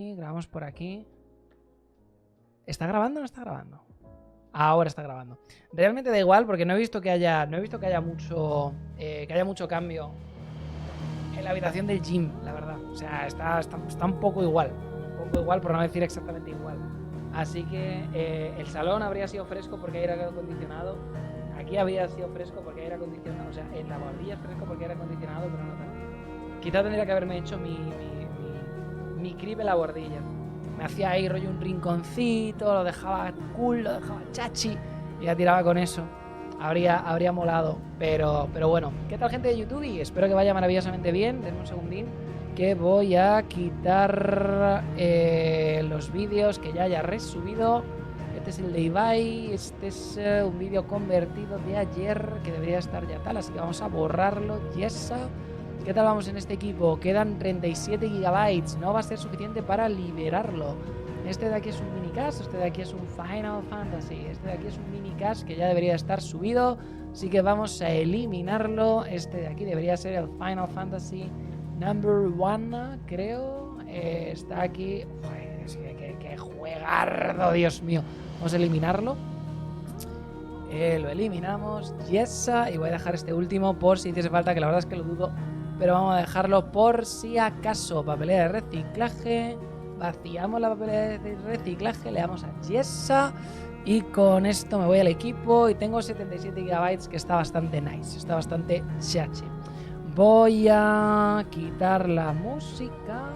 Y grabamos por aquí. ¿Está grabando o no está grabando? Ahora está grabando. Realmente da igual porque no he visto que haya mucho cambio en la habitación del gym, la verdad. O sea, está un poco igual. Un poco igual, por no decir exactamente igual. Así que el salón habría sido fresco porque hay aire acondicionado. Aquí habría sido fresco porque hay aire acondicionado. O sea, en la bordilla es fresco porque hay aire acondicionado, pero no tanto. Quizá tendría que haberme hecho mi creep en la bordilla. Me hacía ahí rollo un rinconcito, lo dejaba cool, lo dejaba chachi y ya tiraba con eso. Habría molado, pero bueno. ¿Qué tal, gente de YouTube? Y espero que vaya maravillosamente bien. Denme un segundín que voy a quitar los vídeos que ya haya resubido. Este es el de Ibai, este es un vídeo convertido de ayer que debería estar ya tal, así que vamos a borrarlo. Yes. ¿Qué tal vamos en este equipo? Quedan 37 GB, no va a ser suficiente para liberarlo. Este de aquí es un minicast, este de aquí es un Final Fantasy, este de aquí es un minicast que ya debería estar subido, así que vamos a eliminarlo. Este de aquí debería ser el Final Fantasy number 1, creo. Está aquí. ¡Qué juegardo, Dios mío! Vamos a eliminarlo. Lo eliminamos. Yes. Y voy a dejar este último por si hiciese falta, que la verdad es que lo dudo. Pero vamos a dejarlo por si acaso. Papelera de reciclaje. Vaciamos la papelera de reciclaje. Le damos a Yes. Y con esto me voy al equipo. Y tengo 77 GB, que está bastante nice. Está bastante chache. Voy a quitar la música,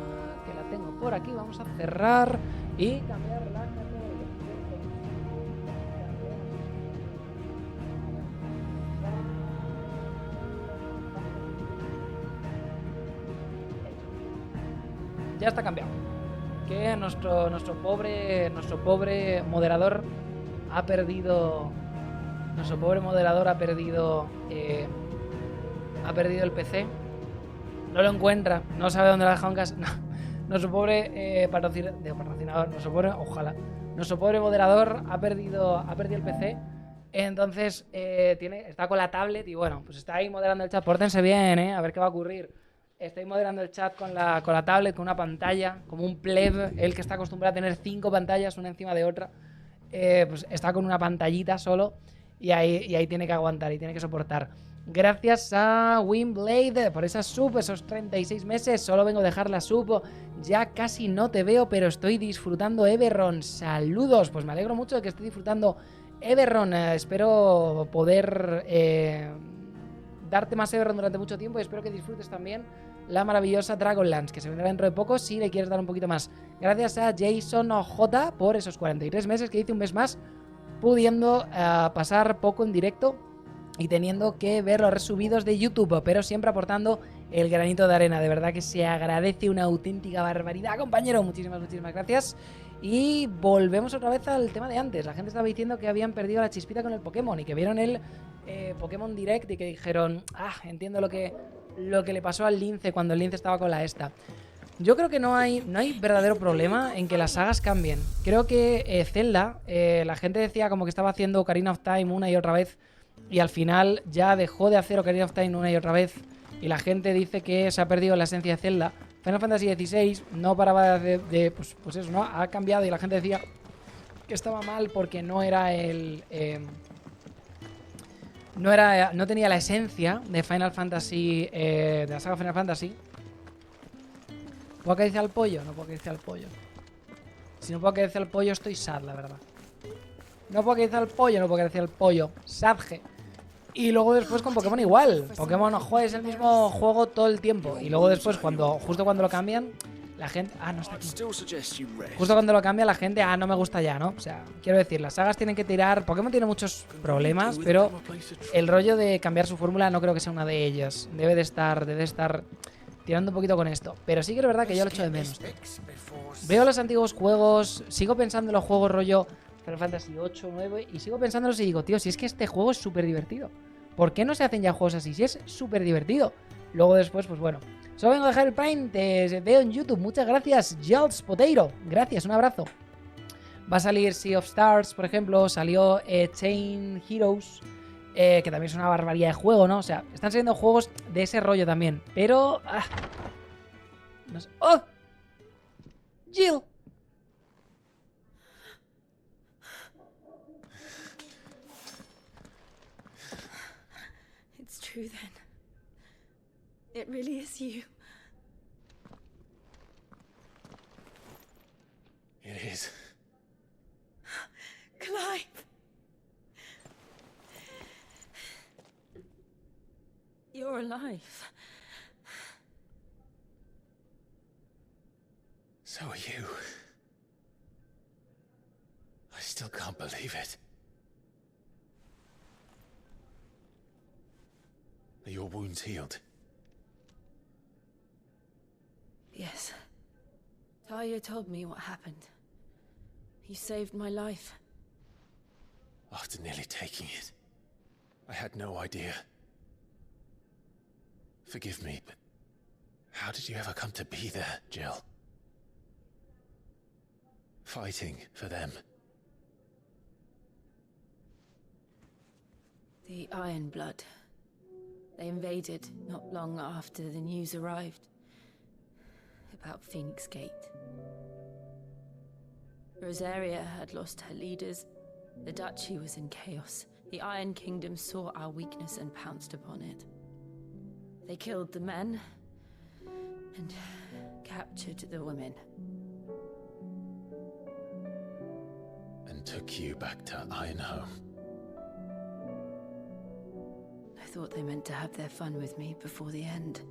que la tengo por aquí. Vamos a cerrar y cambiar la categoría. Ya está cambiado. Que nuestro pobre moderador ha perdido. Nuestro pobre moderador ha perdido el PC. No lo encuentra. No sabe dónde lo ha dejado en casa. No. Nuestro pobre patrocinador. Nuestro pobre moderador ha perdido el PC. Entonces está con la tablet y bueno, pues está ahí moderando el chat. Pórtense bien, a ver qué va a ocurrir. Estoy moderando el chat con la tablet, con una pantalla, como un pleb, el que está acostumbrado a tener 5 pantallas una encima de otra, pues está con una pantallita solo y ahí tiene que aguantar y tiene que soportar. Gracias a Winblade por esa sub, esos 36 meses. Solo vengo a dejar la sub. Ya casi no te veo, pero estoy disfrutando Everron. Saludos, pues me alegro mucho de que esté disfrutando Everron. Espero poder darte más Everron durante mucho tiempo y espero que disfrutes también la maravillosa Dragonlance, que se vendrá dentro de poco si le quieres dar un poquito más. Gracias a Jason J por esos 43 meses que hice un mes más, pudiendo pasar poco en directo y teniendo que ver los resubidos de YouTube, pero siempre aportando el granito de arena. De verdad que se agradece una auténtica barbaridad, compañero. Muchísimas gracias. Y volvemos otra vez al tema de antes. La gente estaba diciendo que habían perdido la chispita con el Pokémon y que vieron el Pokémon Direct y que dijeron, entiendo lo que le pasó al Lince cuando el Lince estaba con la esta. Yo creo que no hay verdadero problema en que las sagas cambien. Creo que Zelda, la gente decía como que estaba haciendo Ocarina of Time una y otra vez y al final ya dejó de hacer Ocarina of Time una y otra vez y la gente dice que se ha perdido la esencia de Zelda. Final Fantasy XVI no paraba pues eso, ¿no? Ha cambiado y la gente decía que estaba mal porque no era no tenía la esencia de Final Fantasy, de la saga Final Fantasy. ¿Puedo acariciar al pollo? No puedo acariciar al pollo. Si no puedo acariciar al pollo estoy sad, la verdad. No puedo acariciar al pollo, no puedo acariciar al pollo. Sadge. Y luego después con Pokémon igual. Pokémon es el mismo juego todo el tiempo. Y luego después, justo cuando lo cambian, la gente... no está aquí. Justo cuando lo cambia la gente, no me gusta ya, ¿no? O sea, quiero decir, las sagas tienen que tirar... Pokémon tiene muchos problemas, pero el rollo de cambiar su fórmula no creo que sea una de ellas. Debe de estar tirando un poquito con esto. Pero sí que es verdad que yo lo echo de menos. Veo los antiguos juegos, sigo pensando en los juegos rollo Final Fantasy 8, 9 y sigo pensándolos y digo, tío, si es que este juego es súper divertido. ¿Por qué no se hacen ya juegos así? Si es súper divertido. Luego después, pues bueno. Solo vengo a dejar el Prime, te veo en YouTube. Muchas gracias, Jules Potato. Gracias, un abrazo. Va a salir Sea of Stars, por ejemplo. Salió Chain Heroes, que también es una barbaridad de juego, ¿no? O sea, están saliendo juegos de ese rollo también. Pero... no sé. ¡Oh! Jill. It's true then. It really is you. It is. Clive! You're alive. So are you. I still can't believe it. Are your wounds healed? Yes. Talia told me what happened. You saved my life. After nearly taking it, I had no idea. Forgive me, but how did you ever come to be there, Jill? Fighting for them. The Iron Blood. They invaded not long after the news arrived about Phoenix Gate. Rosaria had lost her leaders. The Duchy was in chaos. The Iron Kingdom saw our weakness and pounced upon it. They killed the men and captured the women. And took you back to Ironhome. I thought they meant to have their fun with me before the end.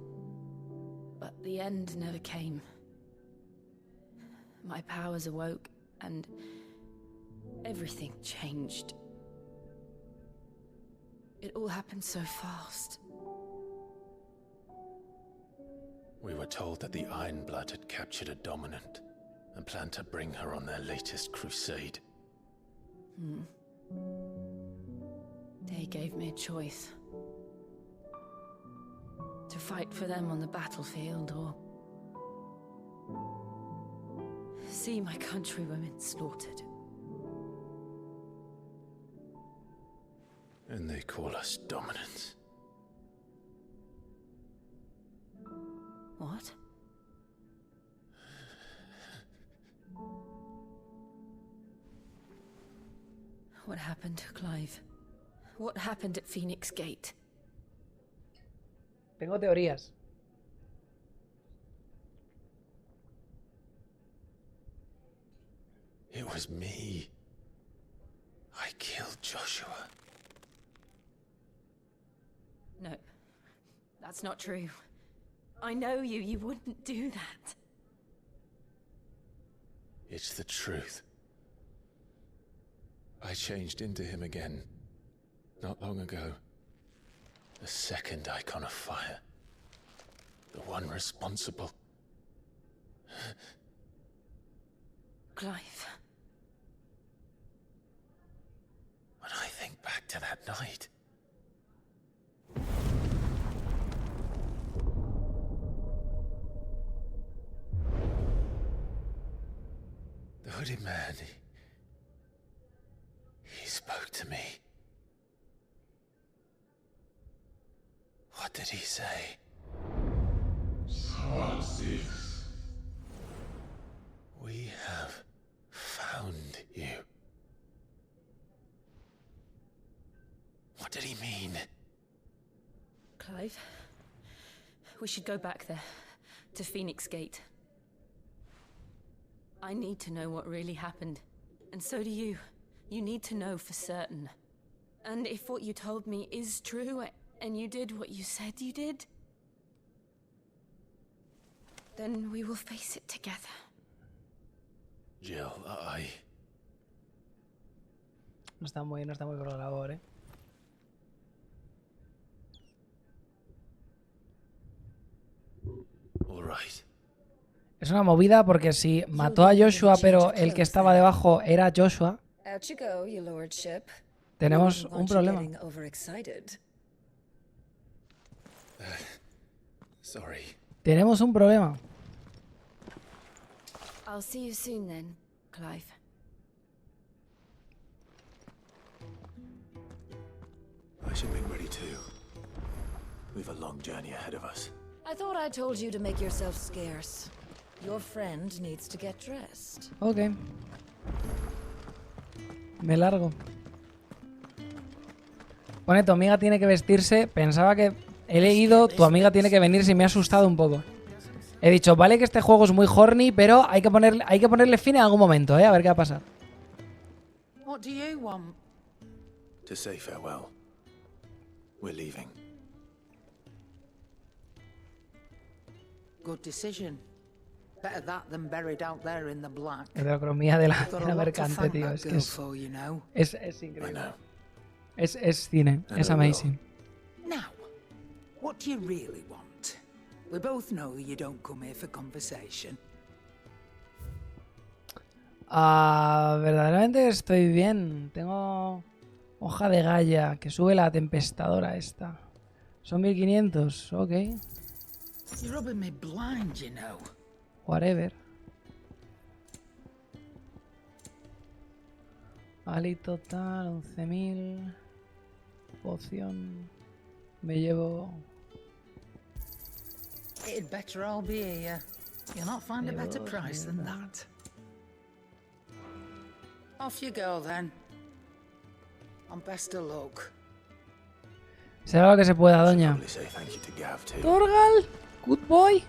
But the end never came. My powers awoke, and everything changed. It all happened so fast. We were told that the Iron Blood had captured a dominant and planned to bring her on their latest crusade. They gave me a choice. To fight for them on the battlefield, or see my countrywomen slaughtered. And they call us dominants. What? What happened to Clive? What happened at Phoenix Gate? Tengo teorías. It was me. I killed Joshua. No, that's not true. I know you. You wouldn't do that. It's the truth. I changed into him again, not long ago. The second icon of fire. The one responsible. Clive. When I think back to that night... The hooded man, he spoke to me. What did he say? We have found you. What did he mean? Clive, we should go back there, to Phoenix Gate. I need to know what really happened. And so do you. You need to know for certain. And if what you told me is true, and you did what you said you did, then we will face it together. Jill, No está muy por la labor, eh. All right. Es una movida porque si mató a Joshua, pero el que estaba debajo era Joshua, Out you go, your lordship. tenemos Wouldn't un want you problema. getting overexcited. Sorry. Tenemos un problema. I'll see you soon then, Clive. I should make ready too. We've a long journey ahead of us. I thought I told you to make yourself scarce. Your friend needs to get dressed. Ok. Me largo. Pone, tu amiga tiene que vestirse. Pensaba que he leído, tu amiga tiene que venirse y me ha asustado un poco. He dicho, vale que este juego es muy horny, pero hay que ponerle fin en algún momento, ¿eh? A ver qué va a pasar. What do you want? To say farewell. We're leaving. Good decision. Better that than buried out there in the black. La heterocromía de la Got a lot to mercante, thank tío. that Es que girl es for, you know. increíble. I know. Es cine. Es amazing. Now, what do you really want? We both know you don't come here for conversation. Verdaderamente estoy bien. Tengo hoja de Gaia que sube la tempestadora esta. Son 1500, ok. You're rubbing me blind, you know. Whatever. Ali total, 11.000. Poción. Me llevo... It'd better all be here. You'll not find a better price than that. Off you go then. And best of luck. Será lo que se pueda, doña. Probably say thank you to Gav too. Torgal, good boy.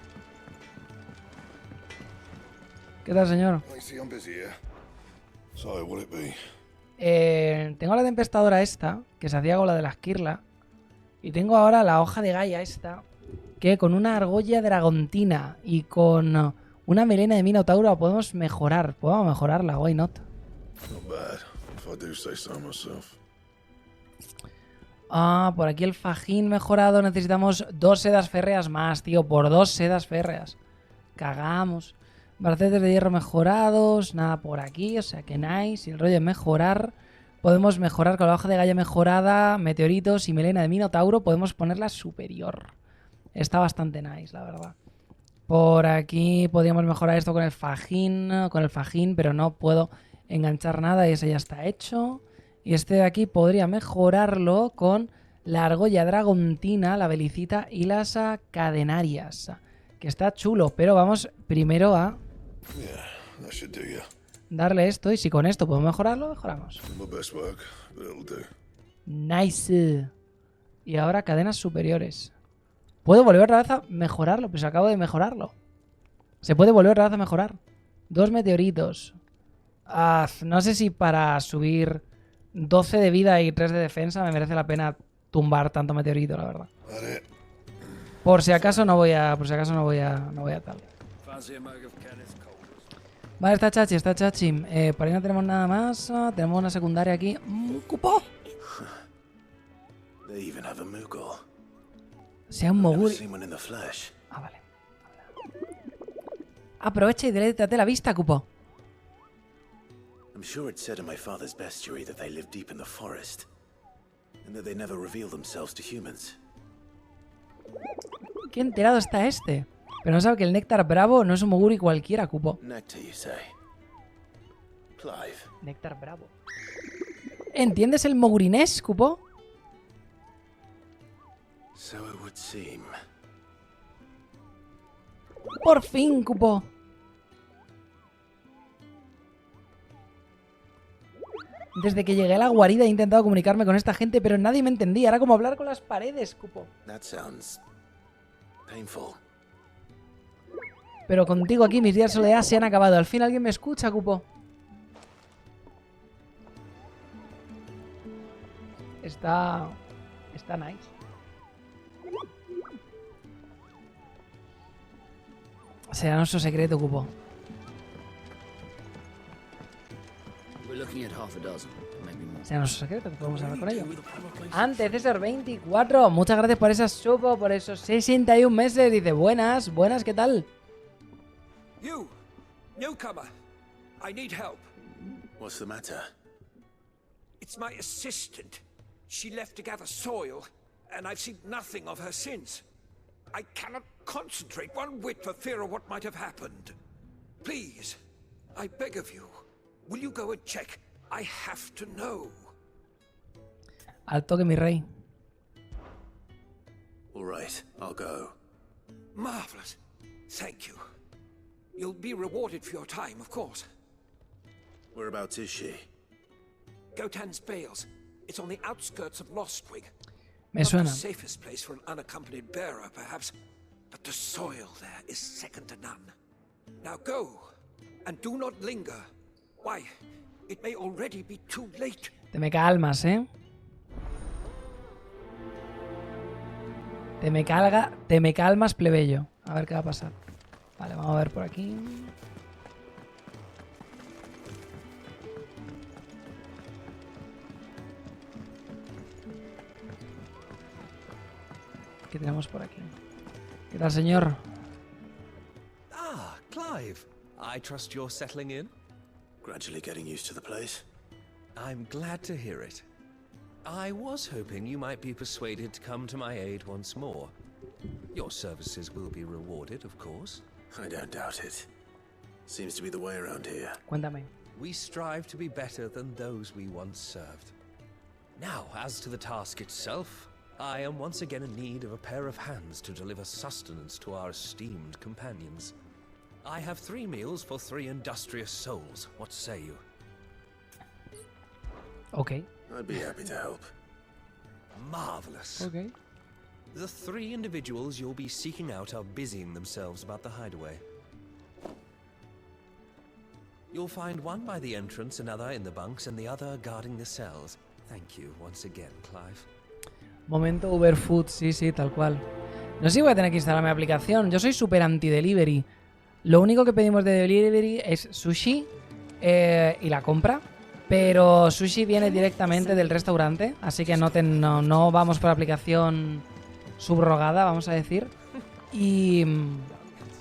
¿Qué tal, señor? I see I'm busy here. So, will it be? Tengo la tempestadora esta, que se hacía con la de la esquirla. Y tengo ahora la hoja de Gaia esta, que con una argolla dragontina y con una melena de minotauro podemos mejorar. Podemos mejorarla, why not? Not bad, if I do say so myself. Por aquí el fajín mejorado. Necesitamos 2 sedas férreas más, tío. Por 2 sedas férreas. Cagamos. Bracetes de hierro mejorados. Nada por aquí, o sea que nice. Y el rollo de mejorar. Podemos mejorar con la hoja de Gaia mejorada, meteoritos y melena de minotauro. Podemos ponerla superior. Está bastante nice, la verdad. Por aquí podríamos mejorar esto con el fajín, pero no puedo enganchar nada y ese ya está hecho. Y este de aquí podría mejorarlo con la argolla dragontina, la belicita y las cadenarias. Que está chulo, pero vamos primero a Yeah, that should do you. darle esto. Y si con esto podemos mejorarlo, mejoramos. My best work, but it'll do. Nice. Y ahora cadenas superiores. Puedo volver otra vez a mejorarlo, pues acabo de mejorarlo. Se puede volver otra vez a mejorar. 2 meteoritos. No sé si para subir 12 de vida y 3 de defensa me merece la pena tumbar tanto meteorito, la verdad. That it? Por si acaso no voy a tal. Vale, está chachi. Por ahí no tenemos nada más. Tenemos una secundaria aquí. ¡Cupo! They even have a Moogle. Sea un Never moguri. seen one in the flesh. Vale. Aprovecha y deleítate la vista, Cupo. I'm sure it said in my father's bestiary that they live deep in the forest, and that they never reveal themselves to humans. Qué enterado está este. Pero no sabe que el néctar bravo no es un moguri cualquiera, Cupo. Nectar, you say? Clive. Néctar bravo. ¿Entiendes el mogurinés, Cupo? So it would seem. Por fin, Cupo. Desde que llegué a la guarida he intentado comunicarme con esta gente, pero nadie me entendía. Era como hablar con las paredes, Cupo. That sounds painful. Pero contigo aquí mis días de soledad se han acabado. Al fin alguien me escucha, Cupo. Está nice. Será nuestro secreto, Cupo. Será nuestro secreto, que podemos hablar con ello. Antes, César 24, muchas gracias por esa subo, por esos 61 meses. Dice, buenas, ¿qué tal? You, newcomer, I need help. What's the matter? It's my assistant. She left to gather soil, and I've seen nothing of her since. I cannot concentrate one whit for fear of what might have happened. Please, I beg of you, will you go and check? I have to know. Al toque, mi rey. All right, I'll go. Marvelous. Thank you. You'll be rewarded for your time, of course. Whereabouts is she? Gotan's Bales. It's on the outskirts of Lostwig. Me Not suena. the safest place for an unaccompanied bearer, perhaps, but the soil there is second to none. Now go, and do not linger. Why, it may already be too late. Te me calmas, ¿eh? Te me calmas, plebeyo. A ver qué va a pasar. Vale, vamos a ver por aquí. ¿Qué tenemos por aquí? ¿Qué tal, señor? Ah, Clive. I trust you're settling in? Gradually getting used to the place. I'm glad to hear it. I was hoping you might be persuaded to come to my aid once more. Your services will be rewarded, of course. I don't doubt it. Seems to be the way around here. Cuéntame. We strive to be better than those we once served. Now, as to the task itself, I am once again in need of a pair of hands to deliver sustenance to our esteemed companions. I have 3 meals for 3 industrious souls. What say you? Ok. I'd be happy to help. Marvelous. Ok. The 3 individuals you'll be seeking out are busying themselves about the hideaway. You'll find one by the entrance, another in the bunks, and the other guarding the cells. Thank you once again, Clive. Momento Uber Food, sí, sí, tal cual. No sé si voy a tener que instalar mi aplicación. Yo soy súper anti-delivery. Lo único que pedimos de delivery es sushi y la compra. Pero sushi viene directamente del restaurante, así que no vamos por aplicación subrogada, vamos a decir. Y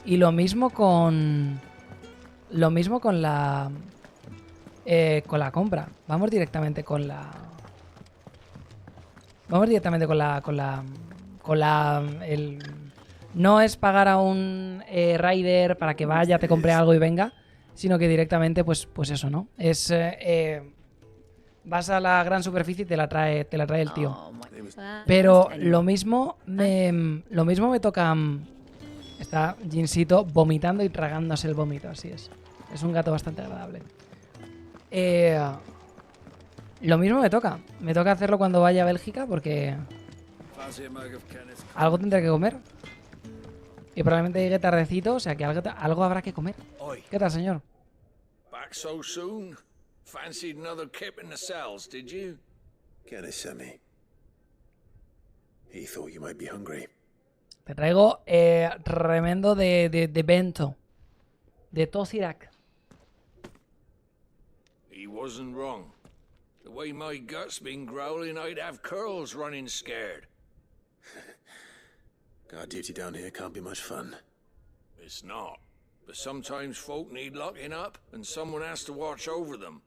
lo mismo con la compra. Vamos directamente con la no es pagar a un rider para que vaya, te compre algo y venga, sino que directamente pues eso, ¿no? Es vas a la gran superficie y te la trae el tío. Pero lo mismo me toca. Está Ginsito vomitando y tragándose el vómito, así es. Es un gato bastante agradable. Lo mismo me toca. Me toca hacerlo cuando vaya a Bélgica porque algo tendré que comer. Y probablemente llegue tardecito, o sea que algo habrá que comer. ¿Qué tal, señor? Back so soon? Fancied another kip in the cells, did you? Kenneth sent me. He thought you might be hungry. Te traigo remendo de bento. De Tosirak. He wasn't wrong. The way my gut's been growling, I'd have curls running scared. Guard duty down here can't be much fun. It's not. But sometimes folk need locking up, and someone has to watch over them.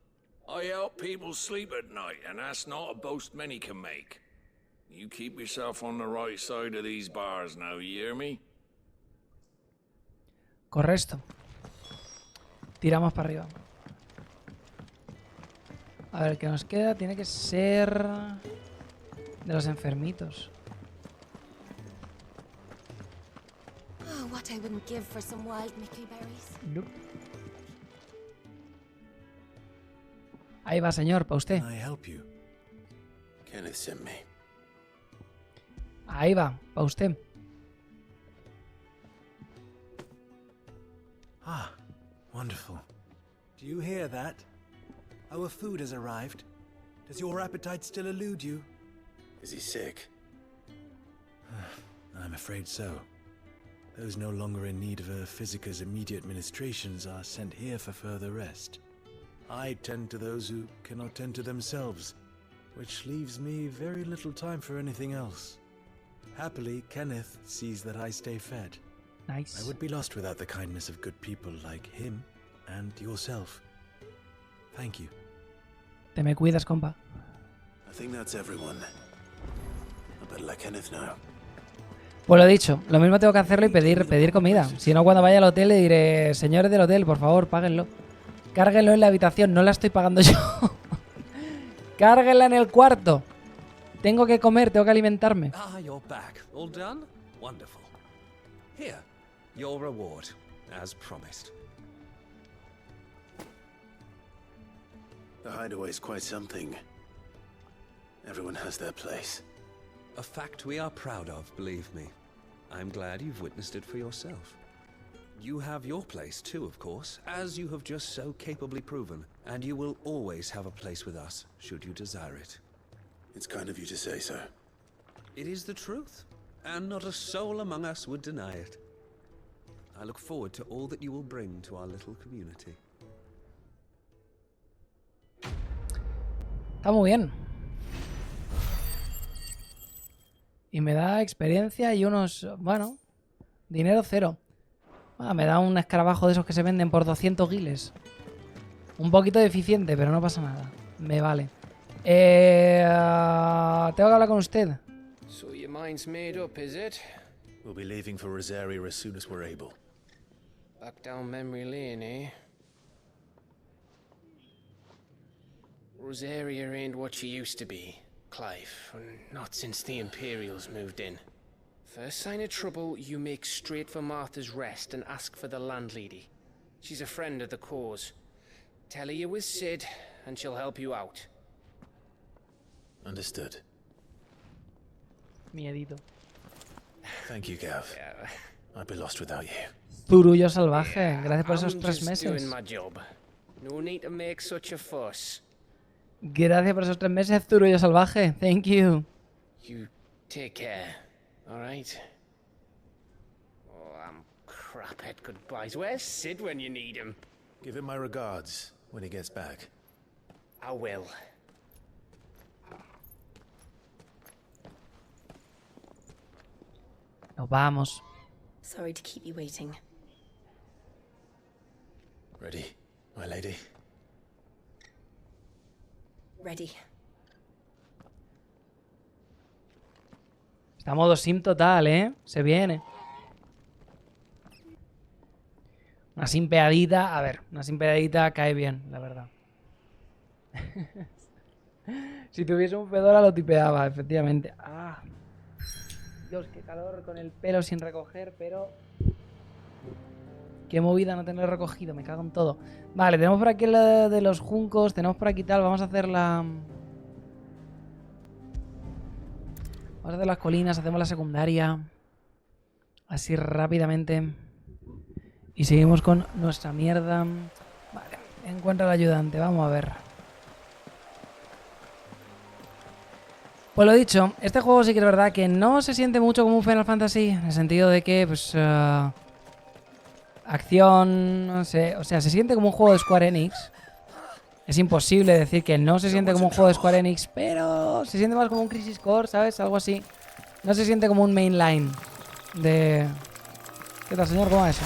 I help people sleep at night, and that's not a boast many can make. You keep yourself on the right side of these bars now, you hear me? Correcto. Tiramos para arriba. A ver, ¿qué nos queda? Tiene que ser de los enfermitos. Oh, what I wouldn't give for some wild mickleberries. Nope. Ahí va, señor, para usted. Can I help you? Kenneth sent me. Ahí va, para usted. Ah, wonderful. Do you hear that? Our food has arrived. Does your appetite still elude you? Is he sick? I'm afraid so. Those no longer in need of a physicker's immediate ministrations are sent here for further rest. I tend to those who cannot tend to themselves, which leaves me very little time for anything else. Happily, Kenneth sees that I stay fed. Nice. I would be lost without the kindness of good people like him and yourself. Thank you. Te me cuidas, compa. I think that's everyone. I better let Kenneth know. Pues lo dicho, lo mismo tengo que hacerlo y pedir comida. Si no, cuando vaya al hotel le diré, señores del hotel, por favor, páguenlo. Cárguenlo en la habitación, no la estoy pagando yo. Cárguenla en el cuarto. Tengo que comer, tengo que alimentarme. Ah, you're back. All done? Wonderful. Here, your reward. as promised. The hideaway is quite something. Everyone has their place. A fact we are proud of, believe me. I'm glad you've witnessed it for yourself. You have your place too, of course, as you have just so capably proven, and you will always have a place with us, should you desire it. It's kind of you to say so. It is the truth, and not a soul among us would deny it. I look forward to all that you will bring to our little community. Está muy bien. Y me da experiencia y unos... Bueno, dinero cero. Ah, me da un escarabajo de esos que se venden por 200 guiles. Un poquito deficiente, pero no pasa nada. Me vale. Tengo que hablar con usted. So your mind's made up, is it? We'll be leaving for Rosaria as soon as we're able. Back down memory lane, eh? Rosaria ain't what she used to be, Clive. Not since the Imperials moved in. First sign of trouble, you make straight for Martha's Rest and ask for the landlady. She's a friend of the cause. Tell her you're with Sid, and she'll help you out. Understood. Miedito. Thank you, Gav. I'd be lost without you. Zurullo salvaje. Gracias por esos 3 meses. Doing my job. No need to make such a fuss. Gracias por esos 3 meses, Zurullo salvaje. Thank you. You take care, alright? Oh, I'm crap at goodbyes. Where's Sid when you need him? Give him my regards when he gets back. I will. Nos vamos. Sorry to keep you waiting. Ready, my lady? Ready. Está modo sim total, ¿eh? Se viene. Una simpeadita. A ver, una simpeadita cae bien, la verdad. Si tuviese un Fedora lo tipeaba, efectivamente. Ah. Dios, qué calor con el pelo sin recoger, pero... Qué movida no tenerlo recogido, me cago en todo. Vale, tenemos por aquí la de los juncos, tenemos por aquí tal, vamos a hacer la... Vamos a hacer las colinas, hacemos la secundaria. Así rápidamente. Y seguimos con nuestra mierda. Vale, encuentra al ayudante, vamos a ver. Pues lo dicho, este juego sí que es verdad que no se siente mucho como un Final Fantasy, en el sentido de que, pues... acción, no sé, o sea, se siente como un juego de Square Enix. Es imposible decir que no se siente como un juego de Square Enix, pero se siente más como un Crisis Core, ¿sabes? Algo así. No se siente como un mainline de... ¿Qué tal, señor? ¿Cómo va eso?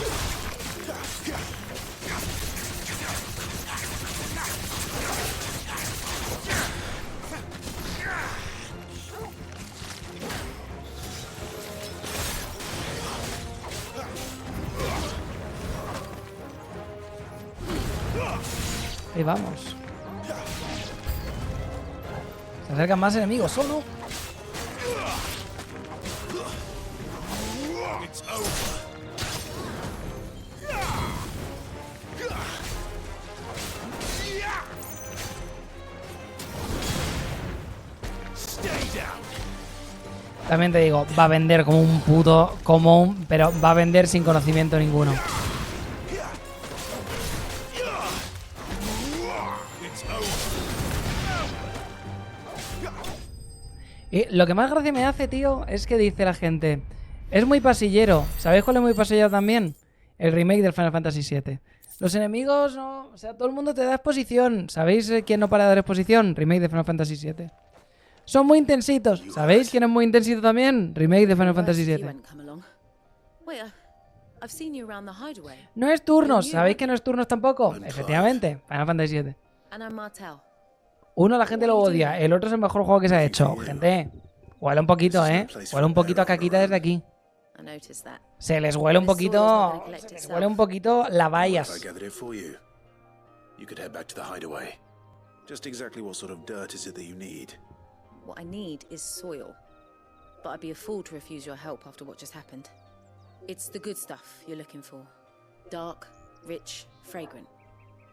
Ahí vamos. Se acercan más enemigos, solo. También te digo, va a vender como un puto, pero va a vender sin conocimiento ninguno. Y lo que más gracia me hace, tío, es que dice la gente, es muy pasillero. ¿Sabéis cuál es muy pasillero también? El remake del Final Fantasy VII. Los enemigos, no, o sea, todo el mundo te da exposición. ¿Sabéis quién no para de dar exposición? Remake de Final Fantasy VII. Son muy intensitos. ¿Sabéis quién es muy intensito también? Remake de Final Fantasy VII. No es turnos. ¿Sabéis que no es turnos tampoco? Efectivamente, Final Fantasy VII. Uno la gente lo odia, el otro es el mejor juego que se ha hecho. Gente, huele un poquito, ¿eh? Huele un poquito a caquita desde aquí. Se les huele un poquito... Se les huele un poquito la vallas. Just exactly what sort of dirt is it that you need? What I need is soil. But I'd be a fool to refuse your help after what just happened. It's the good stuff you're looking for. Dark, rich, fragrant.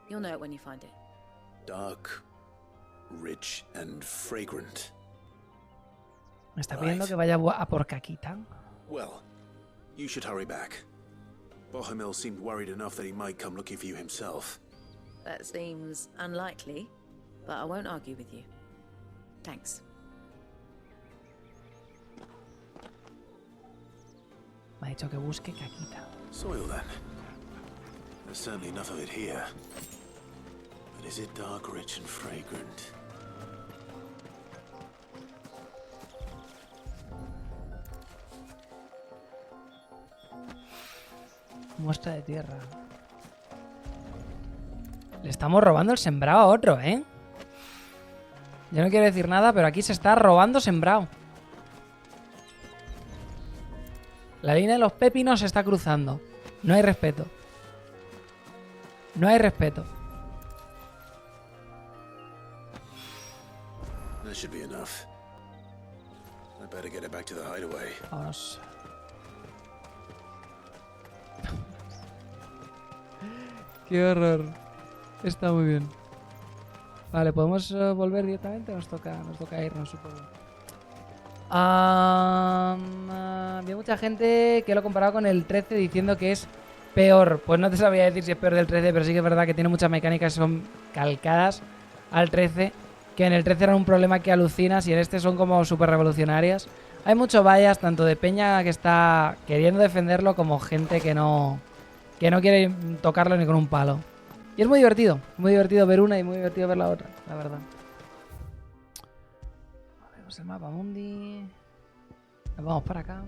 You'll know it when you find it. Dark, rich, and fragrant. Me está pidiendo que vaya a por caquita. Well, you should hurry back. Bohemil seemed worried enough that he might come looking for you himself. That seems unlikely, but I won't argue with you. Thanks. Me ha dicho que busque caquita. Soil, then. There's certainly enough of it here. But is it dark, rich, and fragrant? Muestra de tierra. Le estamos robando el sembrado a otro, ¿eh? Yo no quiero decir nada, pero aquí se está robando sembrado. La línea de los pepinos se está cruzando. No hay respeto. No hay respeto. That should be enough. I better get it back to the hideaway. Vamos. Qué horror. Está muy bien. Vale, ¿podemos volver directamente o nos toca irnos, supongo? Había mucha gente que lo comparaba con el 13 diciendo que es peor. Pues no te sabría decir si es peor del 13, pero sí que es verdad que tiene muchas mecánicas que son calcadas al 13, que en el 13 eran un problema que alucinas y en este son como súper revolucionarias. Hay mucho bias, tanto de peña que está queriendo defenderlo como gente que no quiere tocarlo ni con un palo. Y es muy divertido ver una y muy divertido ver la otra, la verdad. Vemos el mapa mundi. Nos vamos para acá.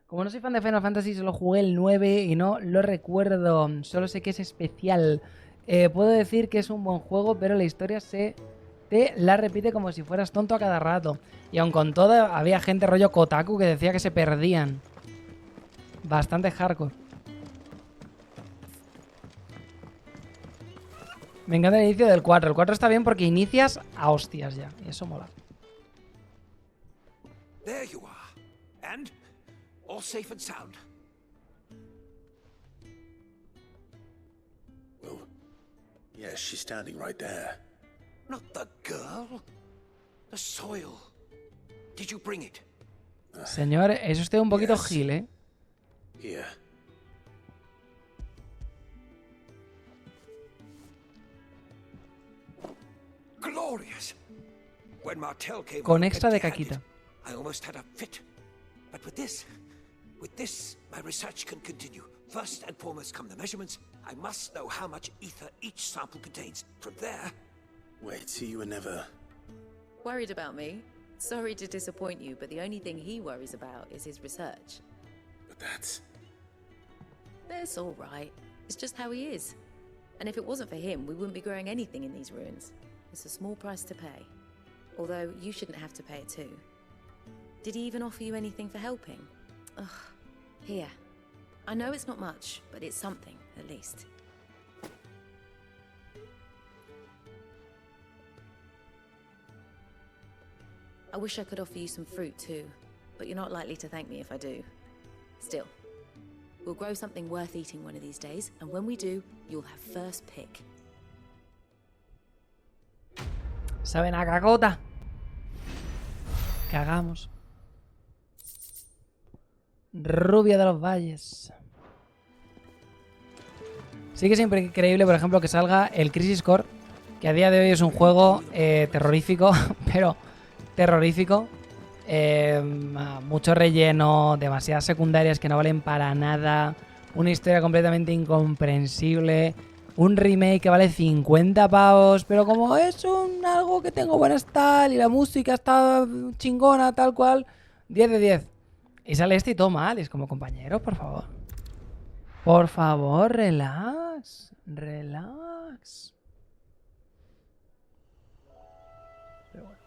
Como no soy fan de Final Fantasy, solo jugué el 9 y no lo recuerdo. Solo sé que es especial. Puedo decir que es un buen juego, pero la historia te la repite como si fueras tonto a cada rato. Y aun con todo, había gente rollo Kotaku que decía que se perdían. Bastante hardcore. Me encanta el inicio del 4. El 4 está bien porque inicias a hostias ya. Y eso mola. There you are. And all safe and sound. Well, yes, she's standing right there. Not the girl. The soil. Did you bring it? Señor, es usted un poquito Yes. gil, ¿eh? Here. Glorious. When Martel came Con home extra de empty-handed, caquita. I almost had a fit. But with this, my research can continue. First and foremost come the measurements. I must know how much ether each sample contains. From there... Wait, so you were never... Worried about me? Sorry to disappoint you, but the only thing he worries about is his research. But that's... That's all right. It's just how he is. And if it wasn't for him, we wouldn't be growing anything in these ruins. It's a small price to pay. Although, you shouldn't have to pay it too. Did he even offer you anything for helping? Ugh. Here. I know it's not much, but it's something, at least. I wish I could offer you some fruit too, but you're not likely to thank me if I do. Still, we'll grow something worth eating one of these days, and when we do, you'll have first pick. ¿Saben a cacota? Cagamos. Rubia de los Valles. Sí que es increíble, por ejemplo, que salga el Crisis Core, que a día de hoy es un juego terrorífico, pero terrorífico. Mucho relleno, demasiadas secundarias que no valen para nada, una historia completamente incomprensible, un remake que vale 50 pavos, pero como es algo que tengo buena tal y la música está chingona, tal cual, 10 de 10. Y sale este y toma, Alice, como compañeros, por favor. Por favor, relax. Relax. Pero bueno.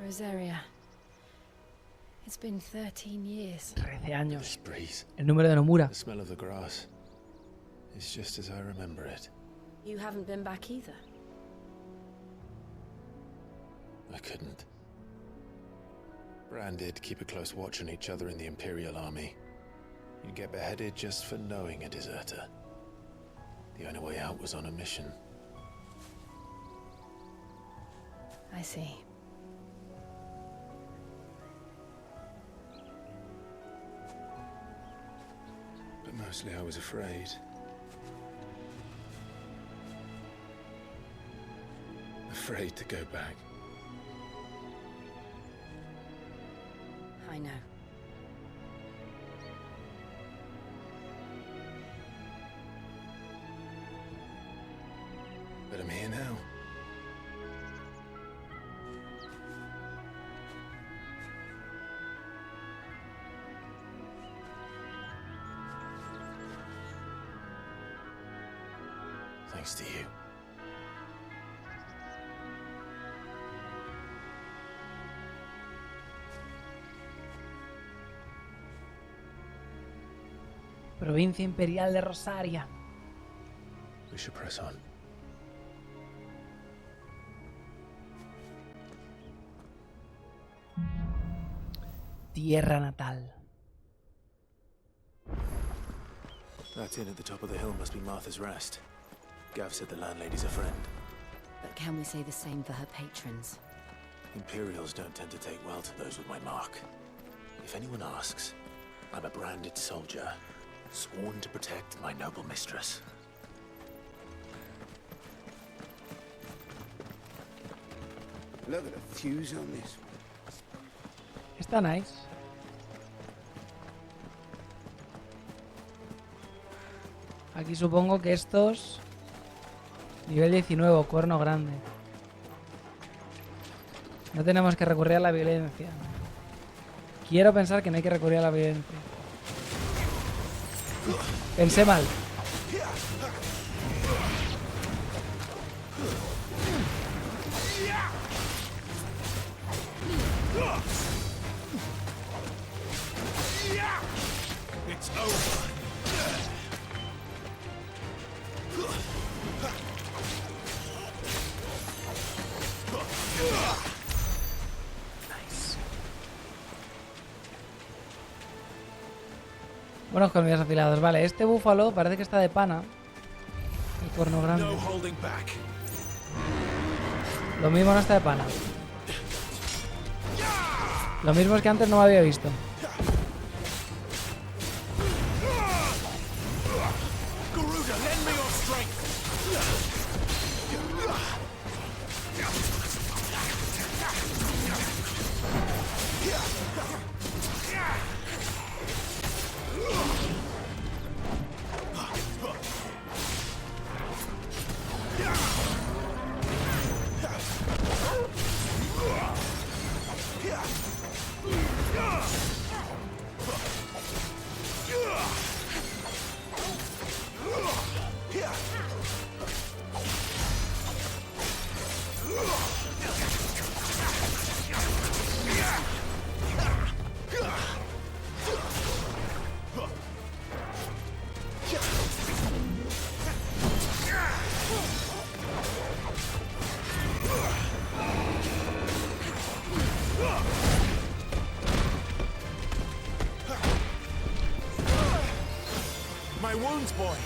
Rosaria. It's been 13 years. 13 años. This breeze, El número de Nomura. the smell of the grass, is just as I remember it. You haven't been back either. I couldn't. Bran did keep a close watch on each other in the Imperial Army. You'd get beheaded just for knowing a deserter. The only way out was on a mission. I see. But mostly I was afraid. Afraid to go back. I know. But I'm here now. Thanks to you. Provincia Imperial de Rosaria. We should press on. Tierra natal. That inn at the top of the hill must be Martha's Rest. Gav said the landlady's a friend. But can we say the same for her patrons? Imperials don't tend to take well to those with my mark. If anyone asks, I'm a branded soldier, sworn to protect my noble mistress. Look at the fuse on this. Está nice. Aquí supongo que estos... Nivel 19, cuerno grande. No tenemos que recurrir a la violencia. Quiero pensar que no hay que recurrir a la violencia. Pensé mal. It's over. Buenos colmillos afilados. Vale, este búfalo parece que está de pana. El cuerno grande. No holding back. Lo mismo no está de pana. Lo mismo es que antes no me había visto. Garuda, lend me your strength. My wounds, boy.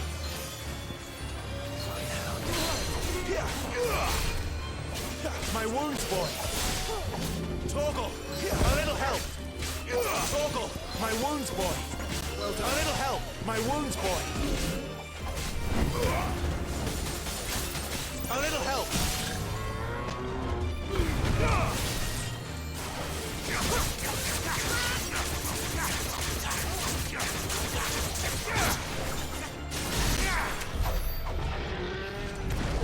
My wounds, boy. Torgal, a little help. Torgal, my wounds, boy. Well done. A little help. My wounds, boy. A little help.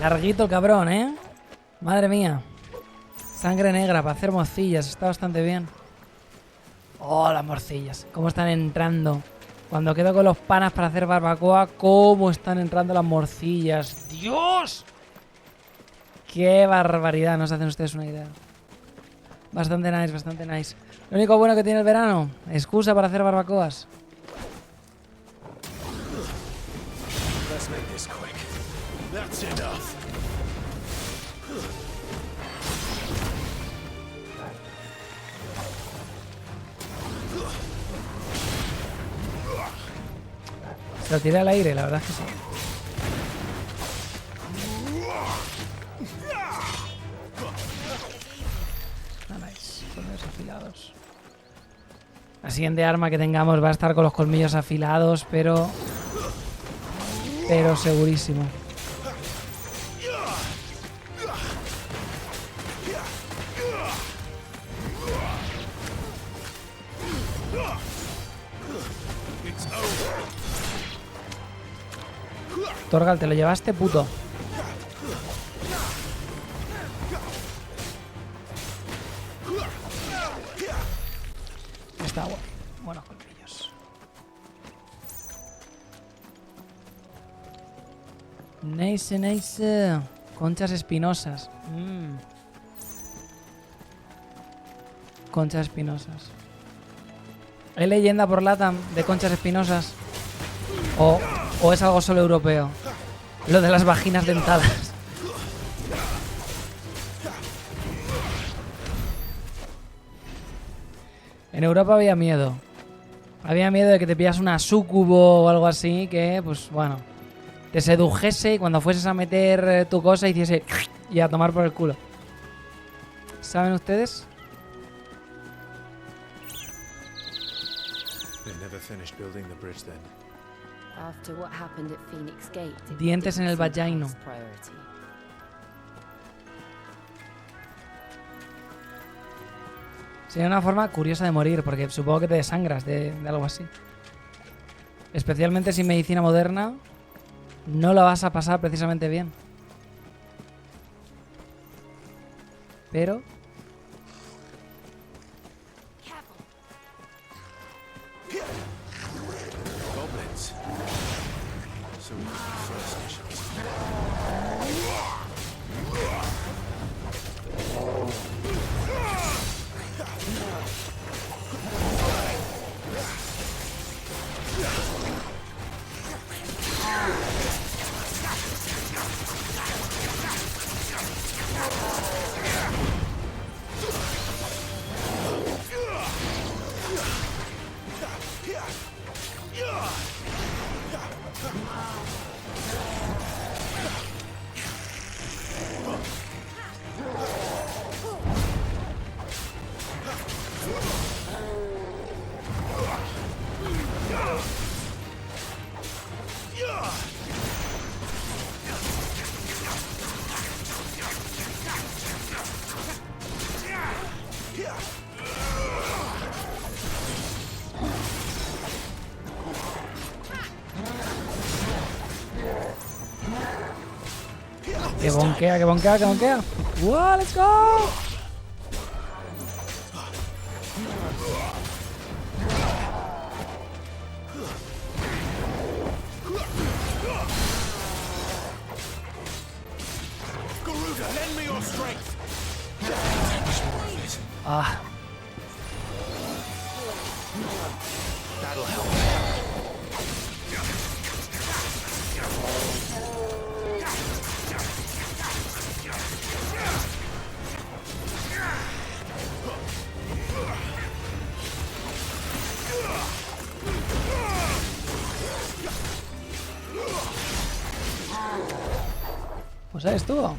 Larguito el cabrón, ¿eh? Madre mía. Sangre negra para hacer morcillas. Está bastante bien. Oh, las morcillas. Cómo están entrando. Cuando quedo con los panas para hacer barbacoa, cómo están entrando las morcillas. ¡Dios! ¡Qué barbaridad! No se hacen ustedes una idea. Bastante nice, bastante nice. Lo único bueno que tiene el verano, excusa para hacer barbacoas. Let's make this quick. That's enough. Se lo tiré al aire, la verdad es que sí. Colmillos afilados. La siguiente arma que tengamos va a estar con los colmillos afilados, pero segurísimo. Torgal, te lo llevaste, puto. Está guay. Buenos colmillos. Nice, nice. Conchas espinosas. Conchas espinosas. ¿Hay leyenda por LATAM de conchas espinosas? ¿O es algo solo europeo? Lo de las vaginas dentadas. En Europa había miedo. Había miedo de que te pillas una súcubo o algo así que, pues bueno, te sedujese y cuando fueses a meter tu cosa hiciese y a tomar por el culo. ¿Saben ustedes? They never finished building the bridge then. After what happened at Phoenix Gate, it Dientes en el didn't seem vagino. highest priority. Sería una forma curiosa de morir, porque supongo que te desangras de algo así. Especialmente sin medicina moderna, no la vas a pasar precisamente bien. Pero... Goblins. So we can be first missions. Que bonquea, que bonquea, que bonquea. ¡Wow! ¡Let's go! Ah. That'll help. Pues ahí estuvo.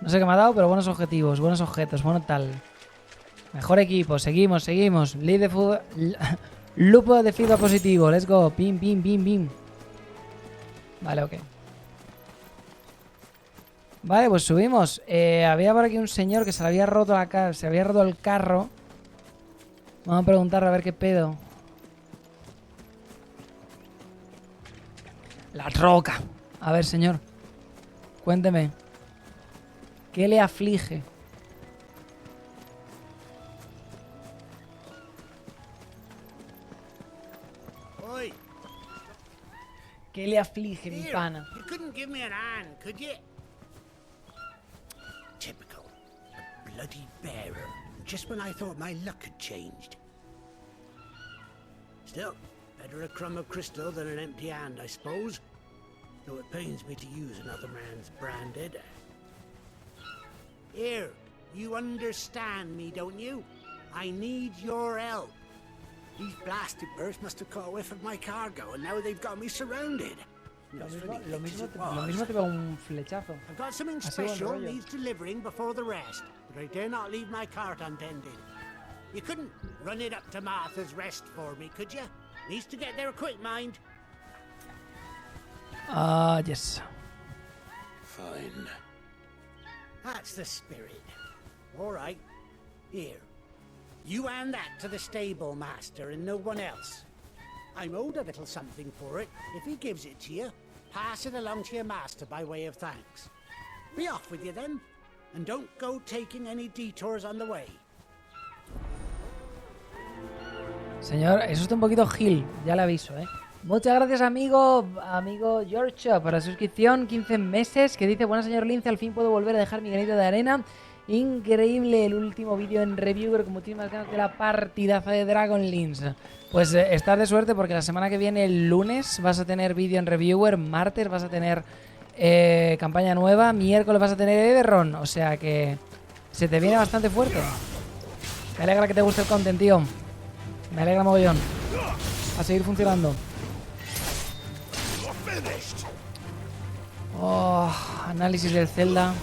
No sé qué me ha dado, pero buenos objetivos, buenos objetos, bueno tal. Mejor equipo, seguimos, seguimos. Lead de fútbol. Lupo de feedback positivo, let's go. Pim, pim, pim, pim. Vale, ok. Vale, pues subimos. Había por aquí un señor que se le había roto se había roto el carro. Vamos a preguntarle a ver qué pedo. La roca. A ver, señor. Cuénteme. ¿Qué le aflige? Oi, ¿Qué le aflige, mi pana? you couldn't give me an hand, could you? Typical. A bloody bearer. just when I thought my luck had changed. Still, better a crumb of crystal than an empty hand, I suppose. Though it pains me to use another man's branded. Here, you understand me, don't you? I need your help. These blasted birds must have caught a whiff of my cargo, and now they've got me surrounded. Lo mismo te pega un flechazo. I've got something Así buen special rollo. needs delivering before the rest, but I dare not leave my cart untended. You couldn't run it up to Martha's Rest for me, could you? Needs to get there quick, mind. Yes. Fine. That's the spirit. All right. Here. You hand that to the stable master and no one else. I'm owed a little something for it. If he gives it to you, pass it along to your master by way of thanks. Be off with you then, and don't go taking any detours on the way. Señor, eso está un poquito gil, ya le aviso, ¿eh? Muchas gracias, amigo George, por la suscripción, 15 meses, que dice, buena señor Lince, al fin puedo volver a dejar mi granito de arena. Increíble el último vídeo en Reviewer, con muchísimas ganas de la partidaza de Dragonlance. Pues estás de suerte porque la semana que viene, el lunes, vas a tener vídeo en Reviewer, martes vas a tener campaña nueva, miércoles vas a tener Everron, o sea que se te viene bastante fuerte. Me alegra que te guste el content, tío. Me alegra mogollón. A seguir funcionando. Oh, análisis del Zelda.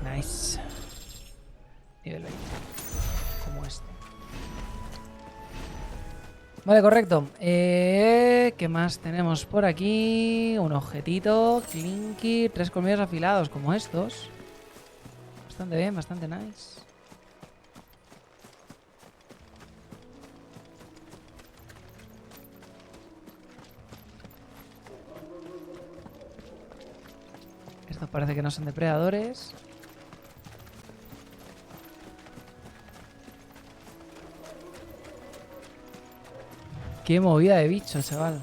Nice. Nivel 20. Como este. Vale, correcto. ¿Qué más tenemos por aquí? Un objetito, clinky, 3 colmillos afilados como estos. Bastante bien, bastante nice. Estos parece que no son depredadores. Qué movida de bicho, chaval.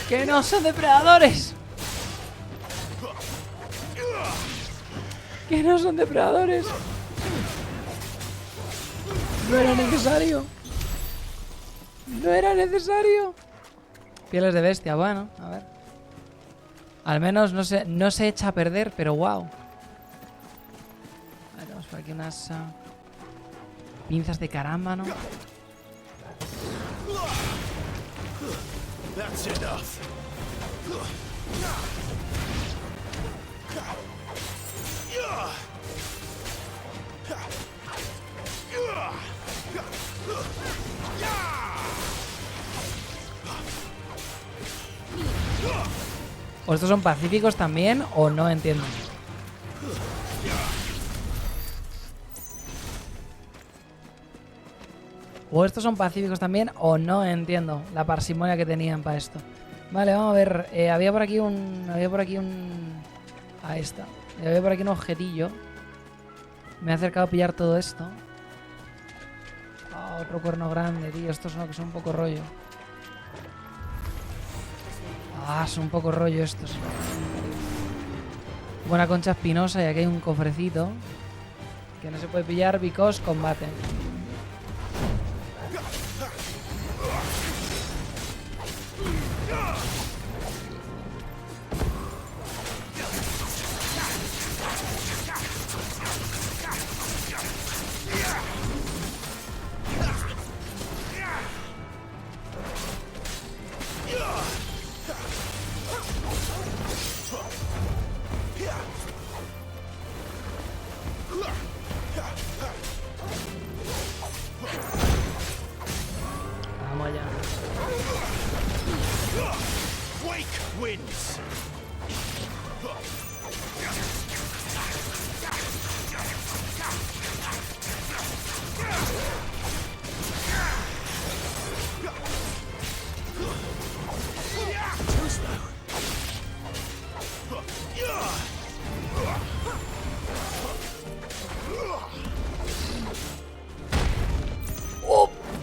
¡Que no son depredadores! ¡Que no son depredadores! No era necesario. No era necesario. Pieles de bestia, bueno, a ver. Al menos no se echa a perder, pero wow. A ver, tenemos por aquí unas pinzas de carámbano. That's enough. ¿O estos son pacíficos también o no entiendo? O estos son pacíficos también o no entiendo la parsimonia que tenían para esto. Vale, vamos a ver. Había por aquí un... Ahí está. Había por aquí un objetillo. Me he acercado a pillar todo esto. Oh, otro cuerno grande, tío. Estos son un poco rollo. Ah, son un poco rollo estos. Buena concha espinosa y aquí hay un cofrecito que no se puede pillar because combate.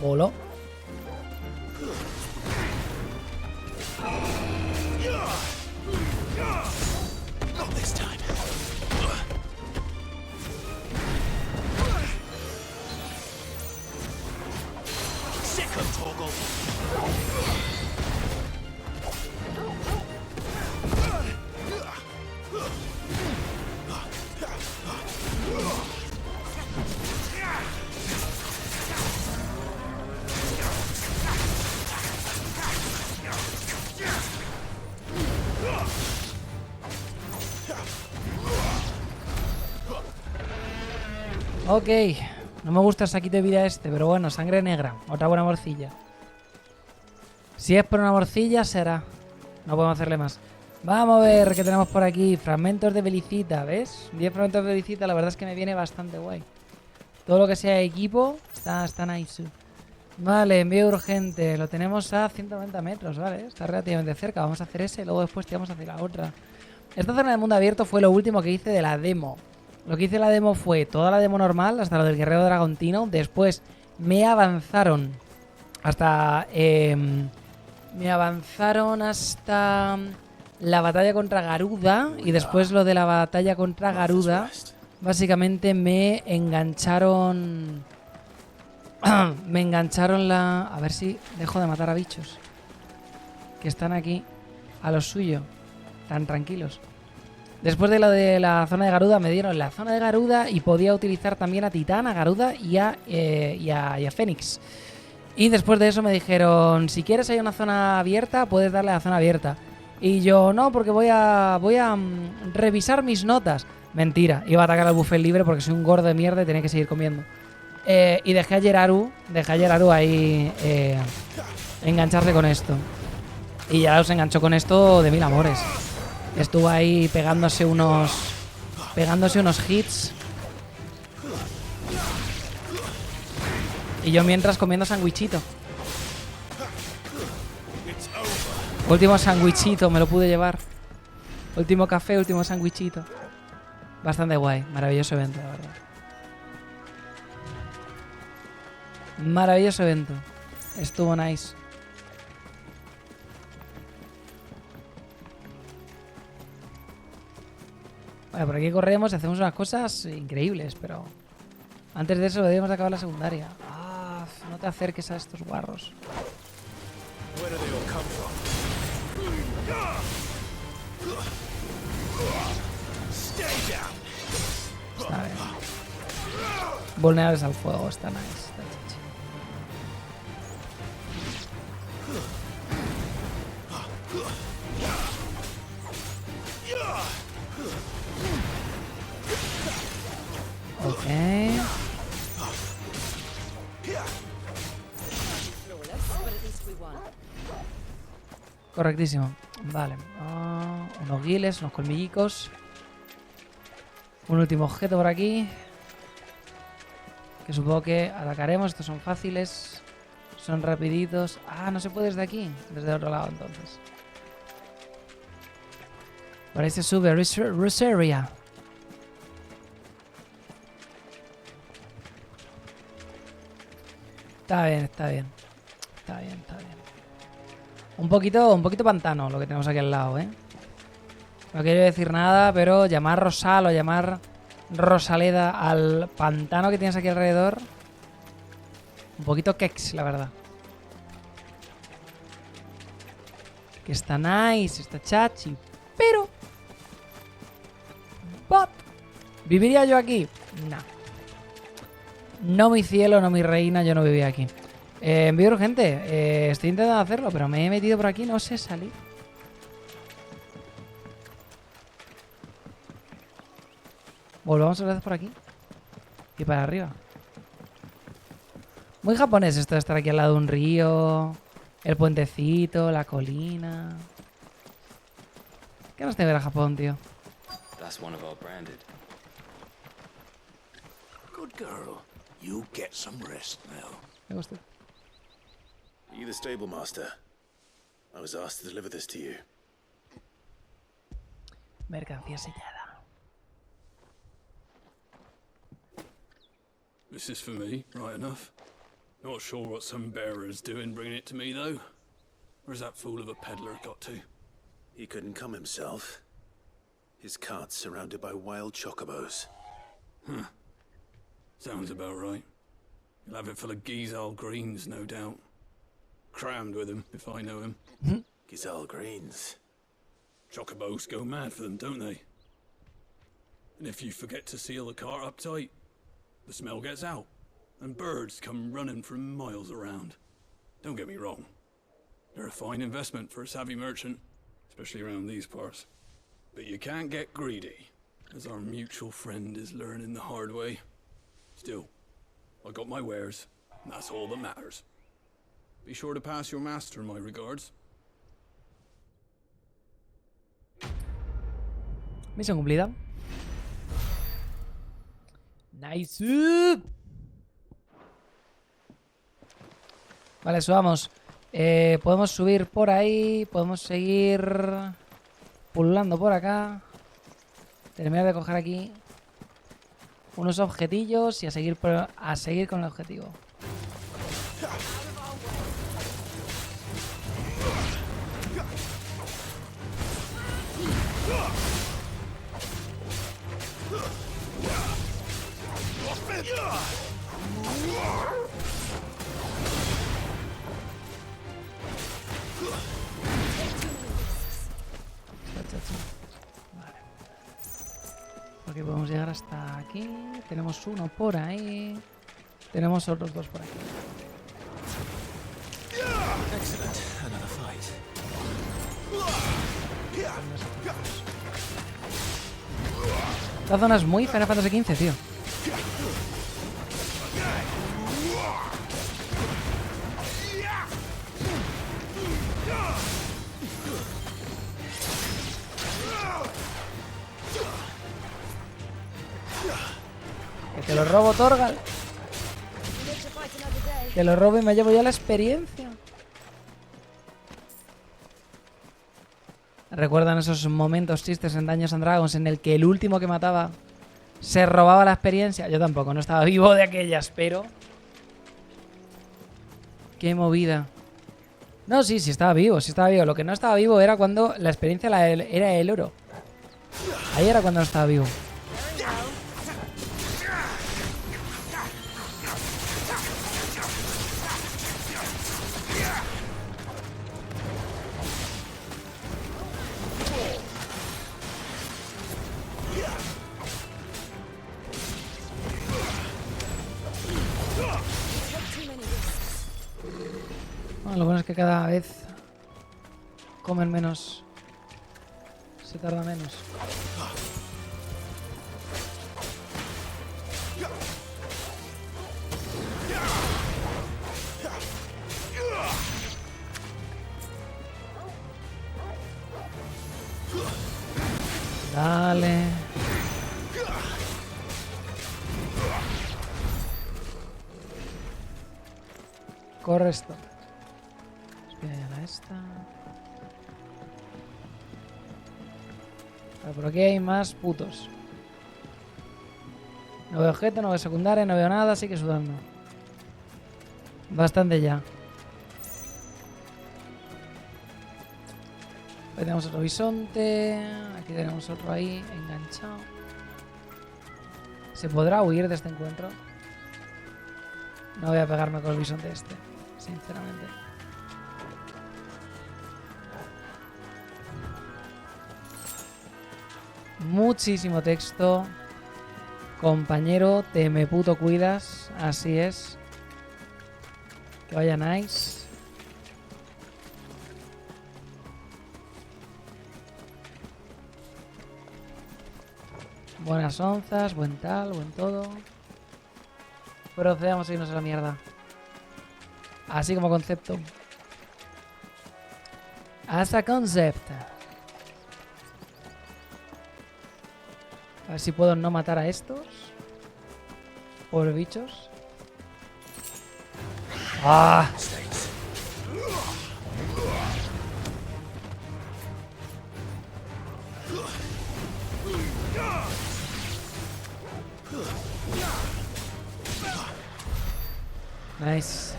Golo. Not this time. Second toggle. Ok, no me gusta el saquito de vida este, pero bueno, sangre negra, otra buena morcilla. Si es por una morcilla, será. No podemos hacerle más. Vamos a ver qué tenemos por aquí. Fragmentos de belicita, ¿ves? 10 fragmentos de belicita, la verdad es que me viene bastante guay. Todo lo que sea equipo está nice. Vale, envío urgente. Lo tenemos a 190 metros, ¿vale? Está relativamente cerca. Vamos a hacer ese, luego después tiramos hacia la otra. Esta zona del mundo abierto fue lo último que hice de la demo. Lo que hice en la demo fue toda la demo normal, hasta lo del guerrero dragontino. Después me avanzaron hasta... me avanzaron hasta la batalla contra Garuda. Y después lo de la batalla contra Garuda, básicamente me engancharon... me engancharon la... A ver si dejo de matar a bichos que están aquí a lo suyo, tan tranquilos. Después de lo de la zona de Garuda me dieron la zona de Garuda y podía utilizar también a Titán, a Garuda y a Fénix. Y después de eso me dijeron, si quieres hay una zona abierta, puedes darle a la zona abierta. Y yo, no, porque voy a revisar mis notas. Mentira, iba a atacar al buffet libre porque soy un gordo de mierda y tenía que seguir comiendo. Y dejé a Yeraru ahí engancharse con esto. Y Yeraru se enganchó con esto de mil amores. Estuvo ahí pegándose unos hits. Y yo mientras comiendo sandwichito. Último sandwichito, me lo pude llevar. Último café, último sandwichito. Bastante guay, maravilloso evento, la verdad. Maravilloso evento. Estuvo nice. Vale, por aquí corremos y hacemos unas cosas increíbles, pero antes de eso debemos de acabar la secundaria. Ah, no te acerques a estos guarros. Está bien. Vulnerables al fuego, está nice. Está chichi. Ok. Correctísimo. Vale. Unos guiles, unos colmillicos. Un último objeto por aquí. Que supongo que atacaremos. Estos son fáciles. Son rapiditos. Ah, no se puede desde aquí. Desde otro lado entonces. Por ahí se sube Rosaria. Está bien, está bien. Está bien, está bien. Un poquito pantano lo que tenemos aquí al lado, ¿eh? No quiero decir nada, pero llamar Rosal o llamar Rosaleda al pantano que tienes aquí alrededor. Un poquito kex, la verdad. Que está nice, está chachi. Pero... But, ¿viviría yo aquí? No. No, mi cielo, no, mi reina, yo no vivía aquí. Envío urgente. Estoy intentando hacerlo, pero me he metido por aquí, no sé salir. Volvamos otra vez por aquí. Y para arriba. Muy japonés esto de estar aquí al lado de un río. El puentecito, la colina. ¿Qué nos debe ver a Japón, tío? That's one of our branded. Good girl. You get some rest now. Me gusta. Are you the stable master? I was asked to deliver this to you. Mercancía sellada. This is for me, right enough. Not sure what some bearer's doing bringing it to me, though. Where's that fool of a peddler got to? He couldn't come himself. His cart's surrounded by wild chocobos. Huh. Sounds about right. He'll have it full of Gizal greens, no doubt. Crammed with him, if I know him. Gizal greens. Chocobos go mad for them, don't they? And if you forget to seal the cart up tight, the smell gets out, and birds come running from miles around. Don't get me wrong. They're a fine investment for a savvy merchant, especially around these parts. But you can't get greedy, as our mutual friend is learning the hard way. Still, I got my wares, and that's all that matters. Be sure to pass your master my regards. Misión cumplida. Nice. Vale, subamos. Podemos subir por ahí. Podemos seguir pululando por acá. Terminar de coger aquí unos objetillos y a seguir con el objetivo. Vale. Porque podemos llegar hasta aquí. Tenemos uno por ahí. Tenemos otros dos por aquí. Excellent. Another fight. Esta zona es muy Final Fantasy XV, tío. Que te lo robo, Torgal. Que lo robo y me llevo ya la experiencia. ¿Recuerdan esos momentos chistes en Dungeons and Dragons en el que el último que mataba se robaba la experiencia? Yo tampoco, no estaba vivo de aquellas, pero... ¡Qué movida! No, sí estaba vivo, sí estaba vivo. Lo que no estaba vivo era cuando la experiencia era el oro. Ahí era cuando no estaba vivo. Lo bueno es que cada vez comen menos, se tarda menos. Dale. Corre esto. Espera, esta. Vale, por aquí hay más putos. No veo objeto, no veo secundaria, no veo nada, así que sudando. Bastante ya. Ahí tenemos otro bisonte. Aquí tenemos otro ahí, enganchado. ¿Se podrá huir de este encuentro? No voy a pegarme con el bisonte este, sinceramente. Muchísimo texto. Compañero, te me puto cuidas. Así es. Que vaya nice. Buenas onzas, buen tal, buen todo. Procedamos a irnos a la mierda. Así como concepto. As a concept. A ver si puedo no matar a estos. Por bichos. ¡Ah! Nice.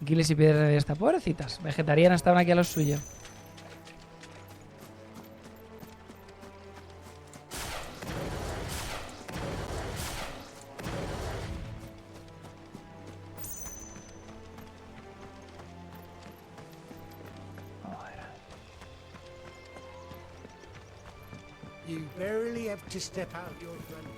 Giles y piedra de esta. Pobrecitas. Vegetarianas estaban aquí a lo suyo. You barely have to step out your front door.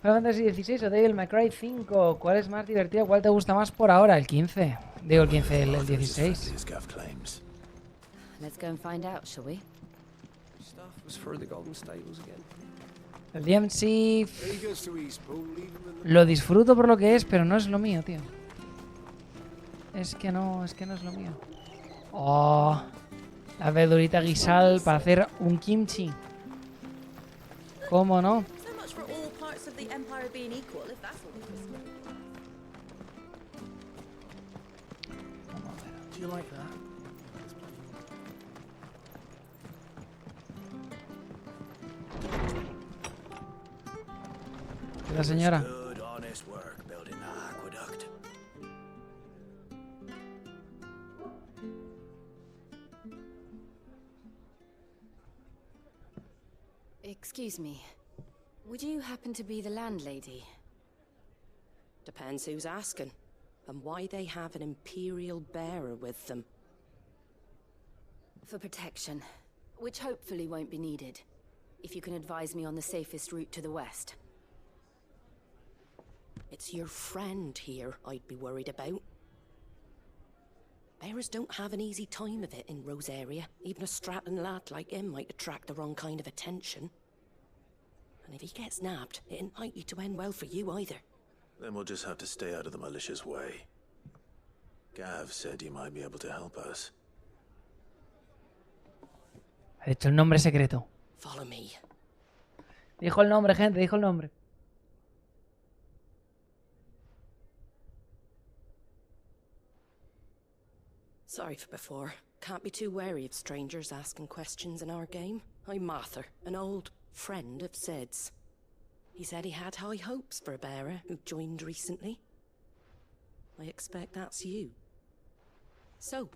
Final Fantasy XVI o Devil May Cry 5. ¿Cuál es más divertido? ¿Cuál te gusta más por ahora? El 15. Digo el 15, el 16. Let's go and find out, shall we? Stuff was for the golden stables again. El DMC lo disfruto por lo que es, pero no es lo mío, tío. Es que no es lo mío. Oh, la verdurita guisal para hacer un kimchi. ¿Cómo no? Do you like that? La señora. Good, honest work building the aqueduct. Excuse me. Would you happen to be the landlady? Depends who's asking, and why they have an Imperial bearer with them. For protection, which hopefully won't be needed. If you can advise me on the safest route to the west. It's your friend here I'd be worried about. Bearers don't have an easy time of it in Rose area. Even a Stratton lad like him might attract the wrong kind of attention. And if he gets nabbed, it ain't likely to end well for you either. Then we'll just have to stay out of the malicious way. Gav said you might be able to help us. Ha dicho el nombre secreto. Follow me. Dijo el nombre, gente, dijo el nombre. Sorry for before. Can't be too wary of strangers asking questions in our game. I'm Martha, an old friend of Sid's. He said he had high hopes for a bearer who joined recently. I expect that's you. So,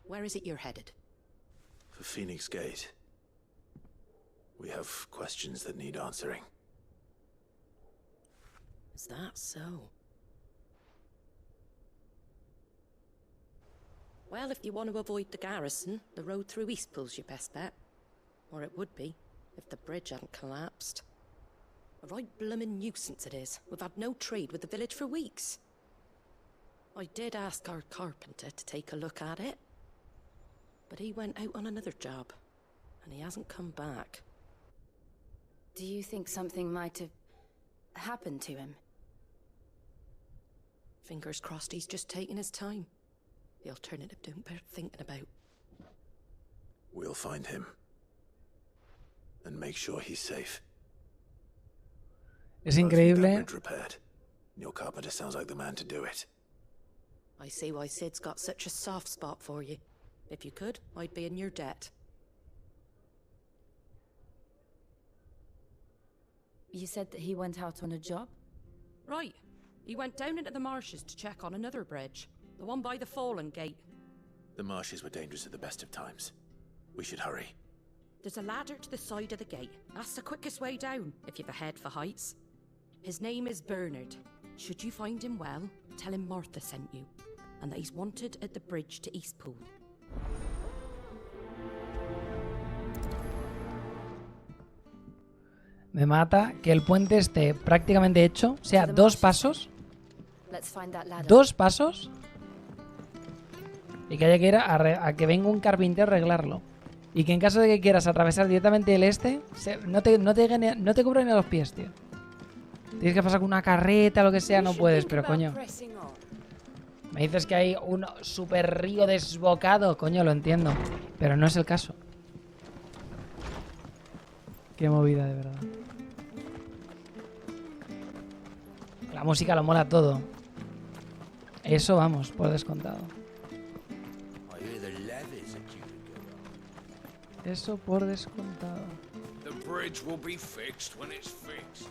where is it you're headed? For Phoenix Gate. We have questions that need answering. Is that so? Well, if you want to avoid the garrison, the road through Eastpool's your best bet. Or it would be, if the bridge hadn't collapsed. A right bloomin' nuisance it is. We've had no trade with the village for weeks. I did ask our carpenter to take a look at it. But he went out on another job, and he hasn't come back. Do you think something might have happened to him? Fingers crossed he's just taking his time. The alternative don't bear thinking about. We'll find him. And make sure he's safe. Es increíble. Your carpenter sounds like the man to do it. I see why Sid's got such a soft spot for you. If you could, I'd be in your debt. You said that he went out on a job? Right. He went down into the marshes to check on another bridge. The one by the Fallen Gate. The marshes were dangerous at the best of times. We should hurry. There's a ladder to the side of the gate. That's the quickest way down, if you've a head for heights. His name is Bernard. Should you find him well, tell him Martha sent you, and that he's wanted at the bridge to Eastpool. Me mata que el puente esté prácticamente hecho. O sea, 2 pasos. 2 pasos. Y que haya que ir a que venga un carpintero a arreglarlo. Y que en caso de que quieras atravesar directamente el este, no te cubren ni los pies, tío. Tienes que pasar con una carreta o lo que sea, no puedes, pero coño. Me dices que hay un super río desbocado, coño, lo entiendo. Pero no es el caso. Qué movida, de verdad. La música lo mola todo. Eso vamos, por descontado. Eso por descontado. The bridge will be fixed when it's fixed.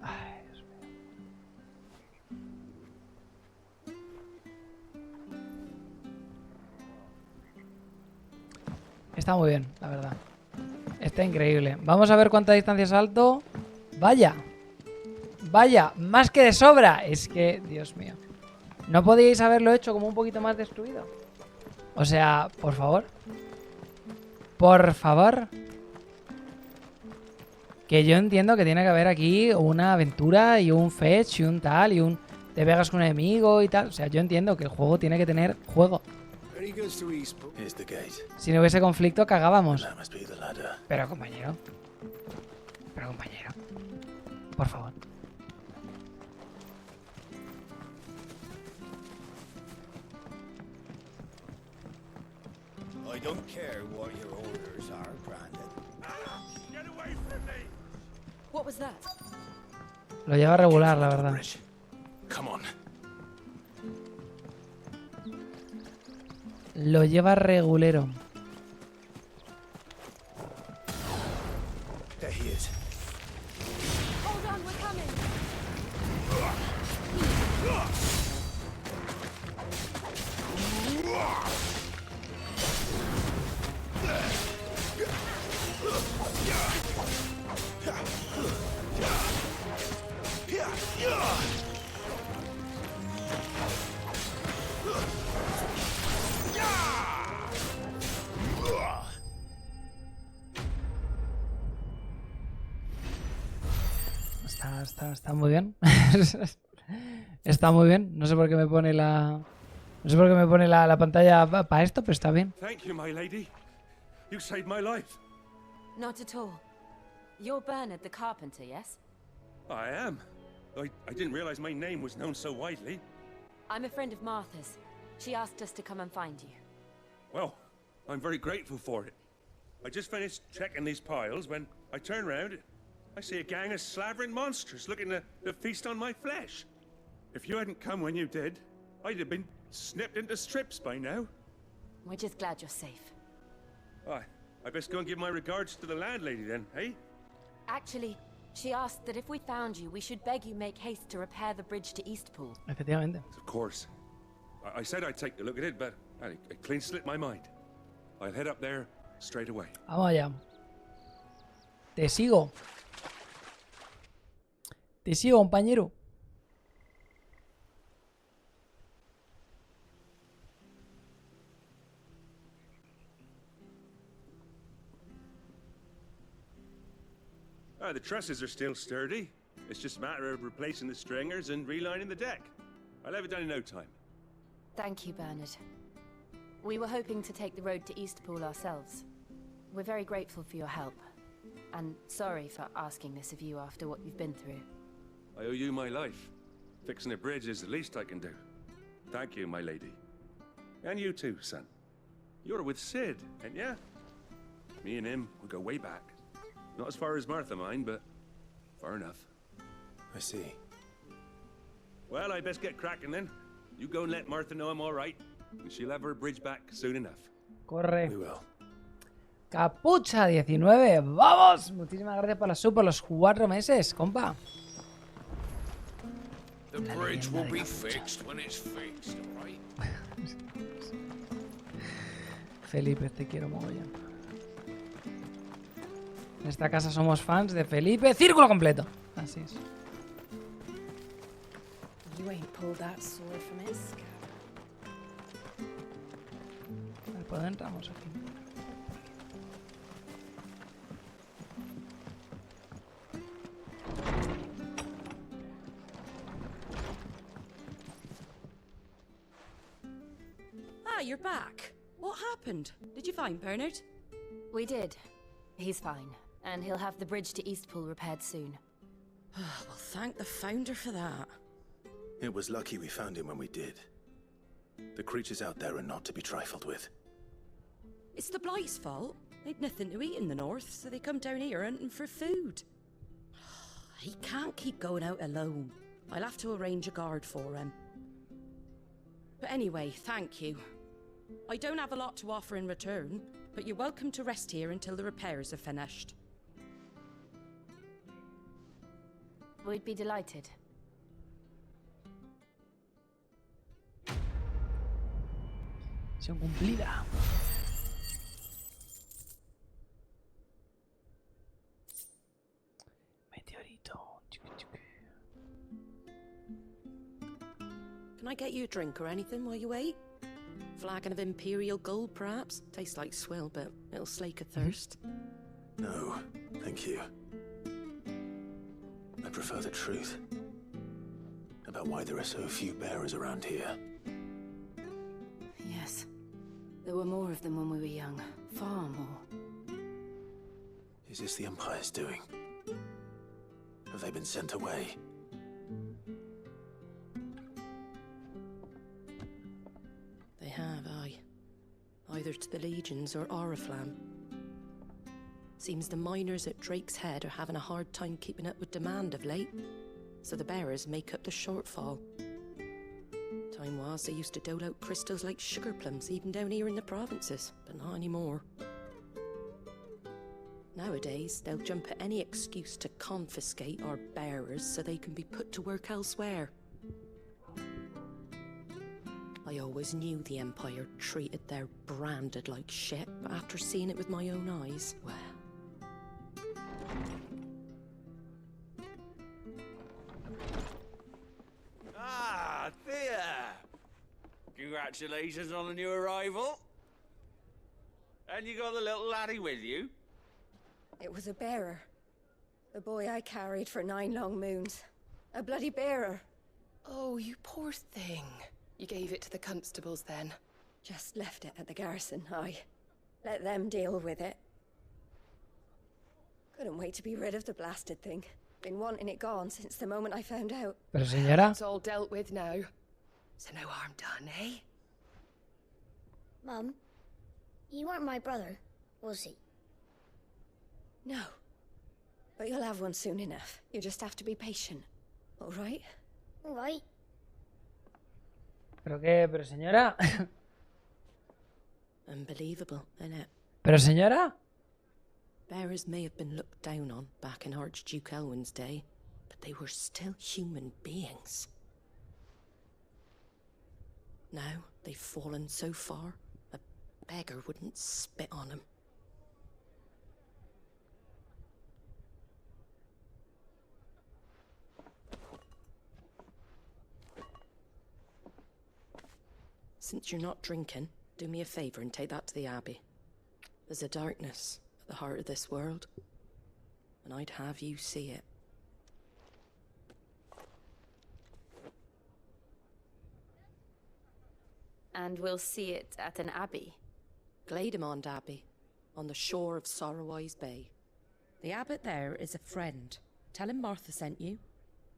Ay, Dios mío. Está muy bien, la verdad. Está increíble. Vamos a ver cuánta distancia salto. Vaya. Vaya, más que de sobra. Es que, Dios mío. ¿No podíais haberlo hecho como un poquito más destruido? O sea, por favor. Por favor. Que yo entiendo que tiene que haber aquí una aventura y un fetch y un tal y un... Te pegas con un enemigo y tal. O sea, yo entiendo que el juego tiene que tener juego. Si no hubiese conflicto, cagábamos. Pero compañero. Por favor. I don't care what your orders are, Brandon. Get away from me! What was that? Lo lleva regular, la verdad. Come on. Lo lleva regulero. There he is. Hold on, we're coming. Está muy bien. Está muy bien. No sé por qué me pone la... No sé por qué me pone la pantalla para esto, pero está bien. Thank you, my lady. You saved my life. Not at all. You're Bernard the carpenter, yes? I am. I didn't realize my name was known so widely. I'm a friend of Martha's. She asked us to come and find you. Well, I'm very grateful for it. I just finished checking these piles when I turn around. I see a gang of slavering monsters looking to feast on my flesh. If you hadn't come when you did, I'd have been snipped into strips by now. We're just glad you're safe. I best go and give my regards to the landlady then, eh? Actually, she asked that if we found you, we should beg you make haste to repair the bridge to Eastpool. Efectivamente. Of course. I said I'd take a look at it, but it clean slipped my mind. I'll head up there straight away. Vamos allá. Te sigo. Te sigo, compañero. The trusses are still sturdy. It's just a matter of replacing the stringers and relining the deck. I'll have it done in no time. Thank you, Bernard. We were hoping to take the road to Eastpool ourselves. We're very grateful for your help. And sorry for asking this of you after what you've been through. I owe you my life. Fixing a bridge is the least I can do. Thank you, my lady. And you too, son. You're with Sid, ain't ya? Me and him, we go way back. Not as far as Martha, mind, but far enough. I see. Well, I best get cracking then. You go and let Martha know I'm all right, and she'll have her bridge back soon enough. Corre. We will. Capucha 19. ¡Vamos! Muchísimas gracias por la sub por los 4 meses, compa. The bridge will be fixed when it's fixed, all right? Felipe, te quiero mogollón. En esta casa somos fans de Felipe. ¡Círculo completo! Así es. You ain't pulled that sword from its scabbard. A ver, ¿por dónde entramos aquí? Ah, you're back. What happened? Did you find Bernard? We did. He's fine, and he'll have the bridge to Eastpool repaired soon. Well, thank the founder for that. It was lucky we found him when we did. The creatures out there are not to be trifled with. It's the Blight's fault. They'd nothing to eat in the north, so they come down here hunting for food. He can't keep going out alone. I'll have to arrange a guard for him. But anyway, thank you. I don't have a lot to offer in return, but you're welcome to rest here until the repairs are finished. We'd be delighted. Misión cumplida. Meteorito. Can I get you a drink or anything while you wait? Flagon of Imperial Gold, perhaps? Tastes like swill, but it'll slake a thirst. No, thank you. I prefer the truth about why there are so few bearers around here. Yes. There were more of them when we were young. Far more. Is this the Empire's doing? Have they been sent away? They have, aye. Either to the Legions or Oriflamme. Seems the miners at Drake's Head are having a hard time keeping up with demand of late, so the bearers make up the shortfall. Time was they used to dole out crystals like sugar plums even down here in the provinces, but not anymore. Nowadays, they'll jump at any excuse to confiscate our bearers so they can be put to work elsewhere. I always knew the Empire treated their branded like shit, but after seeing it with my own eyes, well... Ah, Thea! Congratulations on the new arrival. And you got the little laddie with you? It was a bearer. The boy I carried for 9 long moons. A bloody bearer. Oh, you poor thing. You gave it to the constables then? Just left it at the garrison, aye. Let them deal with it. Couldn't wait to be rid of the blasted thing. Been wanting it gone since the moment I found out. Pero señora... It's all dealt with now. So no harm done, eh? Mum, you weren't my brother, was he? No. But you'll have one soon enough. You just have to be patient. All right? All right. ¿Pero qué? ¿Pero señora? Unbelievable, innit? ¿Pero señora? Bearers may have been looked down on back in Archduke Elwin's day, but they were still human beings. Now they've fallen so far, a beggar wouldn't spit on them. Since you're not drinking, do me a favour and take that to the Abbey. There's a darkness at the heart of this world, and I'd have you see it. And we'll see it at an abbey? Glademond Abbey, on the shore of Sorrowise Bay. The abbot there is a friend. Tell him Martha sent you,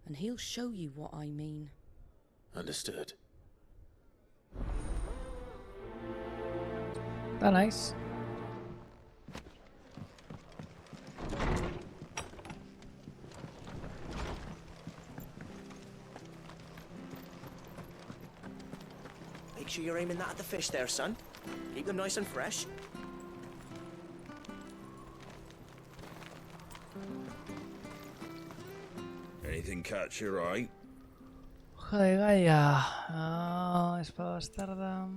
and he'll show you what I mean. Understood. Está nice. Make sure you're aiming that at the fish there, son. Keep them nice and fresh. Anything catch your eye? Hoja de Gaia. Ah, espada bastarda.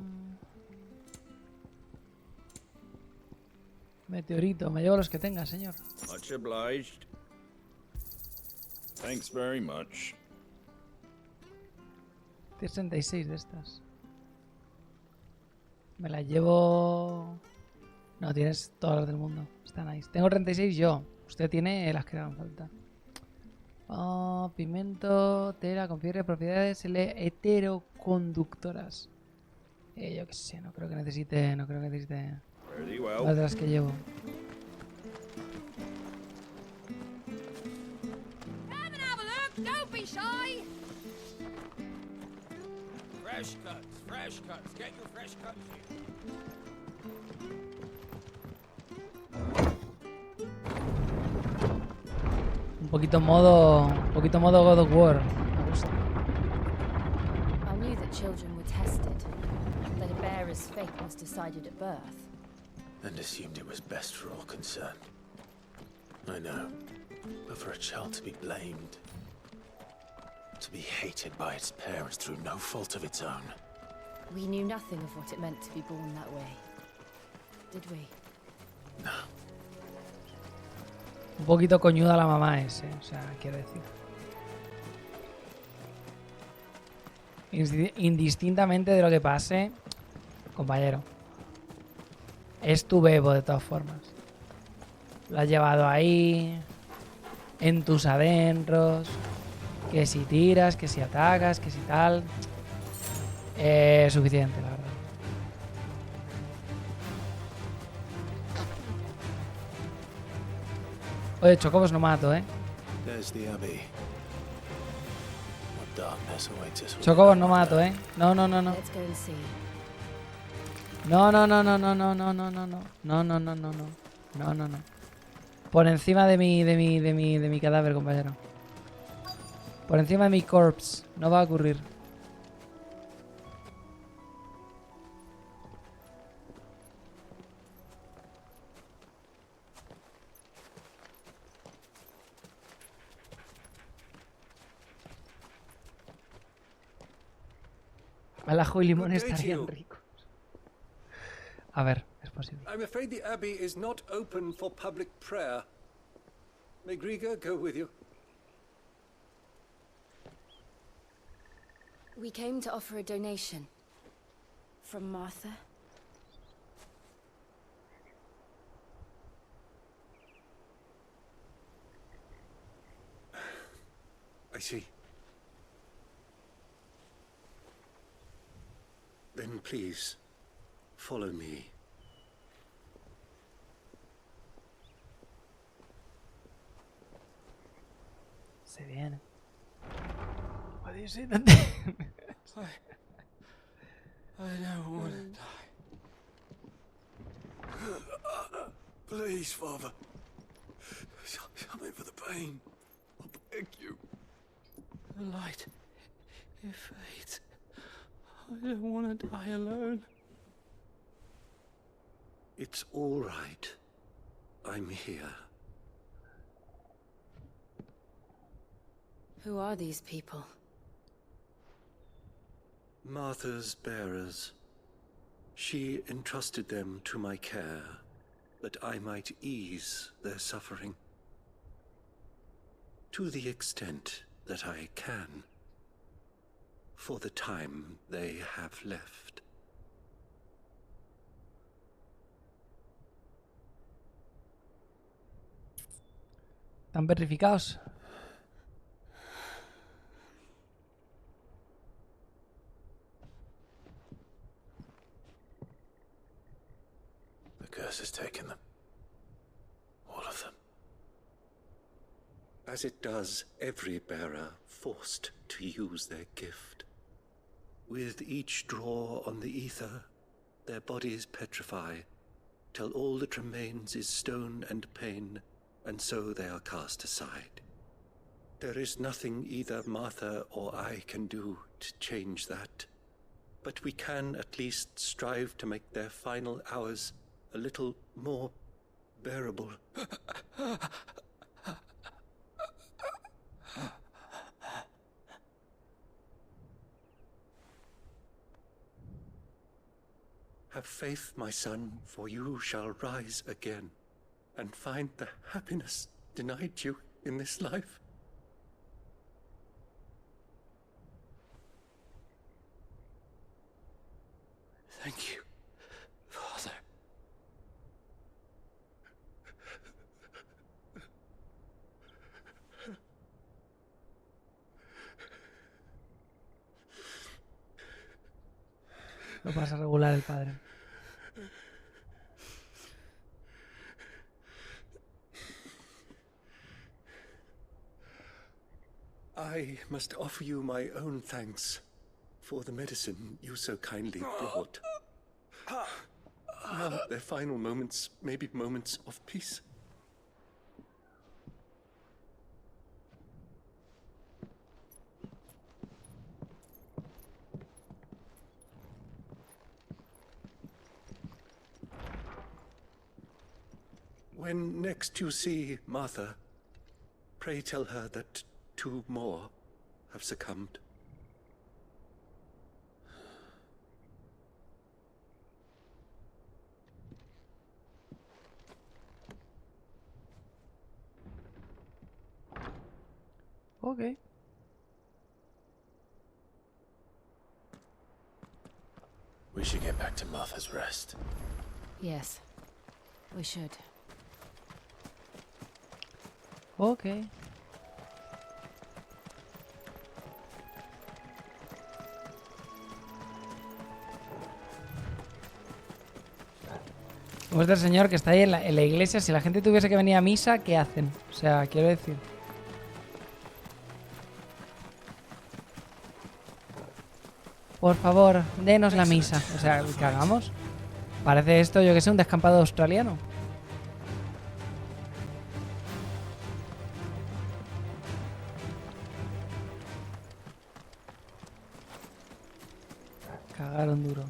Meteorito. Me llevo los que tenga, señor. Much obliged. Thanks very much. Tienes 36 de estas. Me las llevo... No, tienes todas las del mundo. Está nice. Tengo 36 yo. Usted tiene las que le hagan falta. Oh, pimento, tela, confiere propiedades heteroconductoras. Yo qué sé, no creo que necesite... No creo que necesite... Las de las que llevo. Come and have a look, don't be shy. Fresh cuts, fresh cuts. Get your fresh cuts here. poquito modo God of War. Me gusta. I knew that children were tested, that a bearer's fate was decided at birth. And assumed it was best for all concerned. I know. But for a child to be blamed, to be hated by its parents through no fault of its own. We knew nothing of what it meant to be born that way. Did we? No. Un poquito coñuda la mamá ese, o sea, quiero decir. Indistintamente de lo que pase, compañero, es tu bebo de todas formas. Lo has llevado ahí, en tus adentros, que si tiras, que si atacas, que si tal. Suficiente, la verdad. Oye, chocobos no mato, Chocobos no mato, No, no, no, no. No, no, no, no, no, no, no, no, no, no. No, no, no, no, no. No, no, no. Por encima de mi cadáver, compañero. Por encima de mi corpse. No va a ocurrir. El ajo y limón estarían ricos. A ver, es posible. I'm afraid the abbey is not open for public prayer. May Griga go with you? We came to offer a donation. From Martha. I see. Then please, follow me. Se viene. What is it? I don't want to die. Please, Father. Something for the pain. I beg you. The light, it fades. I don't want to die alone. It's all right. I'm here. Who are these people? Martha's bearers. She entrusted them to my care, that I might ease their suffering. To the extent that I can. For the time they have left. ¿Están petrificados? The curse has taken them. All of them. As it does every bearer forced to use their gift. With each draw on the ether, their bodies petrify, till all that remains is stone and pain, and so they are cast aside. There is nothing either Martha or I can do to change that, but we can at least strive to make their final hours a little more bearable. Have faith, my son, for you shall rise again, and find the happiness denied you in this life. Thank you, Father. Lo pasa regular el padre. I must offer you my own thanks for the medicine you so kindly brought. Now their final moments may be moments of peace. When next you see Martha, pray tell her that 2 more have succumbed. Ok. We should get back to Martha's Rest. Yes, we should. Ok. Como este señor que está ahí en la iglesia, si la gente tuviese que venir a misa, ¿qué hacen? O sea, quiero decir... Por favor, denos la misa. O sea, ¿qué hagamos? Parece esto, yo que sé, un descampado australiano. Cagaron duro.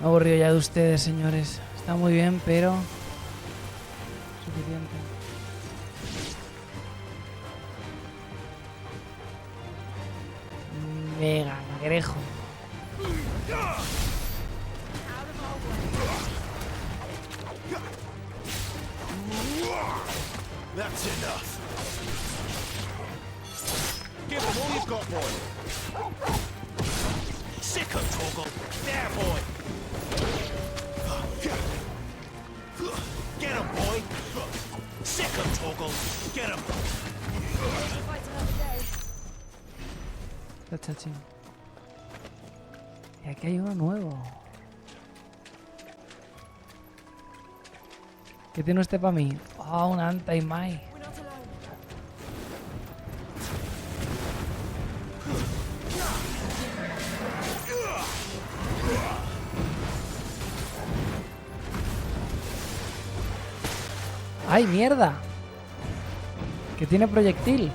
Me aburrido ya de ustedes, señores. Está muy bien, pero... suficiente. Mega cangrejo. That's enough. Give him all you've got, boy. Sick of Torgal. There, boy. Get him, boy. Sick of Torgal. Get him. Está chachín. Y aquí hay uno nuevo. ¿Qué tiene usted para mí? Oh, un anti-mai. ¡Ay, mierda! Que tiene proyectil.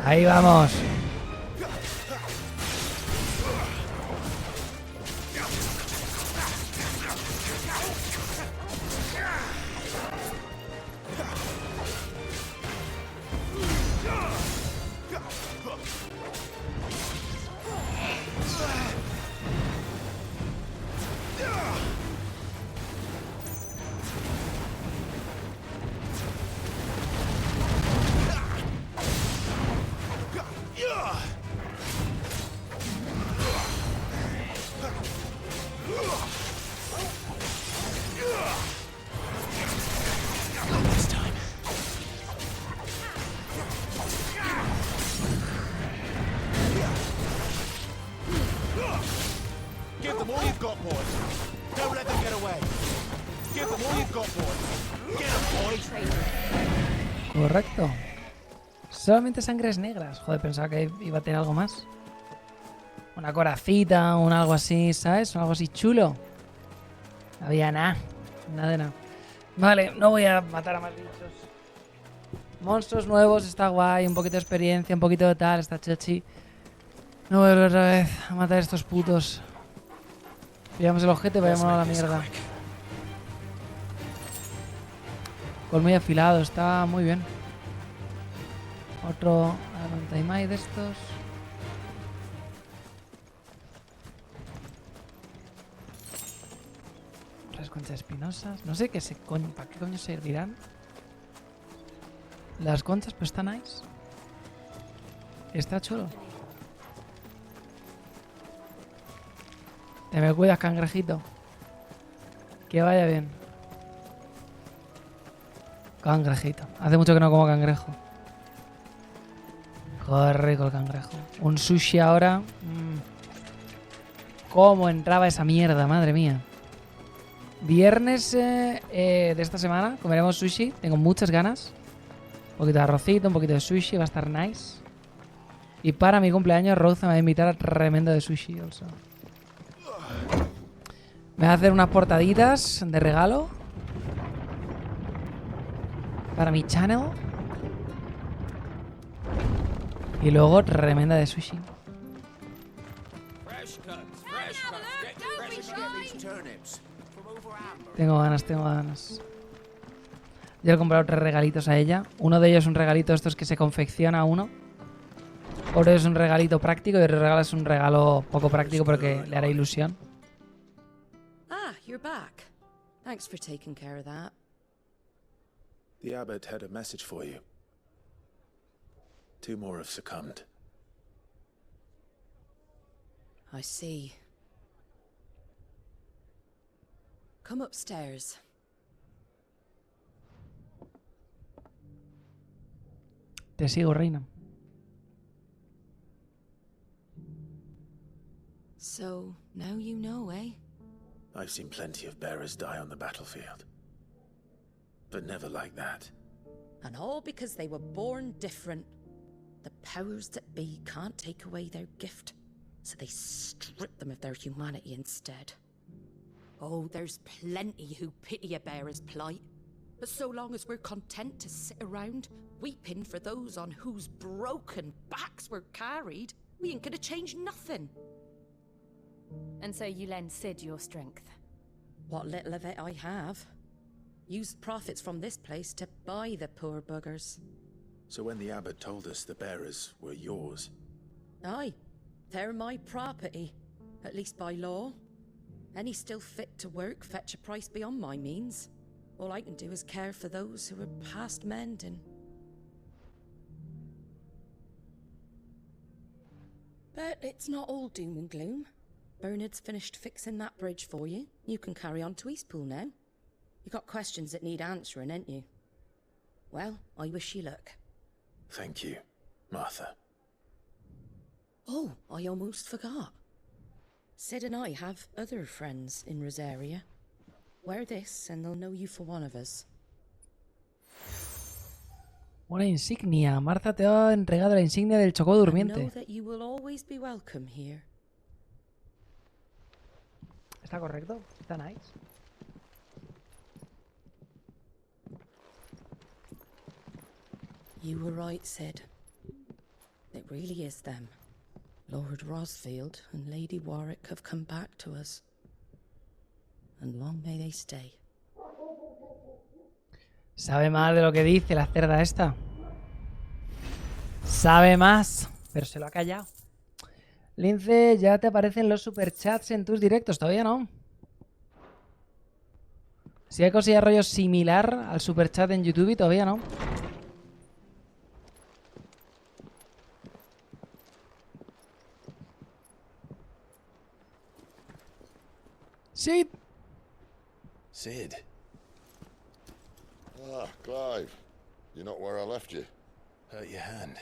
Ahí vamos. Correcto. Solamente sangres negras. Joder, pensaba que iba a tener algo más. Una coracita, un algo así, ¿sabes? Un algo así chulo. No había nada. Nada de nada. Vale, no voy a matar a más bichos. Monstruos nuevos, está guay. Un poquito de experiencia, un poquito de tal, está chachi. No voy a volver otra vez a matar a estos putos. Pillamos el objeto y vayamos a la mierda. Colmillo afilado, está muy bien. Otro anti-mai de estos. Las conchas espinosas. No sé qué se ¿para qué coño servirán? Las conchas, pero está nice. Está chulo. Te me cuidas, cangrejito. Que vaya bien. Cangrejito. Hace mucho que no como cangrejo. Joder, rico el cangrejo. Un sushi ahora. ¿Cómo entraba esa mierda? Madre mía. Viernes de esta semana comeremos sushi. Tengo muchas ganas. Un poquito de arrocito, un poquito de sushi. Va a estar nice. Y para mi cumpleaños, Rosa me va a invitar a tremendo de sushi. Also. Me va a hacer unas portaditas de regalo. Para mi channel. Y luego tremenda de sushi. Tengo ganas. Yo le he comprado 3 regalitos a ella. Uno de ellos es un regalito estos que se confecciona uno. Otro es un regalito práctico y otro regalo es un regalo poco práctico porque le hará ilusión. Ah, you're back. Thanks for taking care of that. The abbot had a message for you. 2 more have succumbed. I see. Come upstairs. Te sigo, reina. So, now you know, eh? I've seen plenty of bearers die on the battlefield. But never like that. And all because they were born different. The powers that be can't take away their gift, so they strip them of their humanity instead. Oh, there's plenty who pity a bearer's plight. But so long as we're content to sit around, weeping for those on whose broken backs we're carried, we ain't gonna change nothing. And so you lend Sid your strength? What little of it I have. Used profits from this place to buy the poor buggers. So when the abbot told us the bearers were yours... Aye, they're my property, at least by law. Any still fit to work fetch a price beyond my means. All I can do is care for those who are past mending. But it's not all doom and gloom. Bernard's finished fixing that bridge for you. You can carry on to Eastpool now. You got questions that need answering, ain't you? Well, I wish you luck. Thank you, Martha. Oh, I almost forgot. Sid and I have other friends in Rosaria. Wear this and they'll know you for one of us. Una insignia. Martha te ha entregado la insignia del chocó durmiente. Know that you will always be welcome here. ¿Está correcto? ¿Está nice? You were right, Sid. It really is them. Lord Rosfield and Lady Warwick have come back to us. And long may they stay. Sabe más de lo que dice la cerda esta. Sabe más, pero se lo ha callado. Lince, ya te aparecen los superchats en tus directos, todavía no. Si hay cosilla rollo similar al superchat en YouTube, todavía no. Sid. Sid. Ah, Clive. You're not where I left you. Hurt your hand.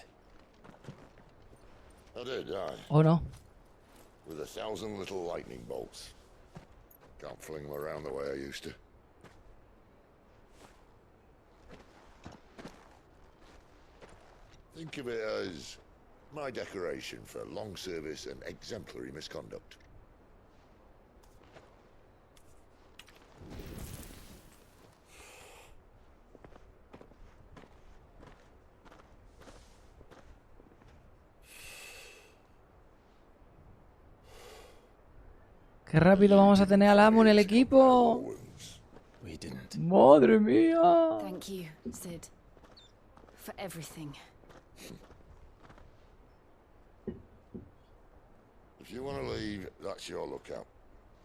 I did, aye. Oh no. With 1,000 little lightning bolts. Can't fling them around the way I used to. Think of it as my decoration for long service and exemplary misconduct. Qué rápido vamos a tener al amo en el equipo. Madre mía. Thank you, Sid, for everything. If you want to leave, that's your lookout.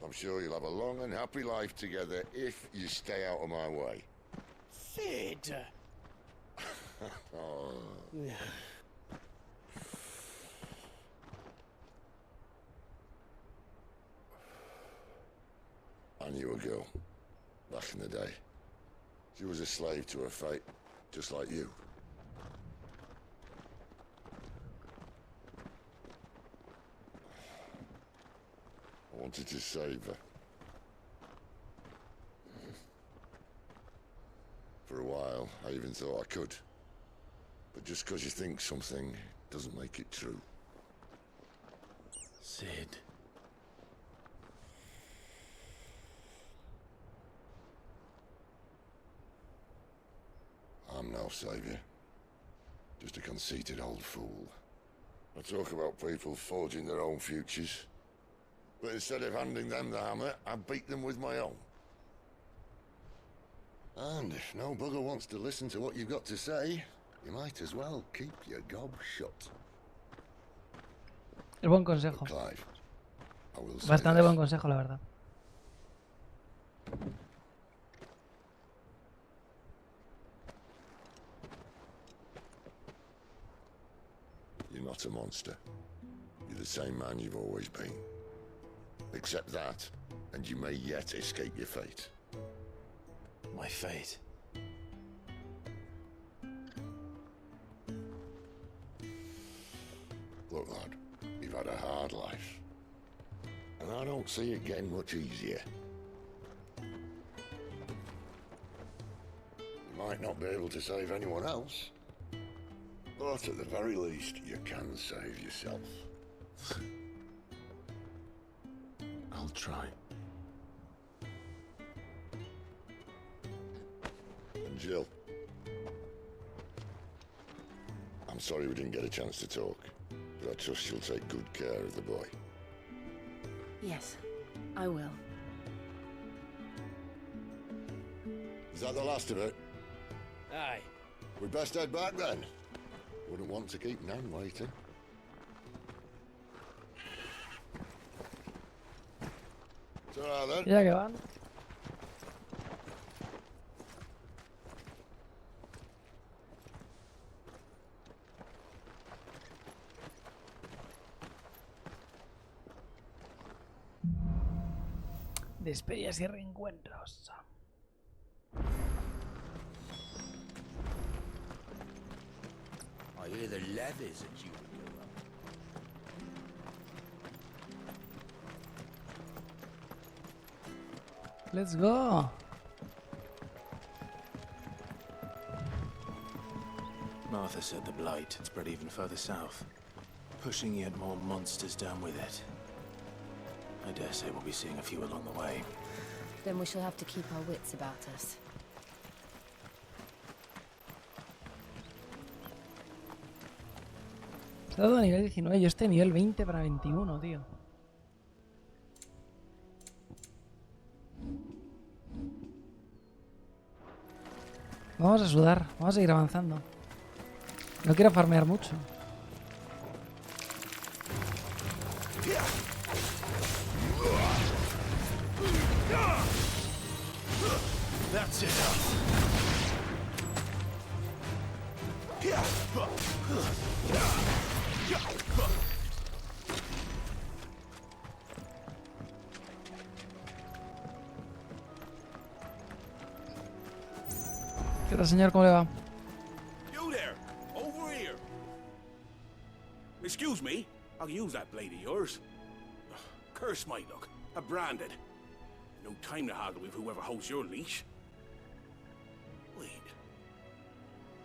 I'm sure you'll have a long and happy life together if you stay out of my way. Sid! I knew a girl, back in the day. She was a slave to her fate, just like you. I wanted to save her. For a while, I even thought I could. But just because you think something doesn't make it true. Sid. I'm no savior. Just a conceited old fool. I talk about people forging their own futures. But instead of handing them the hammer, I beat them with my own. And if no bugger wants to listen to what you've got to say, you might as well keep your gob shut. Es buen consejo. Clive, I will say Bastante this. buen consejo, la verdad. You're not a monster. You're the same man you've always been. Accept that, and you may yet escape your fate. My fate. Look, lad, you've had a hard life. And I don't see it getting much easier. You might not be able to save anyone else, but at the very least, you can save yourself. I'll try. And Jill, I'm sorry we didn't get a chance to talk, but I trust you'll take good care of the boy. Yes, I will. Is that the last of it? Aye. We'd best head back then. Wouldn't want to keep Nan waiting. Ta-ra then. Ya que van. Despedidas y reencuentros. I hear the leathers at you. Let's go. Martha said the blight had spread even further south, pushing yet more monsters down with it. I dare say we'll be seeing a few along the way. Then we shall have to keep our wits about us. Está todo a nivel 19. Yo estoy nivel 20 para 21, tío. Vamos a sudar. Vamos a seguir avanzando. No quiero farmear mucho. That's it. ¿Qué tal, señor? ¿Cómo le va? You there! Over here! Excuse me, I'll use that blade of yours. Curse my luck. I'm branded. No time to haggle with whoever holds your leash. Wait.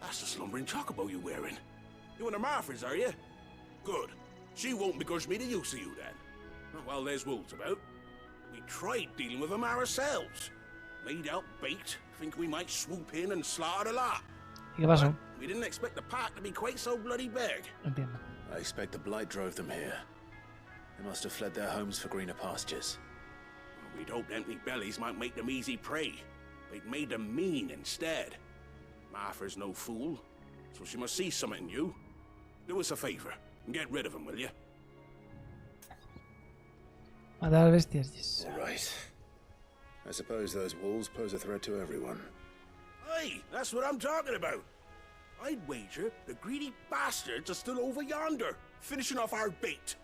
That's the slumbering chocobo you're wearing. You and the Marfers, are you? Good. She won't begrudge me the use of you, then. Well, there's wolves about. We tried dealing with them ourselves. Laid out bait, think we might swoop in and slaughter the lot. ¿Y qué pasó? We didn't expect the pack to be quite so bloody big. Entiendo. I expect the blight drove them here. They must have fled their homes for greener pastures. We'd hoped empty bellies might make them easy prey. They'd made them mean instead. Martha's no fool, so she must see something in you. Do us a favor and get rid of them, will you? Matar bestias, yes. All right. I suppose those wolves pose a threat to everyone. Hey, that's what I'm talking about. I'd wager the greedy bastards are still over yonder, finishing off our bait.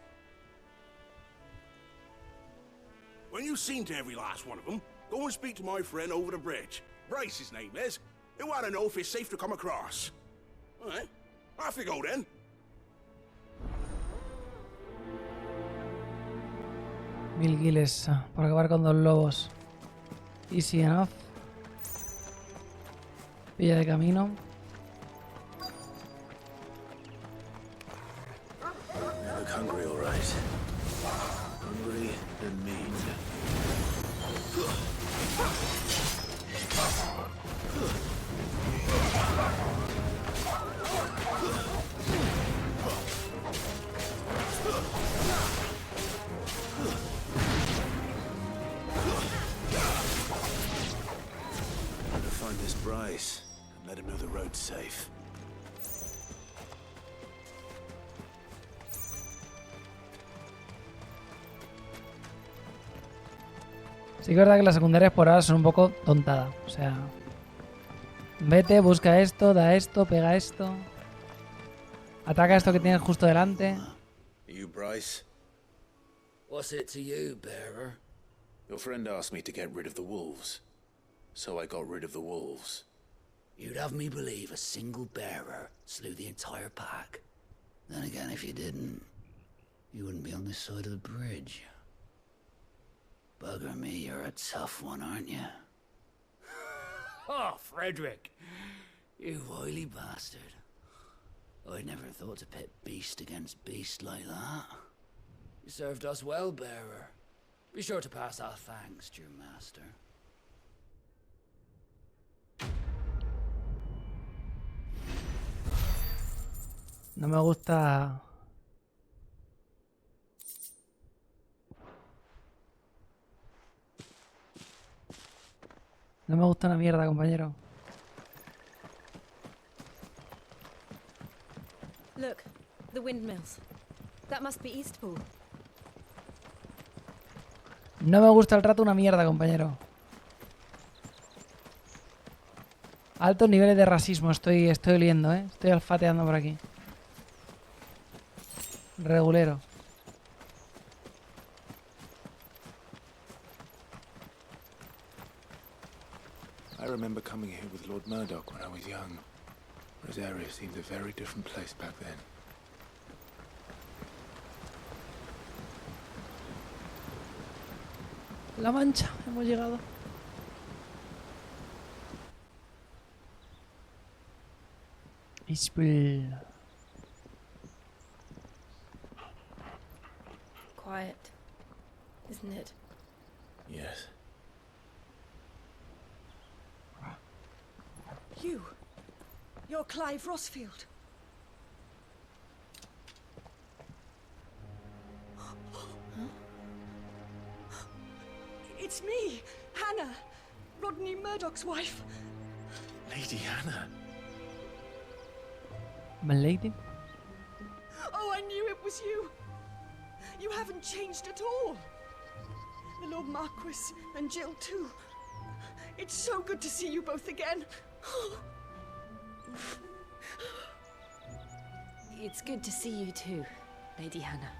When you've seen to every last one of them, go and speak to my friend over the bridge. Bryce, his name is. He'll want to know if it's safe to come across. All right, off you go then. Mil guiles por acabar con 2 lobos. Easy enough. Pilla de camino. You look hungry, all right. Hungry and mean. Find this Bryce and let him know the road's safe. Sí que es verdad que las secundarias por ahora son un poco tontada. O sea, vete, busca esto, da esto, pega esto. Ataca esto que tienes justo delante. You, Bryce? What's it to you, bearer? Your friend asked me to get rid of the wolves. So I got rid of the wolves. You'd have me believe a single bearer slew the entire pack. Then again, if you didn't, you wouldn't be on this side of the bridge. Bugger me, you're a tough one, aren't you? Oh, Frederick! You wily bastard. I'd never thought to pit beast against beast like that. You served us well, bearer. Be sure to pass our thanks to your master. No me gusta. No me gusta una mierda, compañero. Look, the windmills. That must be Eastpool. No me gusta el rato una mierda, compañero. Altos niveles de racismo estoy oliendo, ¿eh? Estoy alfateando por aquí. Regulero. I remember coming here with Lord Murdoch when I was young. Rosaria seemed a very different place back then. La Mancha, hemos llegado. Eastpool. Quiet, isn't it? Yes. You're Clive Rossfield. It's me, Hannah, Rodney Murdoch's wife. Lady Hannah. Milady? Oh, I knew it was you. You haven't changed at all. The Lord Marquis and Jill too. It's so good to see you both again. It's good to see you too, Lady Hannah.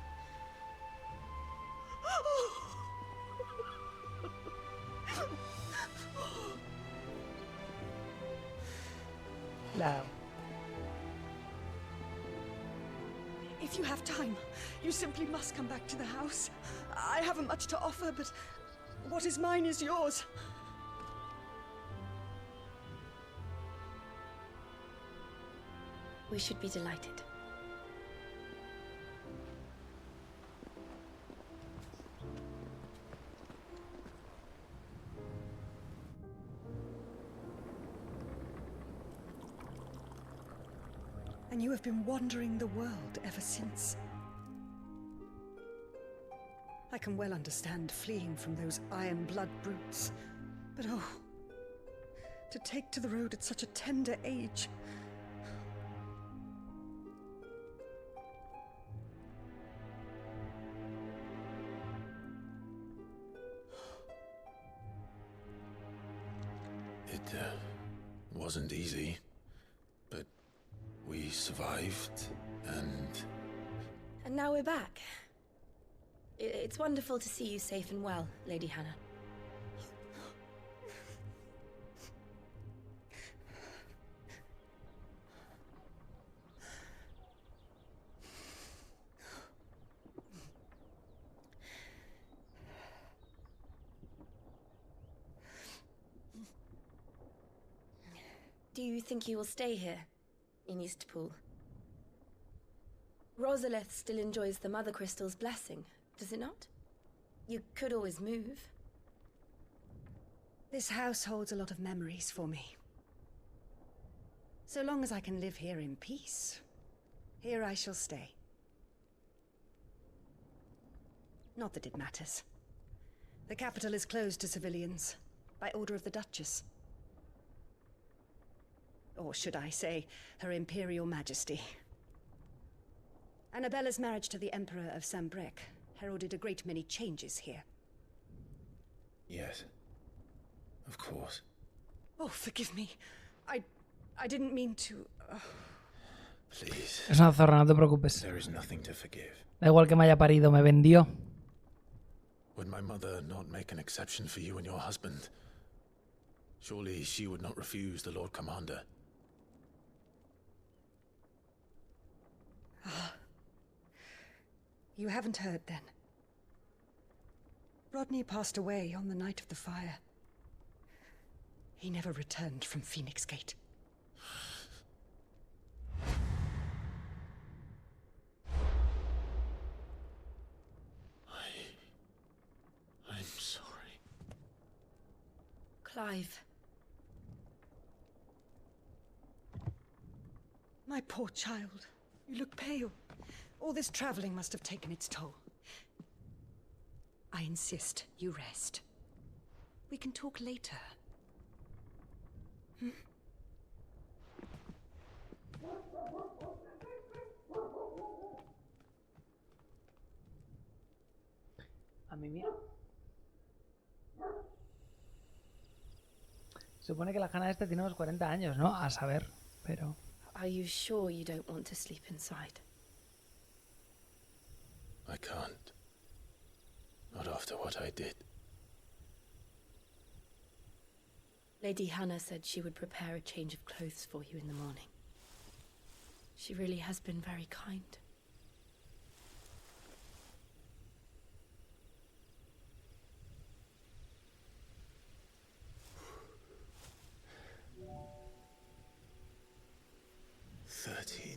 La... If you have time, you simply must come back to the house. I haven't much to offer, but what is mine is yours. We should be delighted. And you have been wandering the world ever since. I can well understand fleeing from those iron blood brutes, but oh, to take to the road at such a tender age. It wasn't easy, but survived, and... And now we're back. It's wonderful to see you safe and well, Lady Hannah. Do you think you will stay here, in Eastpool? Rosalith still enjoys the Mother Crystal's blessing, does it not? You could always move. This house holds a lot of memories for me. So long as I can live here in peace, here I shall stay. Not that it matters. The capital is closed to civilians, by order of the Duchess. Or should I say, Her Imperial Majesty. Annabella's marriage to the Emperor of Sambrec heralded a great many changes here. Yes. Of course. Oh, forgive me. I didn't mean to... Please. Es una zorra, no te preocupes. There is nothing to forgive. Da igual que me haya parido, me vendió. Would my mother not make an exception for you and your husband? Surely she would not refuse the Lord Commander. You haven't heard, then. Rodney passed away on the night of the fire. He never returned from Phoenix Gate. I'm sorry. Clive. My poor child. You look pale. All this traveling must have taken its toll. I insist you rest. We can talk later. Hmm? A mí mira. Supone que la Hannah este tiene unos 40 años, ¿no? A saber, pero... Are you sure you don't want to sleep inside? I can't. Not after what I did. Lady Hannah said she would prepare a change of clothes for you in the morning. She really has been very kind.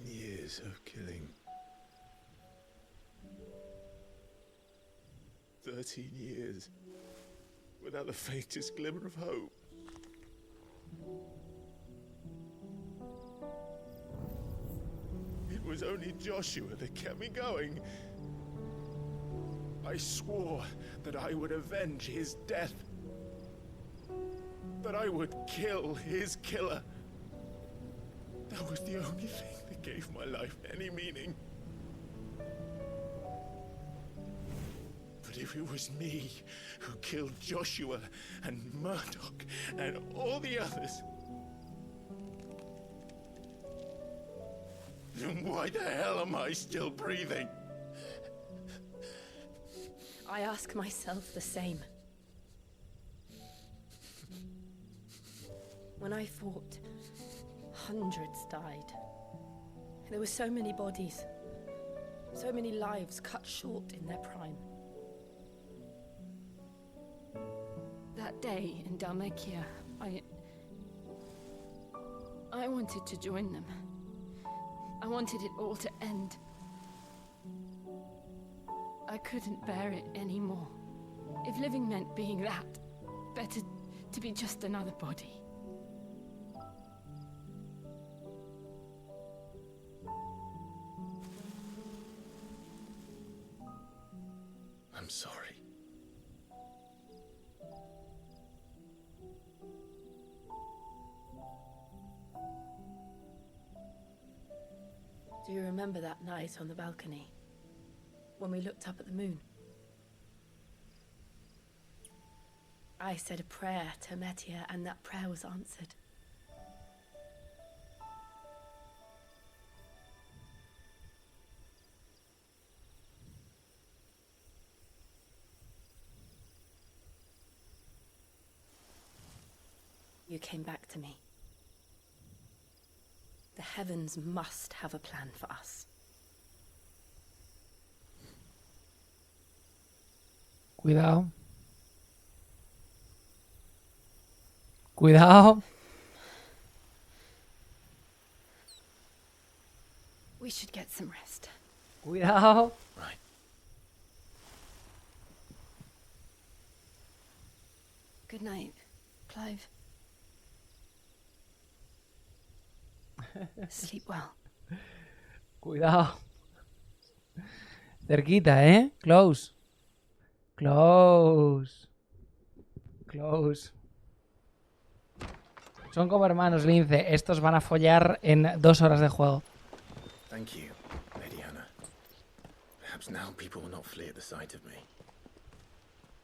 Years of killing. 13 years without the faintest glimmer of hope. It was only Joshua that kept me going. I swore that I would avenge his death. That I would kill his killer. That was the only thing that gave my life any meaning. But if it was me who killed Joshua and Murdoch and all the others, then why the hell am I still breathing? I ask myself the same. When I fought, hundreds died. There were so many bodies, so many lives cut short in their prime. That day in Dalmekia, I wanted to join them. I wanted it all to end. I couldn't bear it anymore. If living meant being that, better to be just another body. I'm sorry. Do you remember that night on the balcony? When we looked up at the moon? I said a prayer to Metia, and that prayer was answered. you came back to me. The heavens must have a plan for us. Cuidado. Cuidado. We should get some rest. Cuidado. Right. Good night, Clive. Sleep well. Cuidado. Cerquita, ¿eh? Close. Close. Close. Son como hermanos, Lince. Estos van a follar en 2 horas de juego. Thank you, Lady Hannah. Perhaps now people will not flee at the sight of me.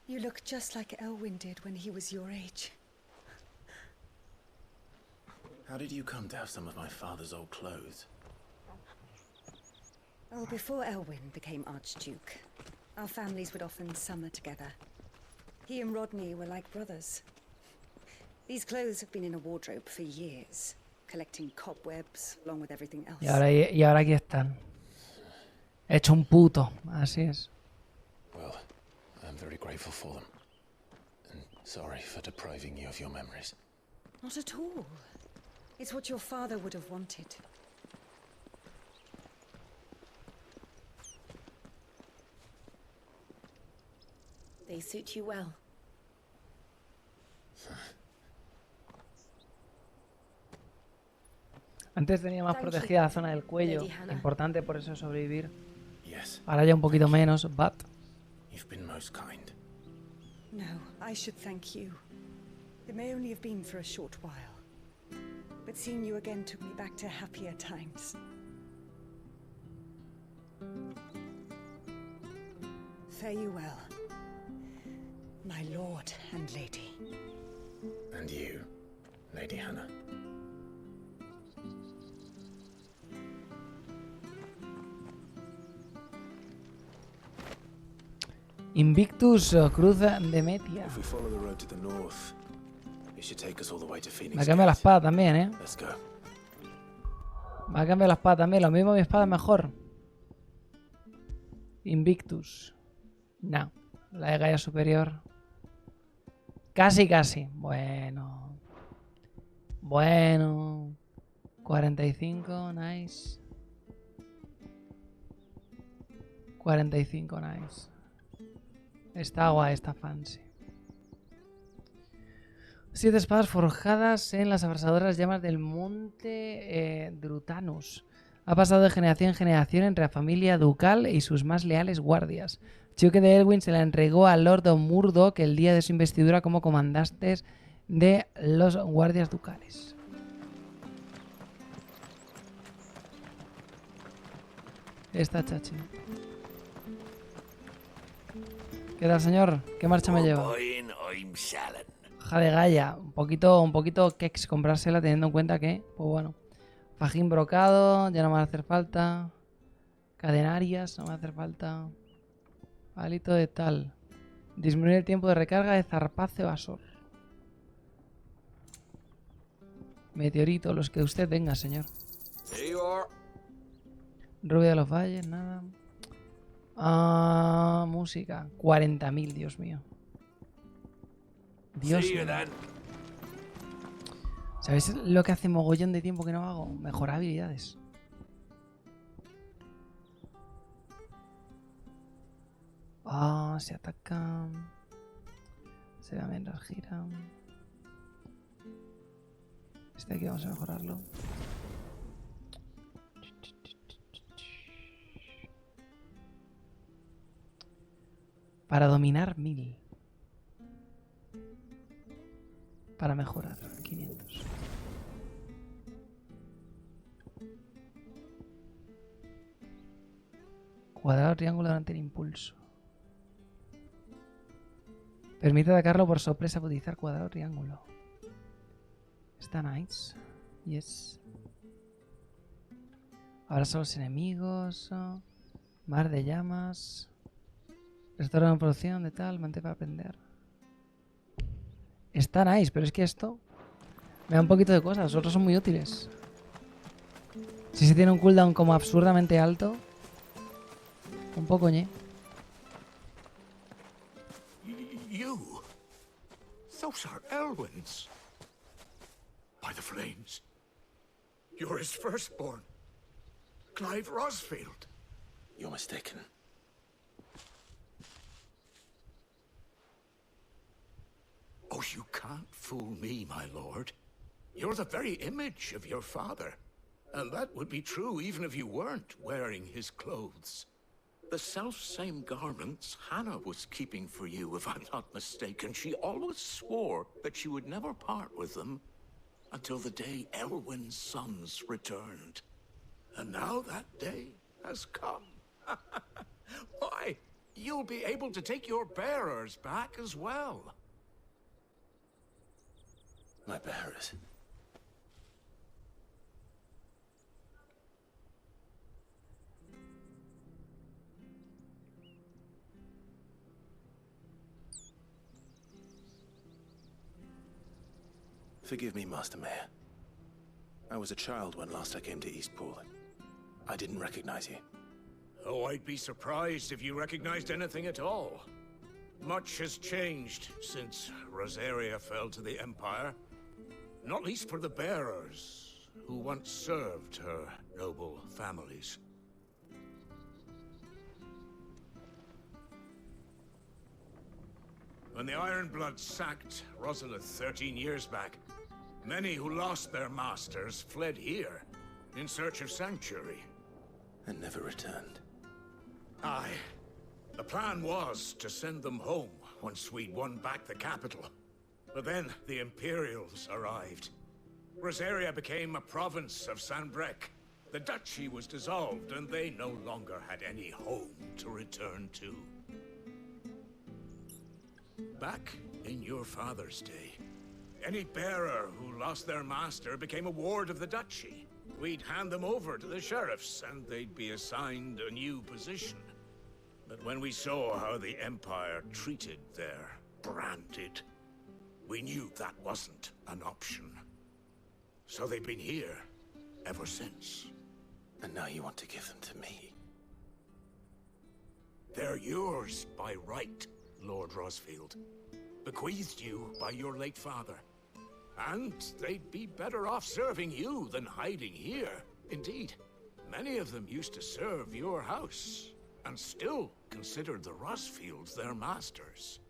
You look just like Elwyn did when he was your age. How did you come to have some of my father's old clothes? Oh, before Elwyn became Archduke, our families would often summer together. He and Rodney were like brothers. These clothes have been in a wardrobe for years, collecting cobwebs along with everything else. Y ahora aquí están. Hecho un puto. Así es. Well, I'm very grateful for them. And sorry for depriving you of your memories. Not at all. It's what your father would have wanted. They suit you well. Antes tenía más Thank protegida you, la zona del cuello. Lady Hannah. Importante por eso sobrevivir. Yes. Ahora ya un poquito menos, but... You've been most kind. No, I should thank you. It may only have been for a short while, but seeing you again took me back to happier times. Fare you well, my lord and lady. And you, Lady Hannah. Invictus Cruz de Metia. If we follow the road to the north, it should take us all the way to Phoenix. Me ha cambiado la espada también, ¿eh? Let's go. Me ha cambiado la espada también. Lo mismo mi espada es mejor. Invictus. No. La de Gaia superior. Casi, casi. Bueno. Bueno. 45, nice. 45, nice. Está guay, está fancy. 7 espadas forjadas en las abrasadoras llamas del monte Drutanus. Ha pasado de generación en generación entre la familia ducal y sus más leales guardias. Chique de Elwyn se la entregó a Lord Murdoch el día de su investidura como comandantes de los guardias ducales. Esta chachi. ¿Qué tal, señor? ¿Qué marcha me lleva? Hoja de Gaia. Un poquito kex comprársela teniendo en cuenta que, pues bueno, fajín brocado, ya no me va a hacer falta. Cadenarias, no me va a hacer falta. Palito de tal. Disminuir el tiempo de recarga de zarpazo evasor. Meteorito, los que usted tenga, señor. Rubia de los Valles, nada. Música. 40.000, Dios mío. Dios mío. ¿Sabéis lo que hace mogollón de tiempo que no hago? Mejorar habilidades. Se ataca. Se va mientras gira. Este aquí vamos a mejorarlo. Para dominar 1000. Para mejorar 500. Cuadrado triángulo durante el impulso. Permite atacarlo por sorpresa, utilizar cuadrado triángulo. Está nice. Yes. Abraza a los enemigos. Mar de llamas. Restaura la producción de tal. Mantén para aprender. Está nice, pero es que esto Me da un poquito de cosas, otros son muy útiles. Si se tiene un cooldown como absurdamente alto, un poco ñe. You? Those are Elwyn's. By the flames. You're his firstborn. Clive Rosfield. You're mistaken. Oh, you can't fool me, my lord. You're the very image of your father. And that would be true even if you weren't wearing his clothes. The self-same garments Hannah was keeping for you, if I'm not mistaken. She always swore that she would never part with them until the day Elwyn's sons returned. And now that day has come. Why, you'll be able to take your bearers back as well. My bearers. Forgive me, Master Mayor. I was a child when last I came to Eastpool. I didn't recognize you. Oh, I'd be surprised if you recognized anything at all. Much has changed since Rosaria fell to the Empire. Not least for the bearers, who once served her noble families. When the Ironbloods sacked Rosalith 13 years back, many who lost their masters fled here, in search of sanctuary. And never returned. Aye. The plan was to send them home once we'd won back the capital. But then the Imperials arrived. Rosaria became a province of Sanbreque. The duchy was dissolved, and they no longer had any home to return to. Back in your father's day, any bearer who lost their master became a ward of the duchy. We'd hand them over to the sheriffs, and they'd be assigned a new position. But when we saw how the Empire treated their branded, we knew that wasn't an option. So they've been here ever since. And now you want to give them to me? They're yours by right, Lord Rosfield. Bequeathed you by your late father. And they'd be better off serving you than hiding here. Indeed, many of them used to serve your house, and still considered the Rosfields their masters.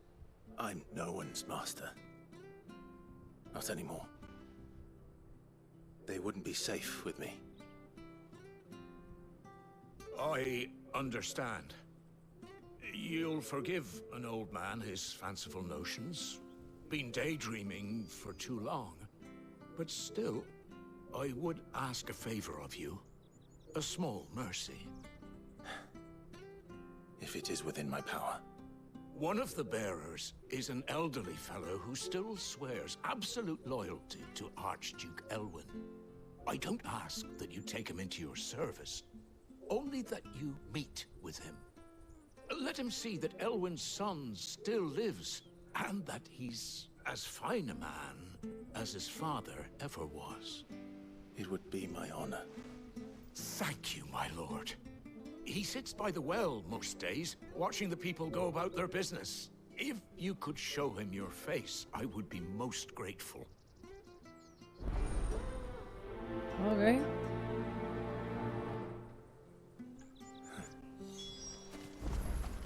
I'm no one's master. Not anymore. They wouldn't be safe with me. I understand. You'll forgive an old man his fanciful notions. Been daydreaming for too long. But still, I would ask a favor of you. A small mercy. If it is within my power. One of the bearers is an elderly fellow who still swears absolute loyalty to Archduke Elwyn. I don't ask that you take him into your service, only that you meet with him. Let him see that Elwyn's son still lives, and that he's as fine a man as his father ever was. It would be my honor. Thank you, my lord. He sits by the well most days, watching the people go about their business. If you could show him your face, I would be most grateful. Okay.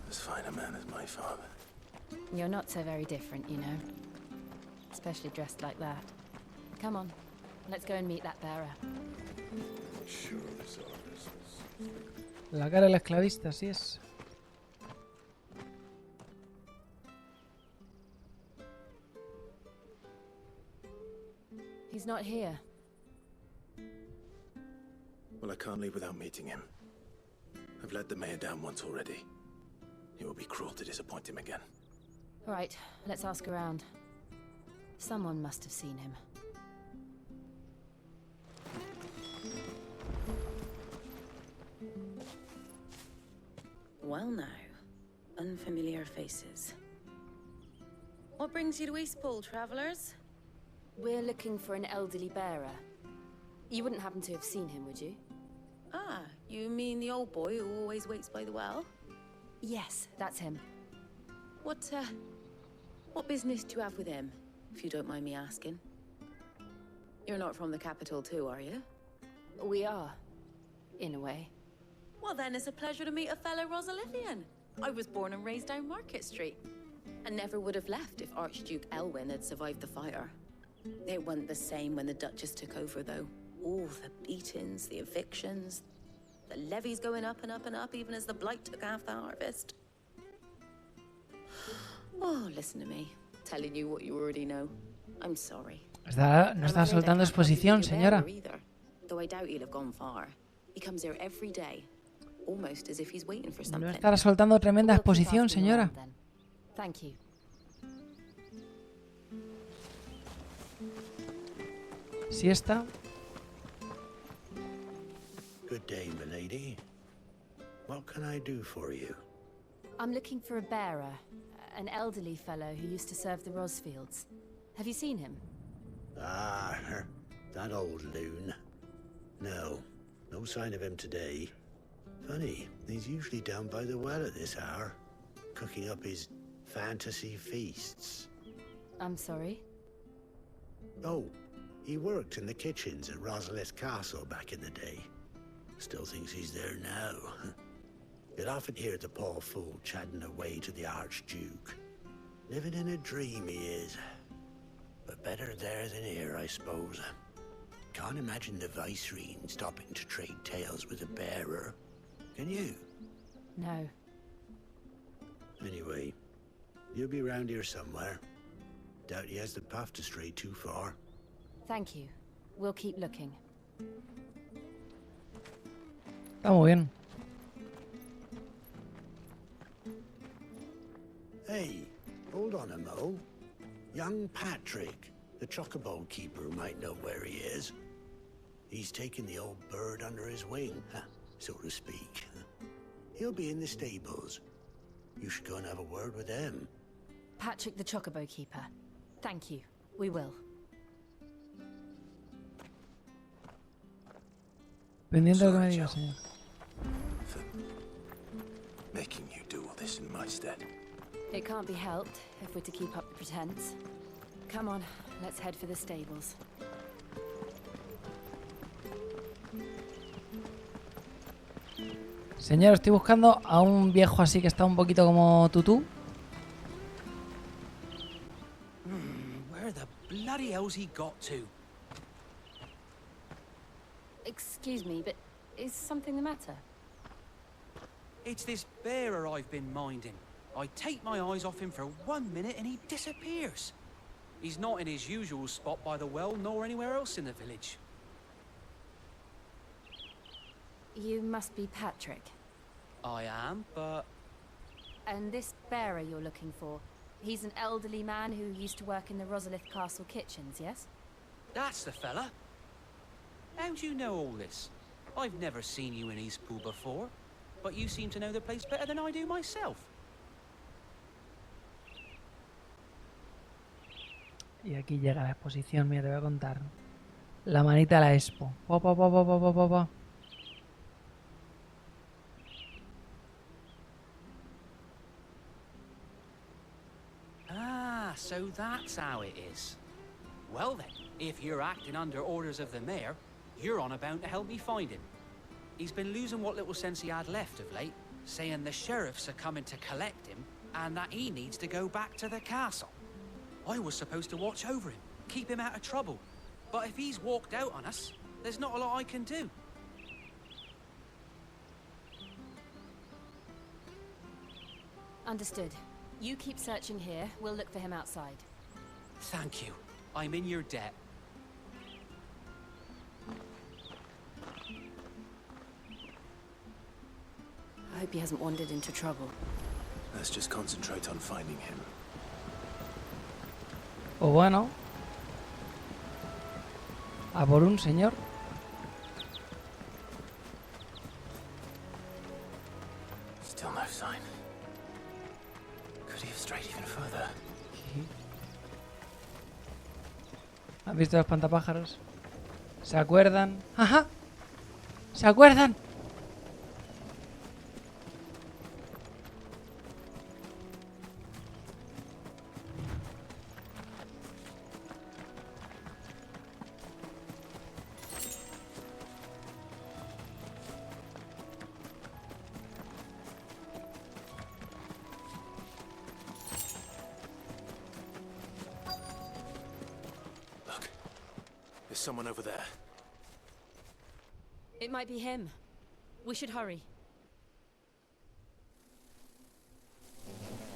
As fine a man as my father. You're not so very different, you know. Especially dressed like that. Come on, let's go and meet that bearer. La cara del esclavista, así es. He's not here. Well, I can't leave without meeting him. I've let the mayor down once already. It would be cruel to disappoint him again. Right, let's ask around. Someone must have seen him. Well now, unfamiliar faces. What brings you to Eastpool, travellers? We're looking for an elderly bearer. You wouldn't happen to have seen him, would you? Ah, you mean the old boy who always waits by the well? Yes, that's him. What business do you have with him, if you don't mind me asking? You're not from the capital too, are you? We are, in a way. Well then, it's a pleasure to meet a fellow Rosalithian. I was born and raised down Market Street, and never would have left if Archduke Elwyn had survived the fire. It wasn't the same when the Duchess took over, though. All the beatings, the evictions, the levies going up and up and up, even as the blight took half the harvest. Oh, listen to me, telling you what you already know. I'm sorry. No está soltando exposición, señora. Though I doubt he'll have gone far. He comes here every day, almost as if he's waiting for No something. estará soltando tremenda exposición, señora. Thank you. Siesta. Good day, milady. What can I do for you? I'm looking for a bearer, an elderly fellow who used to serve the Rosfields. Have you seen him? Ah, that old loon. No sign of him today. Funny, he's usually down by the well at this hour, cooking up his fantasy feasts. I'm sorry? Oh, he worked in the kitchens at Rosalith Castle back in the day. Still thinks he's there now. You'll often hear the poor fool chatting away to the Archduke. Living in a dream he is. But better there than here, I suppose. Can't imagine the Viceroy stopping to trade tales with a bearer. Can you? No. Anyway, you'll be round here somewhere. Doubt he has the path to stray too far. Thank you. We'll keep looking. Está muy bien. Hey, hold on a mo. Young Patrick, the chocobo keeper, might know where he is. He's taken the old bird under his wing, so to speak. He'll be in the stables. You should go and have a word with him. Patrick the Chocobo Keeper. Thank you. We will. Pendiente de lo que me diga, señor. For making you do all this in my stead. It can't be helped if we're to keep up the pretense. Come on, let's head for the stables. Señor, estoy buscando a un viejo así que está un poquito como tutú. Where the bloody hell's he got to? Excuse me, but is something the matter? It's this bearer I've been minding. I take my eyes off him for 1 minute and he disappears. He's not in his usual spot by the well, nor anywhere else in the village. You must be Patrick. I am, but... And this bearer you're looking for, he's an elderly man who used to work in the Rosalith Castle kitchens, yes? That's the fella. How do you know all this? I've never seen you in Eastpool before, but you seem to know the place better than I do myself. Y aquí llega la exposición, mira, te voy a contar. La manita a la expo. Pa, pa, pa, pa, pa, pa, pa, pa. Ah, so that's how it is. Well then, if you're acting under orders of the mayor, you're on about to help me find him. He's been losing what little sense he had left of late, saying the sheriffs are coming to collect him and that he needs to go back to the castle. I was supposed to watch over him, keep him out of trouble. But if he's walked out on us, there's not a lot I can do. Understood. You keep searching here, we'll look for him outside. Thank you. I'm in your debt. I hope he hasn't wandered into trouble. Let's just concentrate on finding him. O bueno. A por un señor. Still no sign. Could he have strayed even further? ¿Han visto los espantapájaros? ¿Se acuerdan? ¡Ajá! ¿Se acuerdan? There's someone over there. It might be him. We should hurry.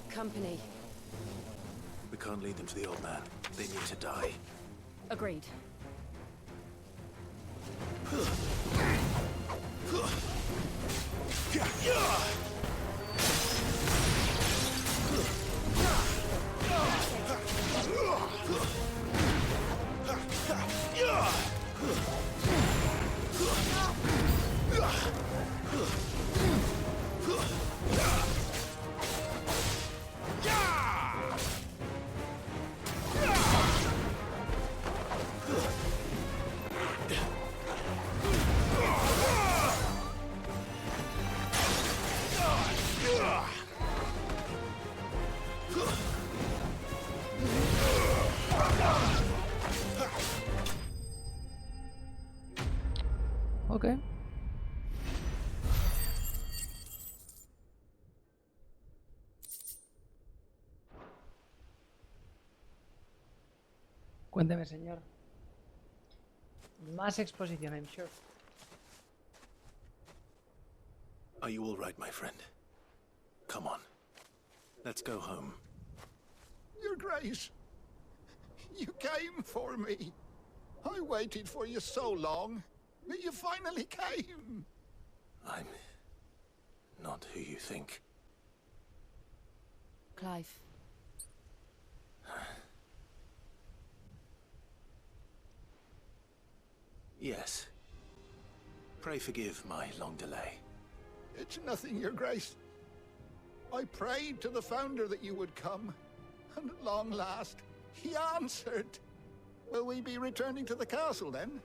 Company. We can't lead them to the old man. They need to die. Agreed. Ok. Cuénteme, señor. Más exposición, I'm sure. Are you all right, my friend? Come on. Let's go home. Your Grace, you came for me. I waited for you so long, but you finally came. I'm not who you think. Clive. Yes. Pray forgive my long delay. It's nothing, Your Grace. I prayed to the Founder that you would come, and at long last, he answered. Will we be returning to the castle, then?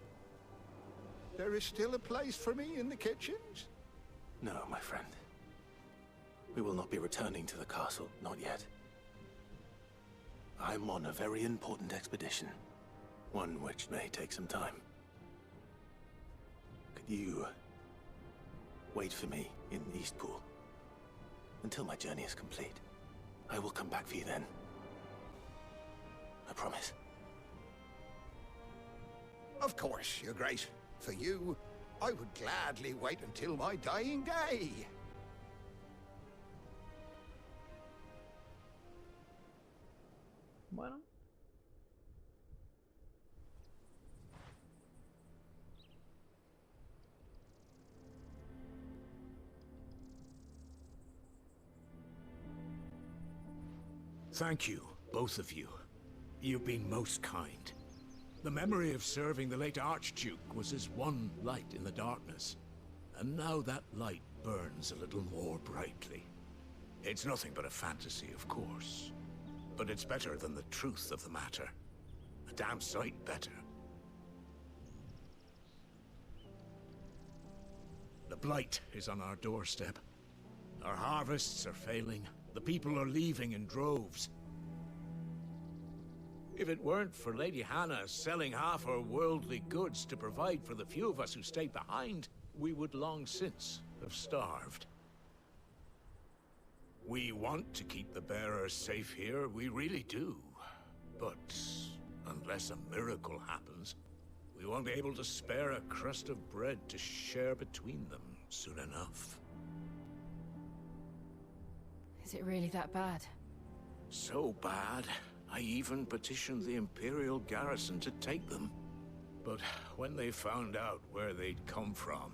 There is still a place for me in the kitchens? No, my friend. We will not be returning to the castle, not yet. I'm on a very important expedition. One which may take some time. Could you wait for me in Eastpool until my journey is complete? I will come back for you then. I promise. Of course, Your Grace. For you, I would gladly wait until my dying day. Bueno. Thank you, both of you. You've been most kind. The memory of serving the late Archduke was as one light in the darkness. And now that light burns a little more brightly. It's nothing but a fantasy, of course. But it's better than the truth of the matter. A damn sight better. The blight is on our doorstep. Our harvests are failing. The people are leaving in droves. If it weren't for Lady Hannah selling half her worldly goods to provide for the few of us who stayed behind, we would long since have starved. We want to keep the bearers safe here, we really do. But unless a miracle happens, we won't be able to spare a crust of bread to share between them soon enough. Is it really that bad? So bad, I even petitioned the Imperial garrison to take them. But when they found out where they'd come from,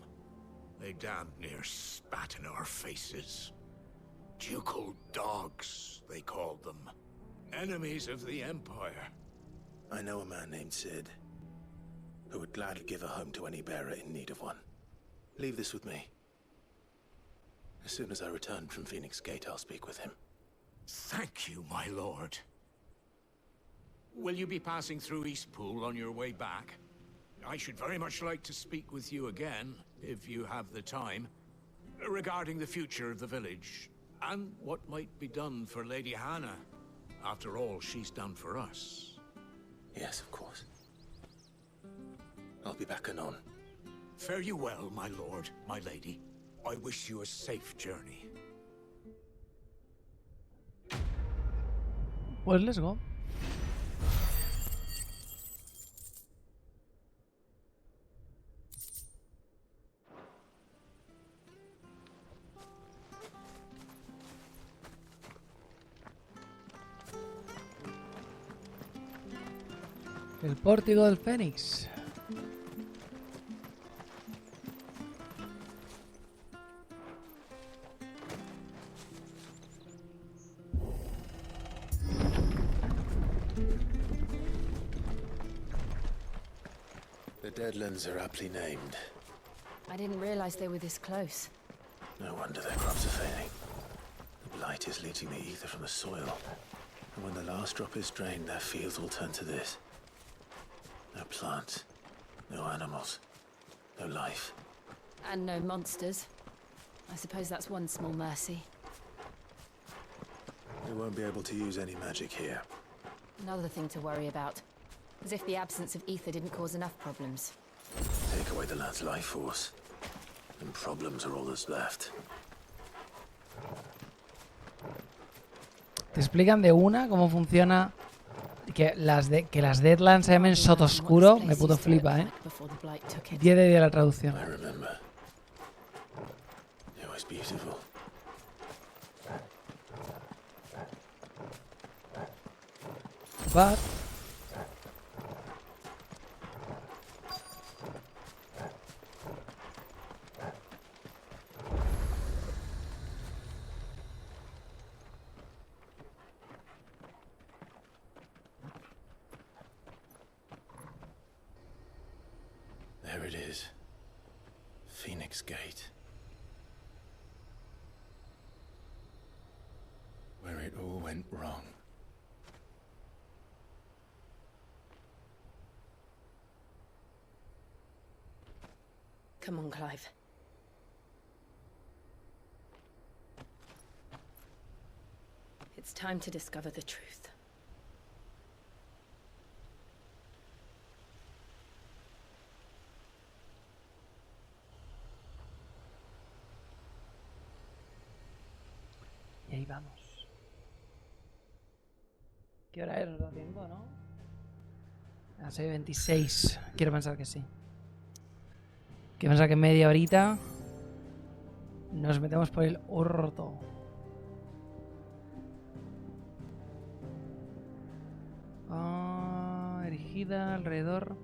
they damn near spat in our faces. Ducal dogs, they called them. Enemies of the Empire. I know a man named Sid, who would gladly give a home to any bearer in need of one. Leave this with me. As soon as I return from Phoenix Gate, I'll speak with him. Thank you, my lord. Will you be passing through Eastpool on your way back? I should very much like to speak with you again, if you have the time, regarding the future of the village, and what might be done for Lady Hannah. After all, she's done for us. Yes, of course. I'll be back anon. Fare you well, my lord, my lady. I wish you a safe journey. Pues let's go. El pórtico del Fénix. The Deadlands are aptly named. I didn't realize they were this close. No wonder their crops are failing. The blight is leaching the ether from the soil. And when the last drop is drained, their fields will turn to this. No plants, no animals, no life. And no monsters. I suppose that's one small mercy. We won't be able to use any magic here. Another thing to worry about. As if the absence of ether didn't cause enough problems. Take away the lad's life force, and problems are all that's left. Te explican de una cómo funciona que las Deadlands se llamen Soto Oscuro. Me puto flipa, 10 de 10 la traducción. I remember. It was beautiful. But there it is. Phoenix Gate. Where it all went wrong. Come on, Clive. It's time to discover the truth. Y ahí vamos. ¿Qué hora es? ¿Nos da tiempo, no? A las 6:26. Quiero pensar que sí. Quiero pensar que media horita nos metemos por el orto. Erigida alrededor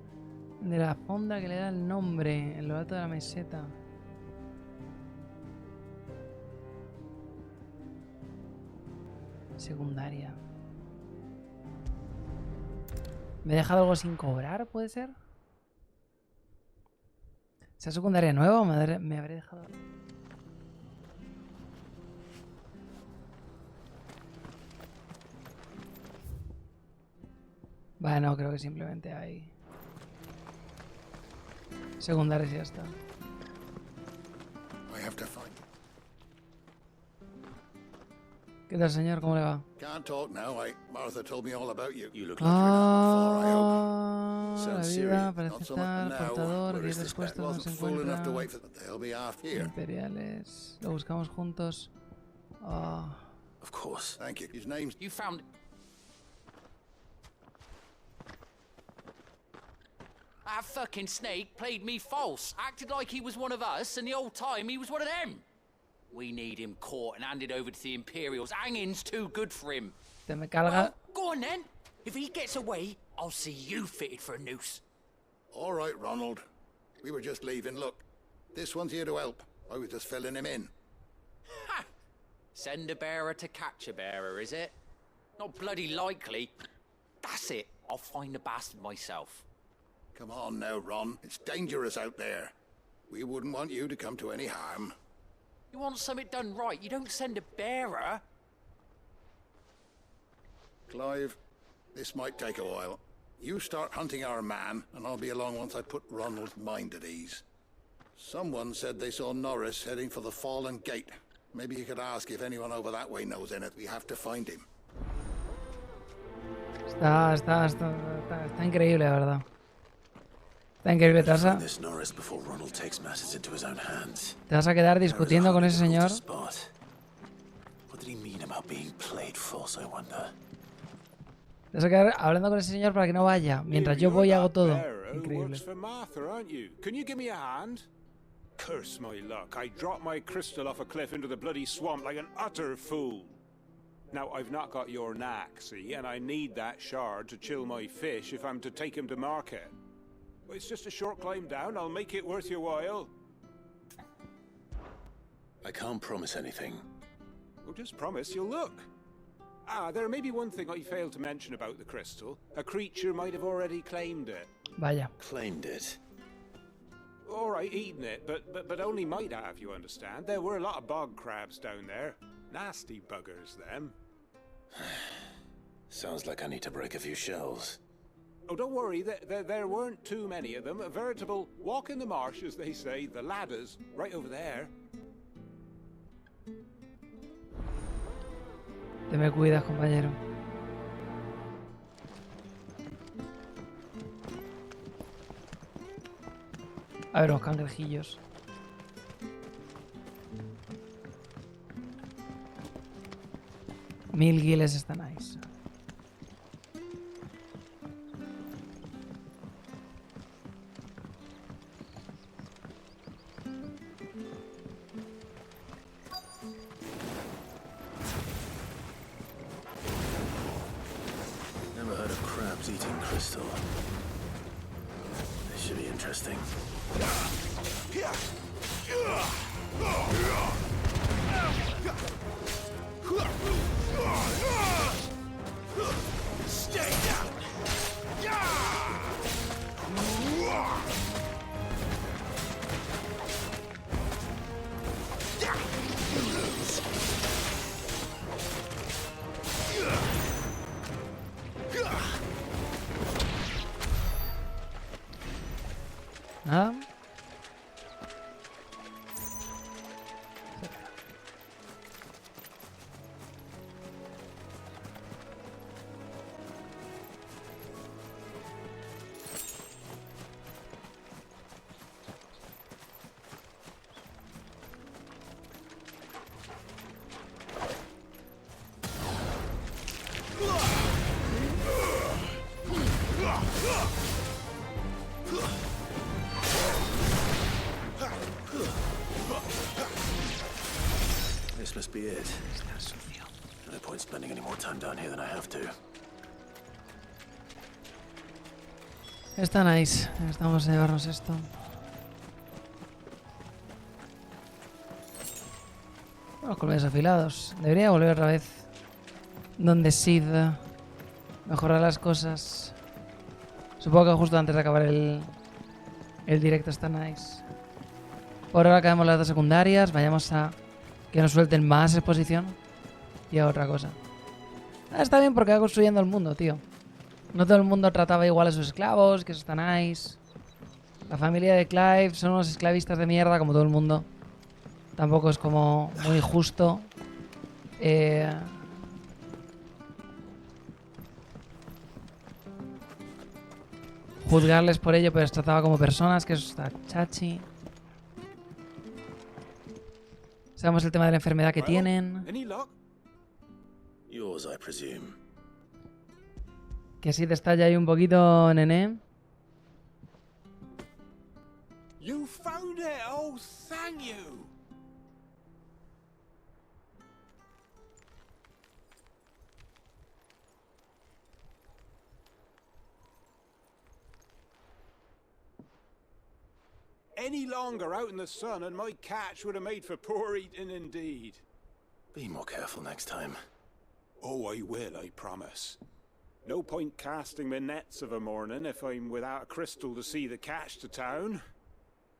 de la fonda que le da el nombre en lo alto de la meseta. Secundaria. ¿Me he dejado algo sin cobrar? ¿Puede ser? ¿Esa secundaria nueva o me habré dejado? Bueno, creo que simplemente hay secundarias y ya está. ¿Qué tal, señor? ¿Cómo le va? Can't talk now. Martha told me all about you. You look like you're not before, I La hope. Sounds vida serious. parece Not so estar, much now. portador, Where 10 is this respuestas, no se wasn't fool enough to encuentra. wait for them. They'll be after here. Imperiales. Lo buscamos juntos. Of course. Thank you. His name's... You found... That fucking snake played me false, acted like he was one of us, and the whole time he was one of them. We need him caught and handed over to the Imperials. Hanging's too good for him. Te me carga. Well, go on then. If he gets away, I'll see you fitted for a noose. All right, Ronald. We were just leaving. Look, this one's here to help. I was just filling him in. Ha! Send a bearer to catch a bearer, is it? Not bloody likely. That's it. I'll find the bastard myself. Come on now, Ron. It's dangerous out there. We wouldn't want you to come to any harm. You want something done right, you don't send a bearer. Clive, This might take a while. You start hunting our man, and I'll be along once I put Ronald's mind at ease. Someone said they saw Norris heading for the Fallen Gate. Maybe you could ask if anyone over that way knows anything. We have to find him. Está increíble, la verdad. Está increíble, te vas a quedar discutiendo con ese señor. Te vas a quedar hablando con ese señor para que no vaya, mientras yo voy y hago todo. Increíble. Curse my luck, I dropped my crystal off a cliff into the bloody swamp like an utter fool. Now, I've not got your knack, see, and I need that shard to chill my fish if I'm to take him to market. It's just a short climb down, I'll make it worth your while. I can't promise anything. Well, just promise you'll look. Ah, there may be one thing I failed to mention about the crystal. A creature might have already claimed it. Vaya. Claimed it? All right, eaten it, but only might have, you understand. There were a lot of bog crabs down there. Nasty buggers, them. Sounds like I need to break a few shells. Oh, don't worry, there weren't too many of them. A veritable walk in the marsh, as they say, the ladders, right over there. Te me cuidas, compañero. A ver, los cangrejillos. Mil guiles están nice. Never heard of crabs eating crystal. This should be interesting. Stay down! Nada. This must be it. No point spending any more time down here than I have to. Está nice. Estamos a llevarnos esto. Los colmillos afilados. Debería volver otra vez. Donde Sid mejorar las cosas. Supongo que justo antes de acabar el directo está nice. Por ahora acabemos las dos secundarias. Vayamos a que nos suelten más exposición. Y a otra cosa. Está bien porque va construyendo el mundo, tío. No todo el mundo trataba igual a sus esclavos, que eso está nice. La familia de Clive son unos esclavistas de mierda como todo el mundo. Tampoco es como muy justo. Juzgarles por ello, pero les trataba como personas, que eso está chachi. Sabemos el tema de la enfermedad que tienen. Yours, I presume. Que sí te estalla ahí un poquito, nené. You found it! Oh, thank you! Any longer out in the sun and my catch would have made for poor eating indeed. Be more careful next time. Oh, I will, I promise. No point casting my nets of a morning if I'm without a crystal to see the catch to town.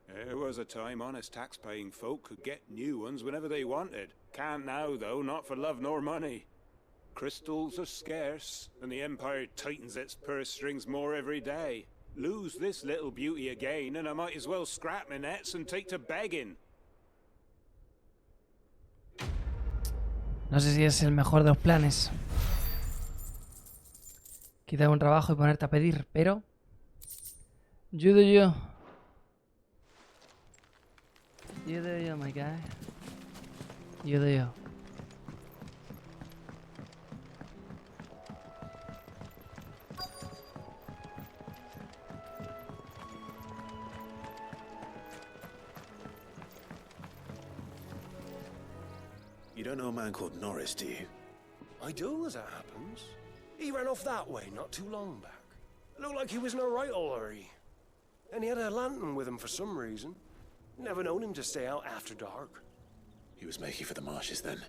There was a time honest tax-paying folk could get new ones whenever they wanted. Can't now, though, not for love nor money. Crystals are scarce, and the Empire tightens its purse strings more every day. Lose this little beauty again, and I might as well scrap my nets and take to begging. No sé si es el mejor de los planes. Quitar un trabajo y ponerte a pedir, pero... You do you. You do you, my guy. You do you. You don't know a man called Norris, do you? I do, as it happens. He ran off that way not too long back. Looked like he was in a right old hurry. And he had a lantern with him for some reason. Never known him to stay out after dark. He was making for the marshes then.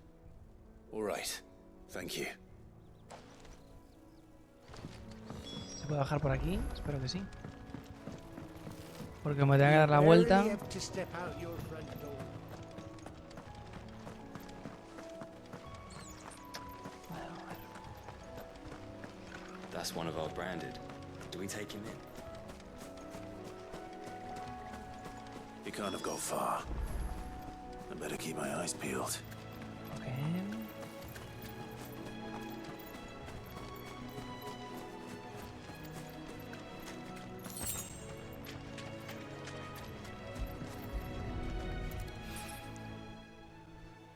All right. Thank you. ¿Se puede bajar por aquí? Espero que sí. Porque me tengo que dar la vuelta. That's one of our branded. Do we take him in? He can't have gone far. I better keep my eyes peeled. Okay.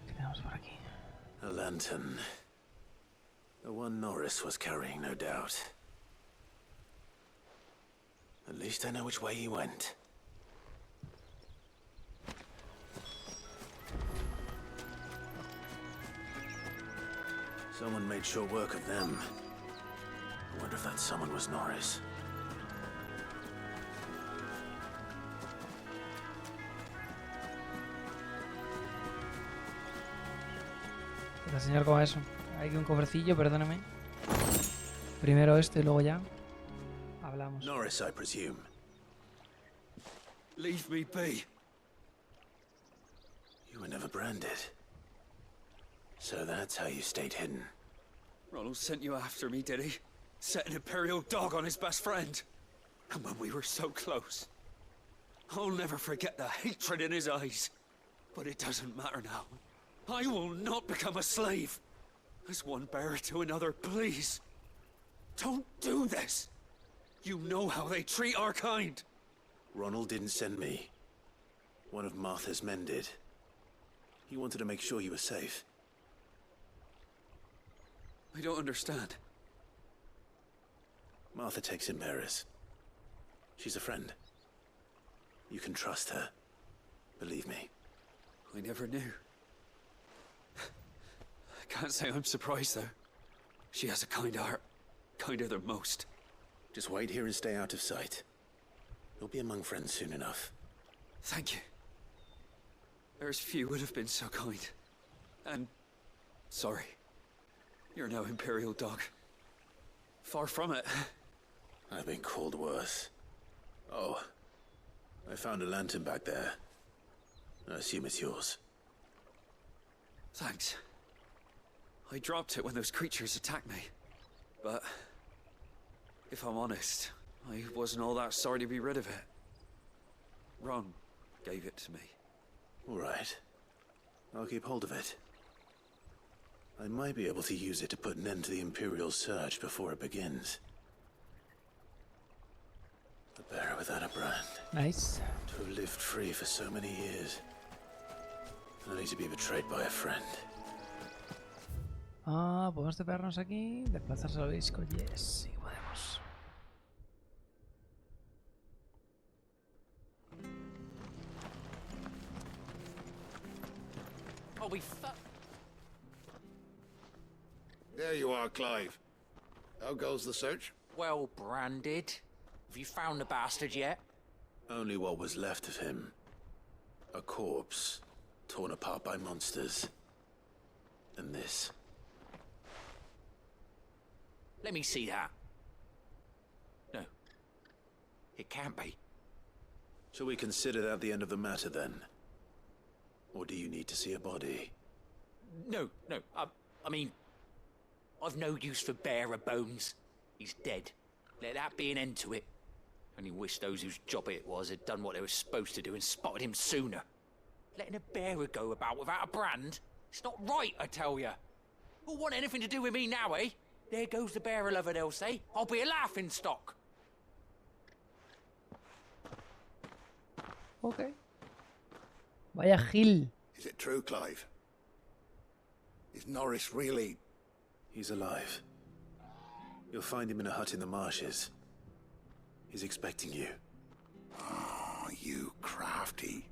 ¿Qué tenemos por aquí? A lantern. The one Norris was carrying, no doubt. At least I know which way he went. Someone made short work of them. I wonder if that someone was Norris. Puta, señor, ¿cómo eso? Hay que un cofrecillo, perdóneme. Primero esto y luego ya hablamos. Norris, I presume. Leave me be. You were never branded. So that's how you stayed hidden. Ronald sent you after me, did he? Set an Imperial dog on his best friend. And when we were so close. I'll never forget the hatred in his eyes. But it doesn't matter now. I will not become a slave. As one bearer to another, please. Don't do this. You know how they treat our kind. Ronald didn't send me. One of Martha's men did. He wanted to make sure you were safe. I don't understand. Martha takes in bearers. She's a friend. You can trust her. Believe me. I never knew. I can't say I'm surprised, though. She has a kind heart. Kinder than most. Just wait here and stay out of sight. You'll be among friends soon enough. Thank you. There's few would have been so kind. And... sorry. You're no Imperial dog. Far from it. I've been called worse. Oh. I found a lantern back there. I assume it's yours. Thanks. I dropped it when those creatures attacked me. But... if I'm honest, I wasn't all that sorry to be rid of it. Ron gave it to me. All right. I'll keep hold of it. I might be able to use it to put an end to the Imperial search before it begins. A bearer without a brand. Nice. To have lived free for so many years. Only to be betrayed by a friend. Ah, podemos despegarnos aquí, desplazarse al disco. Yes, sí podemos. Oh, There you are, Clive. How goes the search? well branded. Have you found the bastard yet? Only what was left of him. A corpse, torn apart by monsters. And this. Let me see that. No. It can't be. Shall we consider that the end of the matter then? Or do you need to see a body? No, no. I mean, I've no use for bearer bones. He's dead. Let that be an end to it. Only wish those whose job it was had done what they were supposed to do and spotted him sooner. Letting a bearer go about without a brand? It's not right, I tell you. Who'll want anything to do with me now, eh? There goes the bearer lover, they'll say. I'll be a laughing stock. Okay. Vaya Gil. Is it true, Clive? Is Norris really... He's alive. You'll find him in a hut in the marshes. He's expecting you. Oh, you crafty.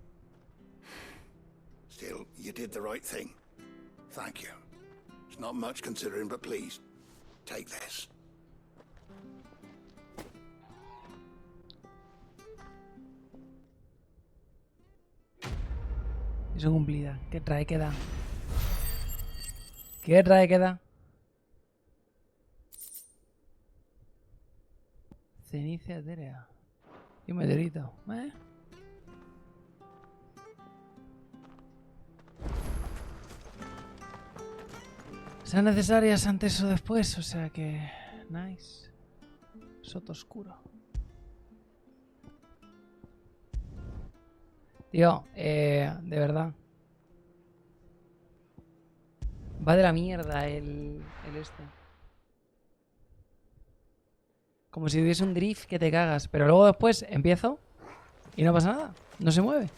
Still, you did the right thing. Thank you. It's not much considering, but please, take this. Misión cumplida. ¿Qué trae? ¿Qué da? ¿Qué trae? ¿Qué da? Ceniza etérea. Y un meteorito. Sean necesarias antes o después, o sea que... Nice. Soto oscuro. Tío, de verdad. Va de la mierda el este. Como si hubiese un drift que te cagas. Pero luego después empiezo y no pasa nada. No se mueve.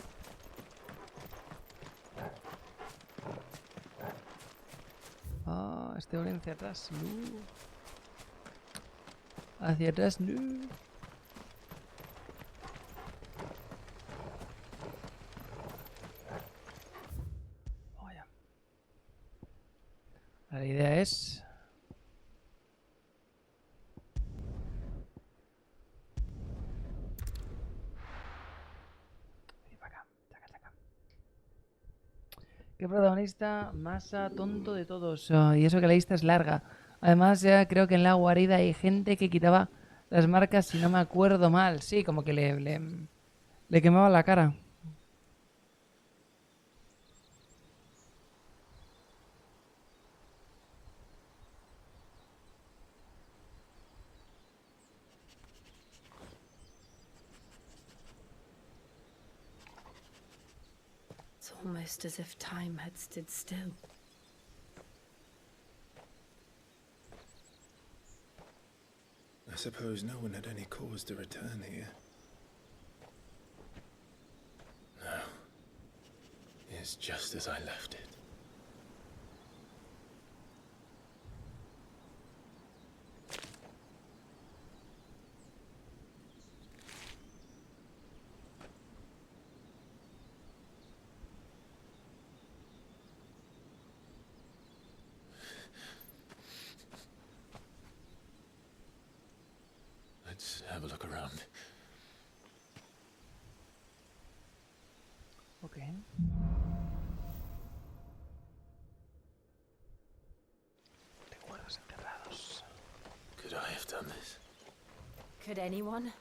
Ah, este orden hacia atrás. No. Hacia atrás, no. Vaya. La idea es... ¿Qué protagonista más tonto de todos? Y eso que la lista es larga. Además, ya creo que en la guarida hay gente que quitaba las marcas, si no me acuerdo mal. Sí, como que le quemaba la cara. It's almost as if time had stood still. I suppose no one had any cause to return here. No. It's just as I left it. Let's have a look around. Okay. Recuerdos enterrados. Could I have done this? Could anyone?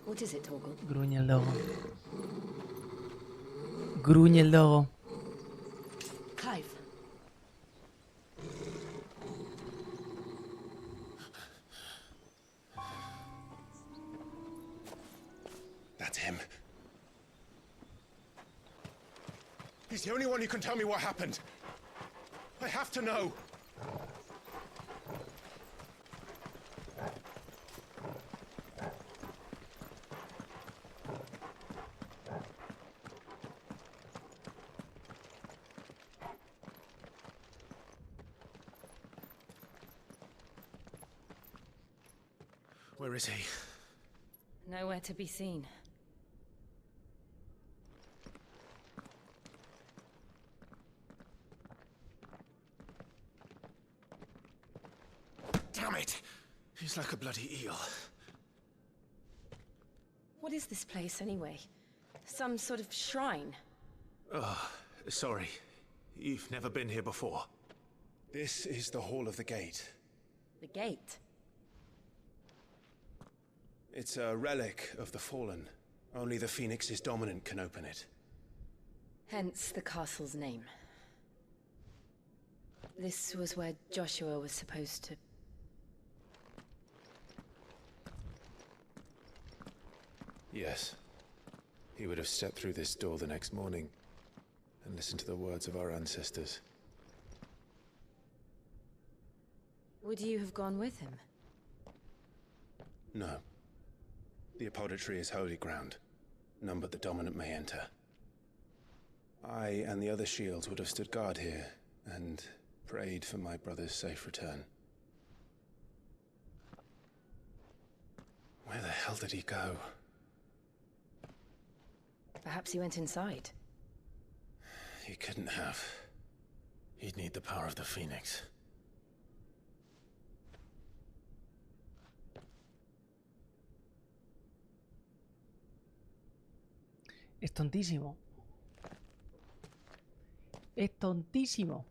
What is it, Torgal? Gruñe el dogo. Gruñe el dogo. Clive. That's him. He's the only one who can tell me what happened. I have to know. Where is he? Nowhere to be seen. Damn it! He's like a bloody eel. What is this place, anyway? Some sort of shrine? Sorry. You've never been here before. This is the Hall of the Gate. The gate? It's a relic of the Fallen. Only the Phoenix's dominant can open it. Hence the castle's name. This was where Joshua was supposed to... Yes. He would have stepped through this door the next morning and listened to the words of our ancestors. Would you have gone with him? No. The apodatory is holy ground. None but the dominant may enter. I and the other shields would have stood guard here and prayed for my brother's safe return. Where the hell did he go? Perhaps he went inside. He couldn't have. He'd need the power of the Phoenix. Es tontísimo. Es tontísimo.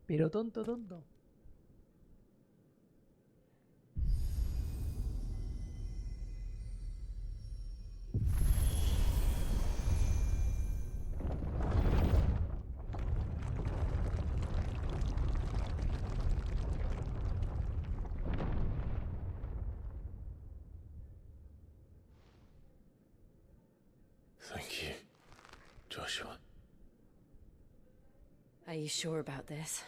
Pero tonto, tonto. Thank you, Joshua. Are you sure about this?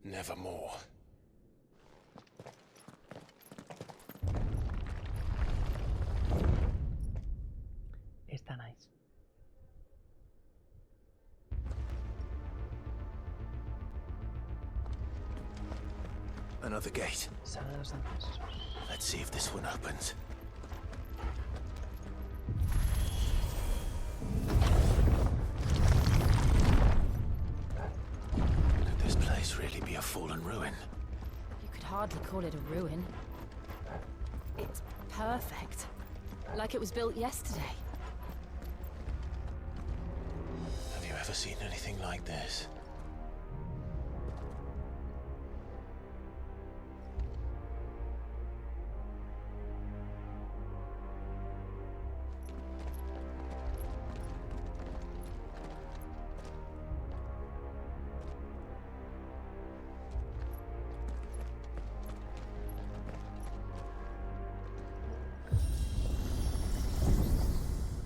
Nevermore. Está nice. Another gate. Let's see if this one opens. Could this place really be a fallen ruin? You could hardly call it a ruin. It's perfect. Like it was built yesterday. Have you ever seen anything like this?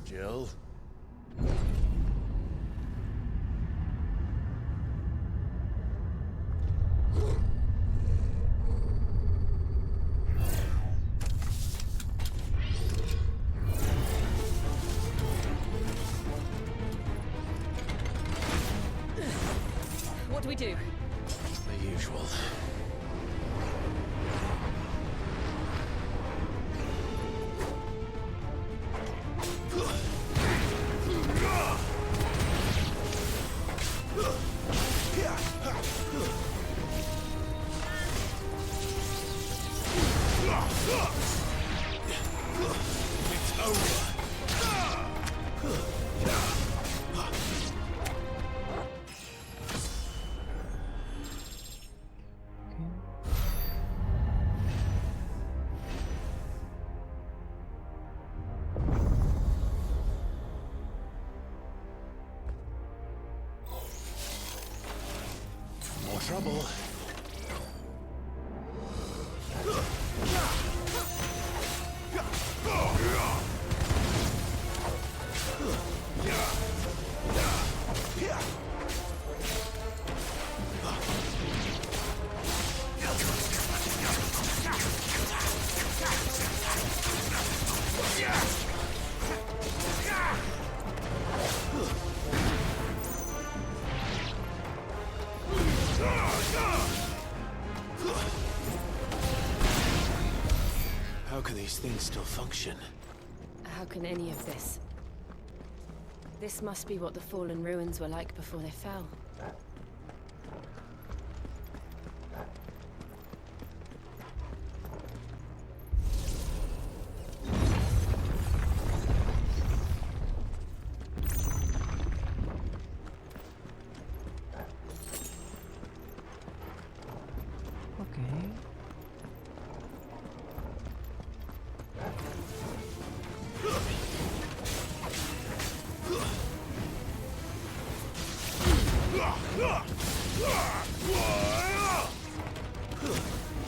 Jill? What do we do? The usual. It's over. More trouble. How can these things still function? How can any of this? This must be what the fallen ruins were like before they fell.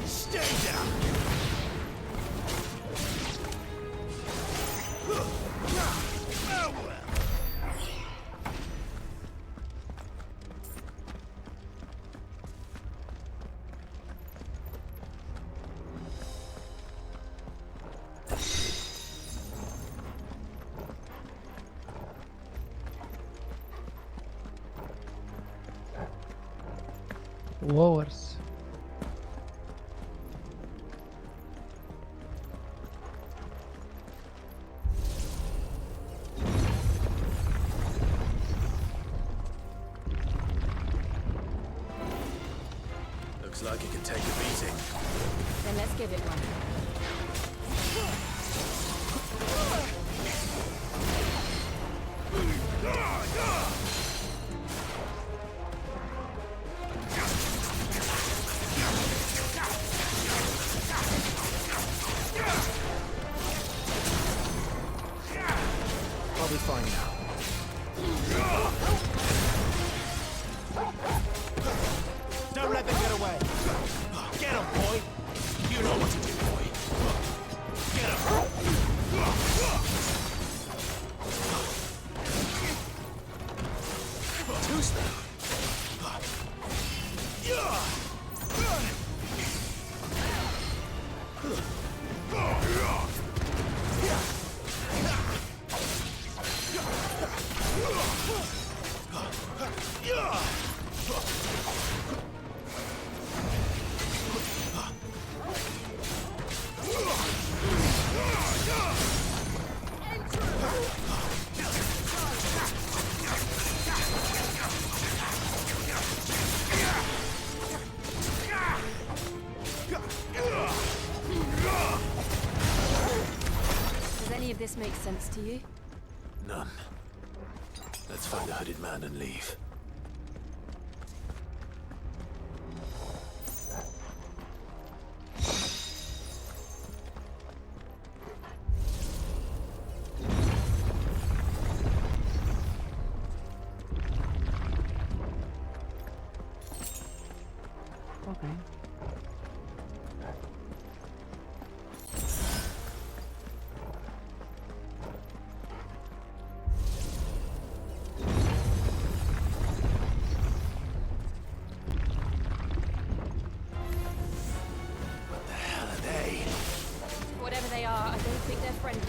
Stay down. Juegos. Looks like it can take a beating. Then let's give it one. I'll be fine now. Don't let them get away. Get him, boy. You know what to do, boy. Get him. Too slow. Does any of this make sense to you? None. Let's find the hooded man and leave. Okay. Whatever they are, I don't think they're friendly.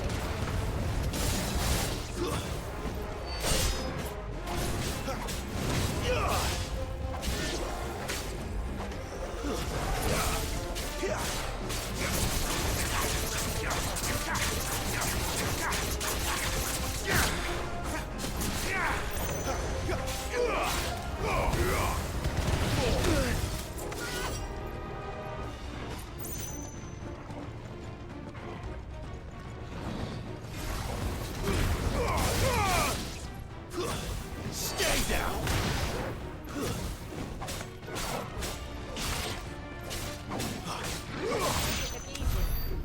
Stay down.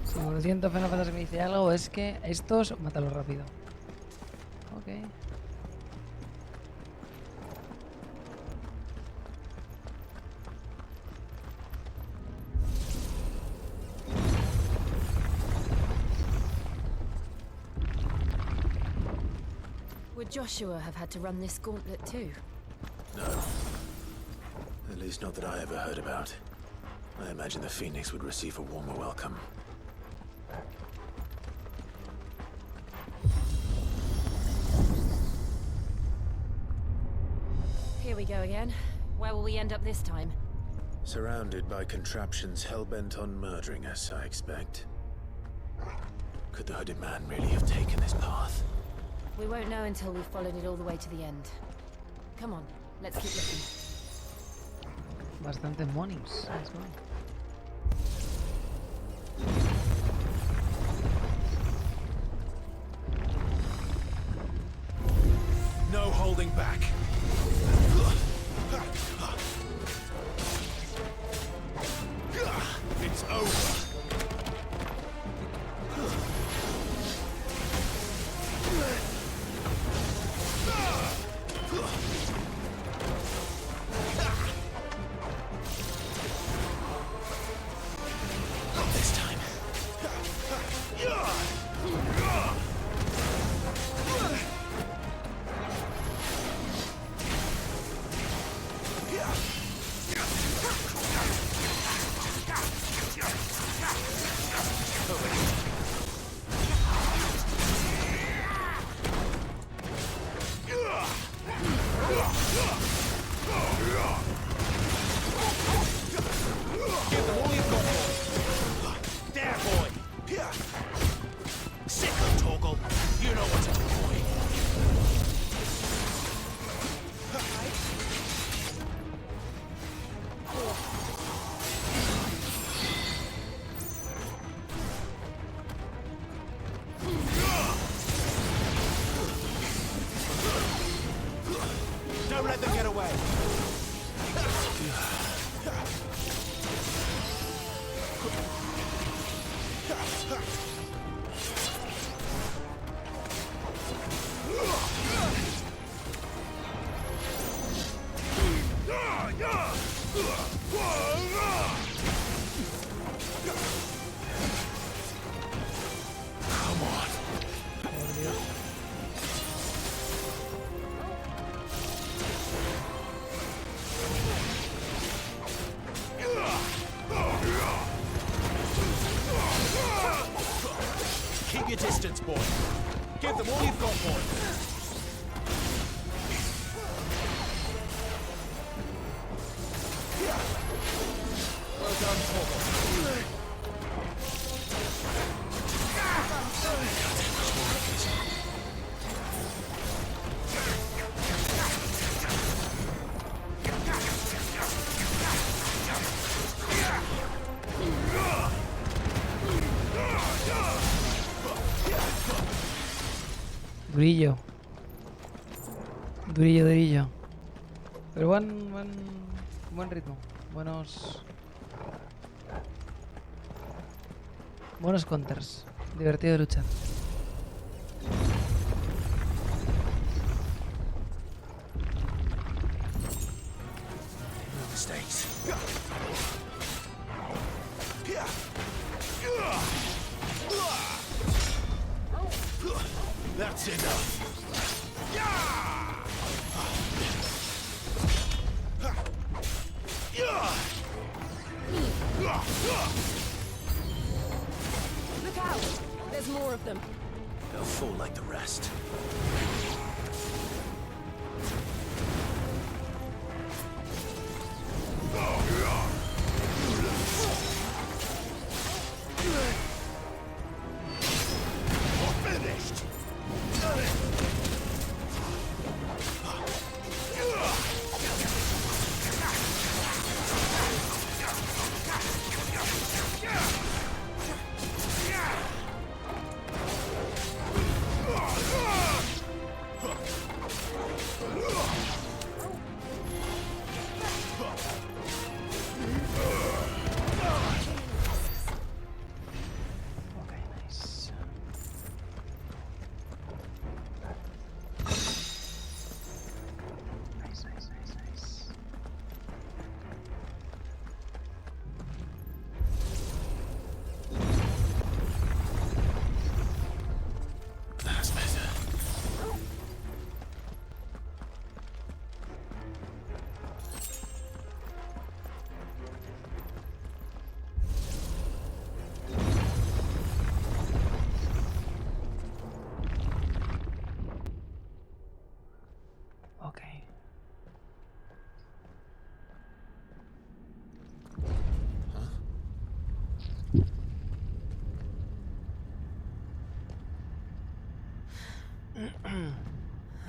Si por ciento Final Fantasy me dice algo, es que estos mátalos rápido. Ok. Would Joshua have had to run this gauntlet too? No. At least not that I ever heard about. I imagine the Phoenix would receive a warmer welcome. Here we go again. Where will we end up this time? Surrounded by contraptions hell-bent on murdering us, I expect. Could the hooded man really have taken this path? We won't know until we've followed it all the way to the end. Come on, let's keep looking. Bastante monies. Let's go. No holding back. distance, boy. Give them all you've got, boy. Well done, Torvald. Durillo. Durillo, durillo. Pero buen ritmo. Buenos counters. Divertido de luchar. No mistakes. That's enough. Look out! There's more of them. They'll fall like the rest.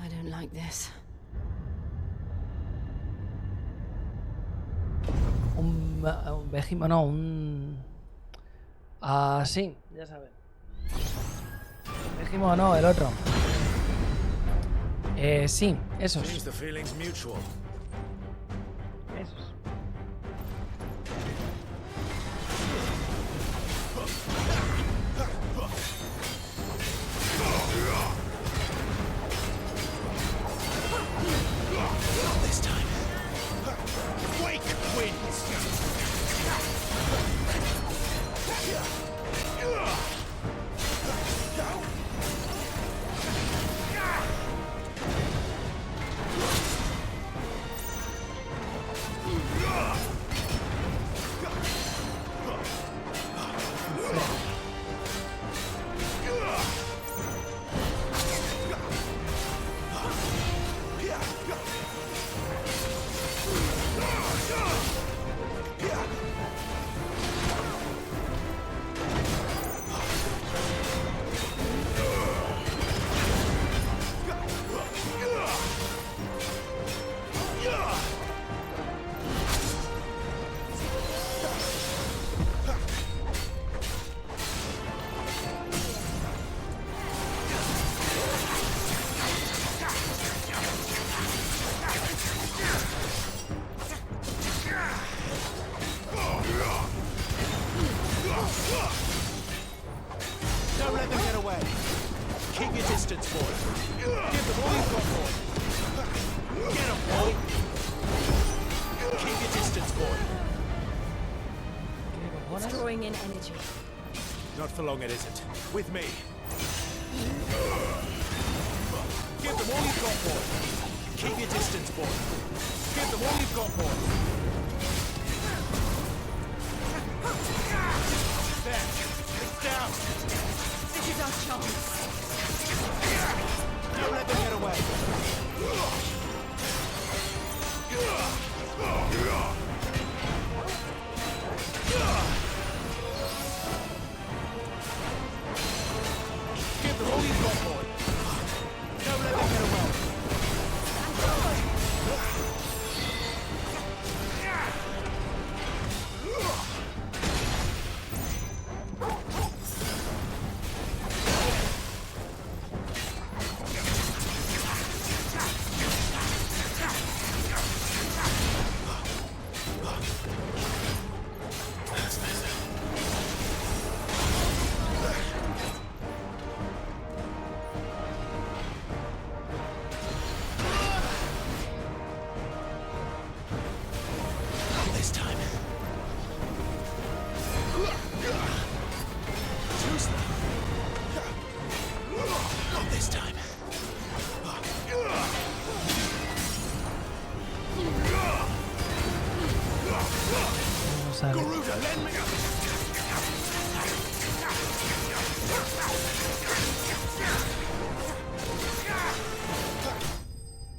I don't like this. Un Vejimo, no, Ah, sí, ya saben. Vejimo, no, el otro. Sí, esos. Seems the feeling's mutual. Esos. This time. Wake wins. Don't let them get away. Keep your distance, boy. Give them all you've got, boy. Get them, boy. Keep your distance, boy. It's drawing in energy. Not for long, it isn't. With me. Give them all you've got, boy. Keep your distance, boy. Give them all you've got, boy. There. It's down. This is our chance. Don't let them get away. Give them all you've got, boy. Don't let them get away.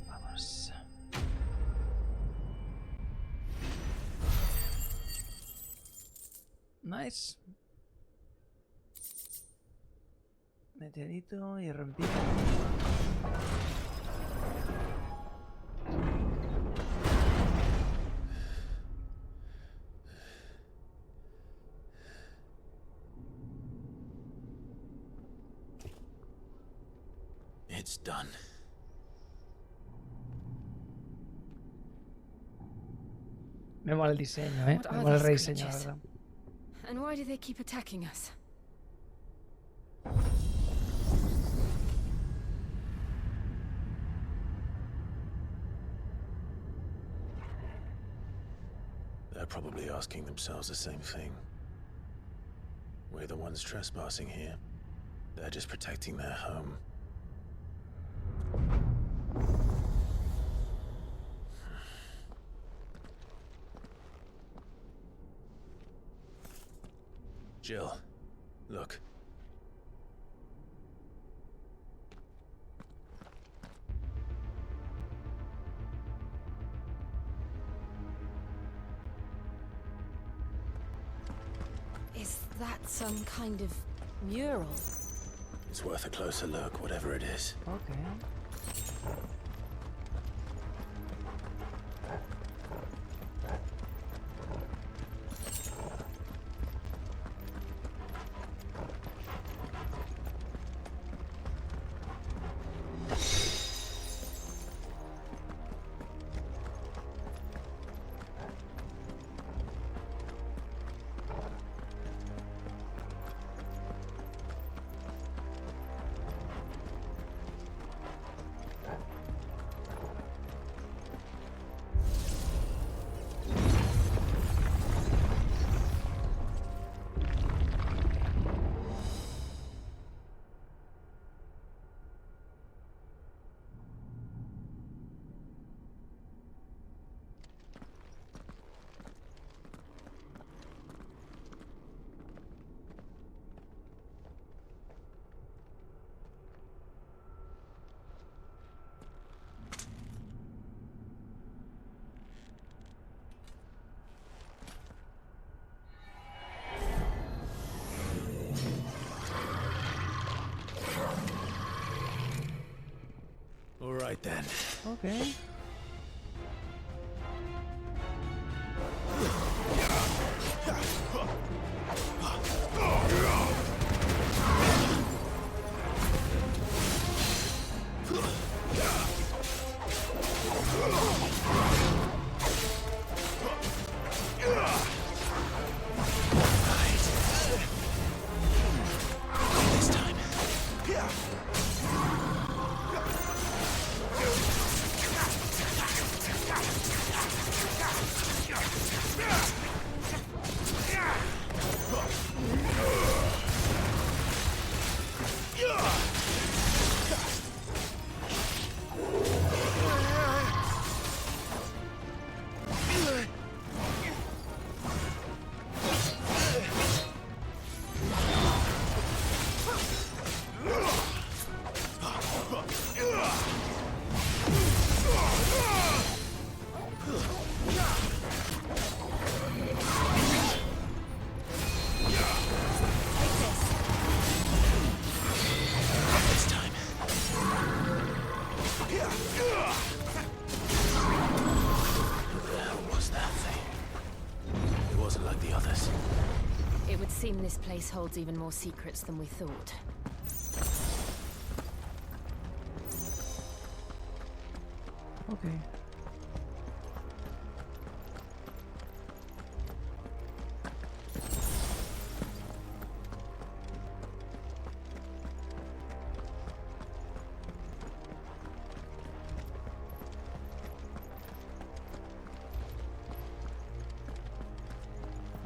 Vamos. Nice. Meteorito y rompito. It's done. Me mola el diseño, ¿eh? What Me are mola el these rediseño, la creatures? verdad. And why do they keep attacking us? They're probably asking themselves the same thing. We're the ones trespassing here. They're just protecting their home. Jill, look. Is that some kind of mural? It's worth a closer look, whatever it is. Okay. All right then. Okay. This time. others. It would seem this place holds even more secrets than we thought. Okay.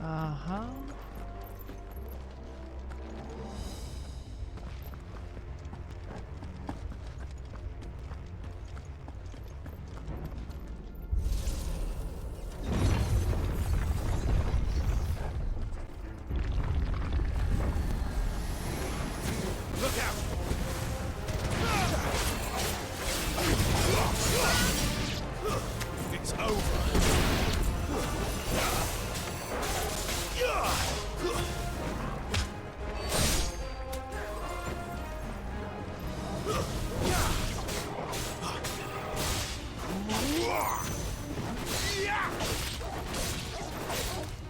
Ajá. Look out! It's over.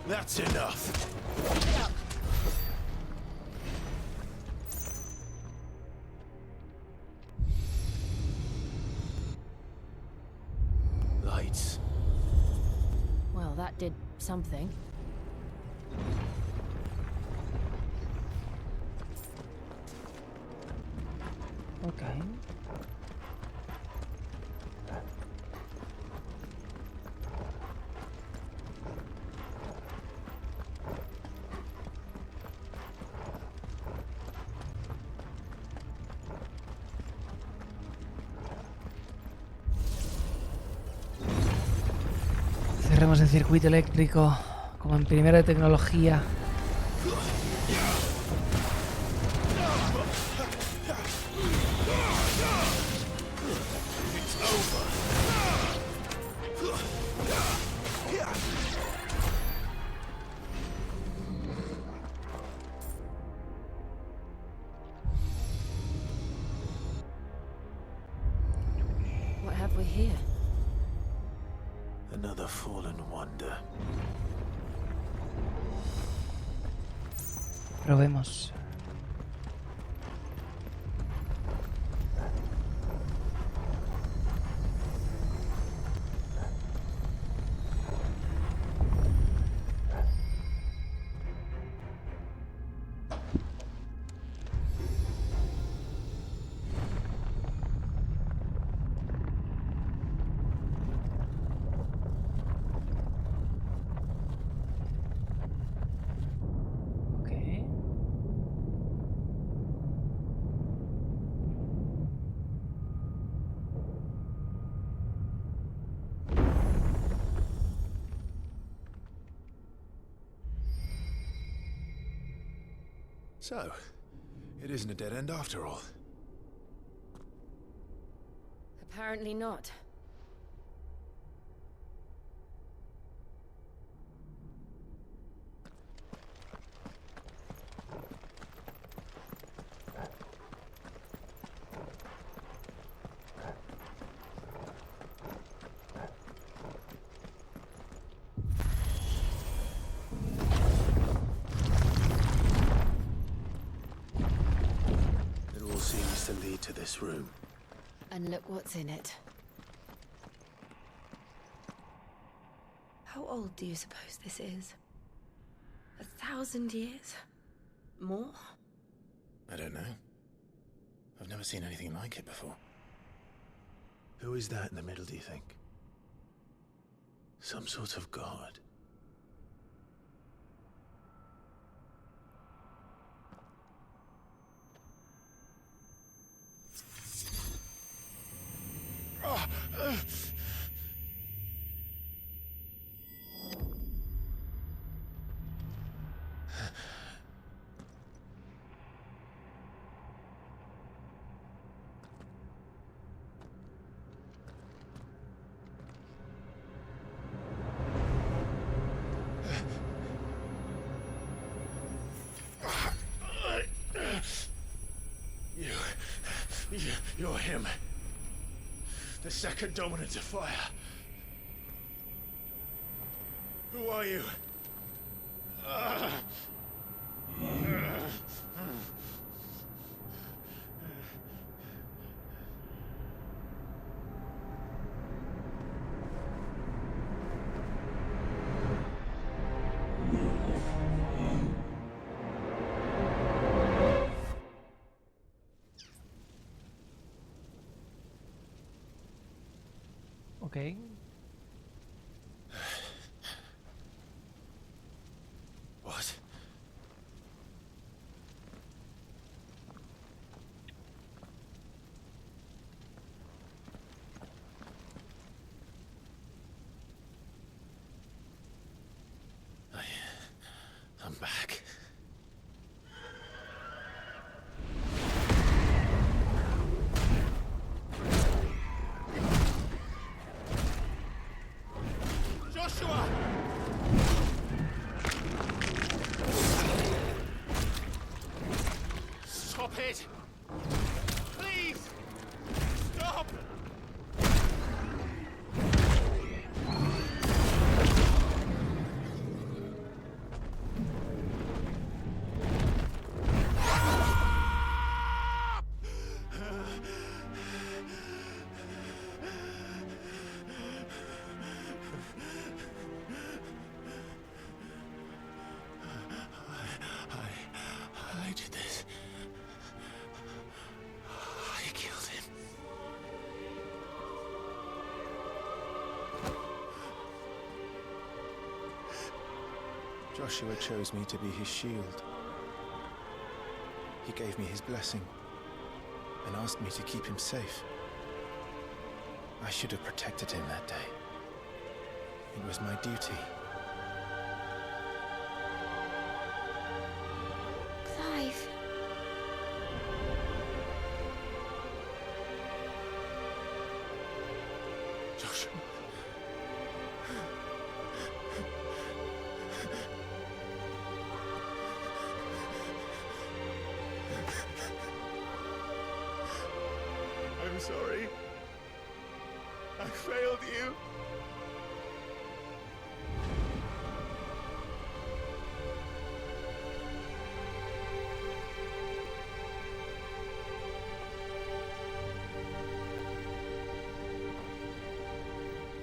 That's enough. Lights. Well, that did something. Okay. Cerremos el circuito eléctrico como en primera de tecnología. What have we here? Another fallen wonder. Probemos. So, it isn't a dead end after all. Apparently not. Seems to lead to this room. And look what's in it. How old do you suppose this is? 1,000 years? More? I don't know. I've never seen anything like it before. Who is that in the middle, do you think? Some sort of god? You're him. The second dominant of fire. Who are you? Ok. What? I'm back. Joshua! Stop it! Please! Stop! I did this. I killed him. Joshua chose me to be his shield. He gave me his blessing and asked me to keep him safe. I should have protected him that day. It was my duty. Clive. Joshua. I'm sorry. I failed you.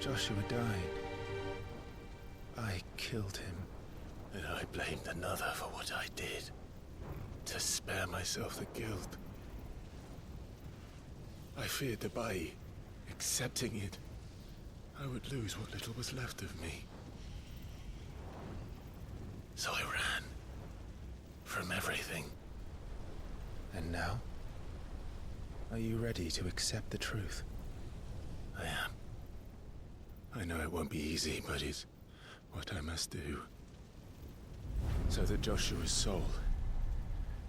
Joshua died. I killed him. And I blamed another for what I did. To spare myself the guilt. I feared that by accepting it, I would lose what little was left of me. So I ran. From everything. And now? Are you ready to accept the truth? I am. I know it won't be easy, but it's what I must do. So that Joshua's soul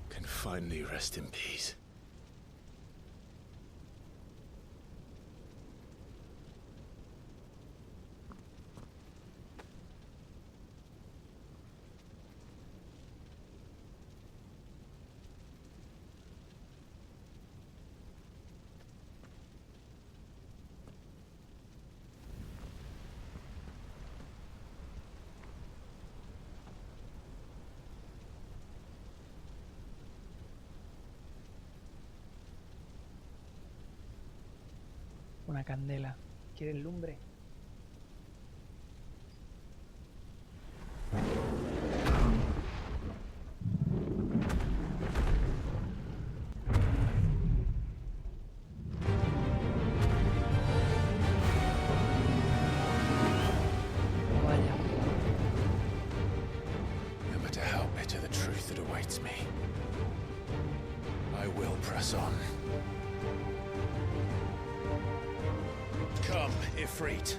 can finally rest in peace. Una candela. ¿Quieren lumbre? Vaya. No matter how bitter the truth that awaits me, I will press on. Come, Ifrit.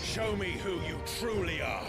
Show me who you truly are.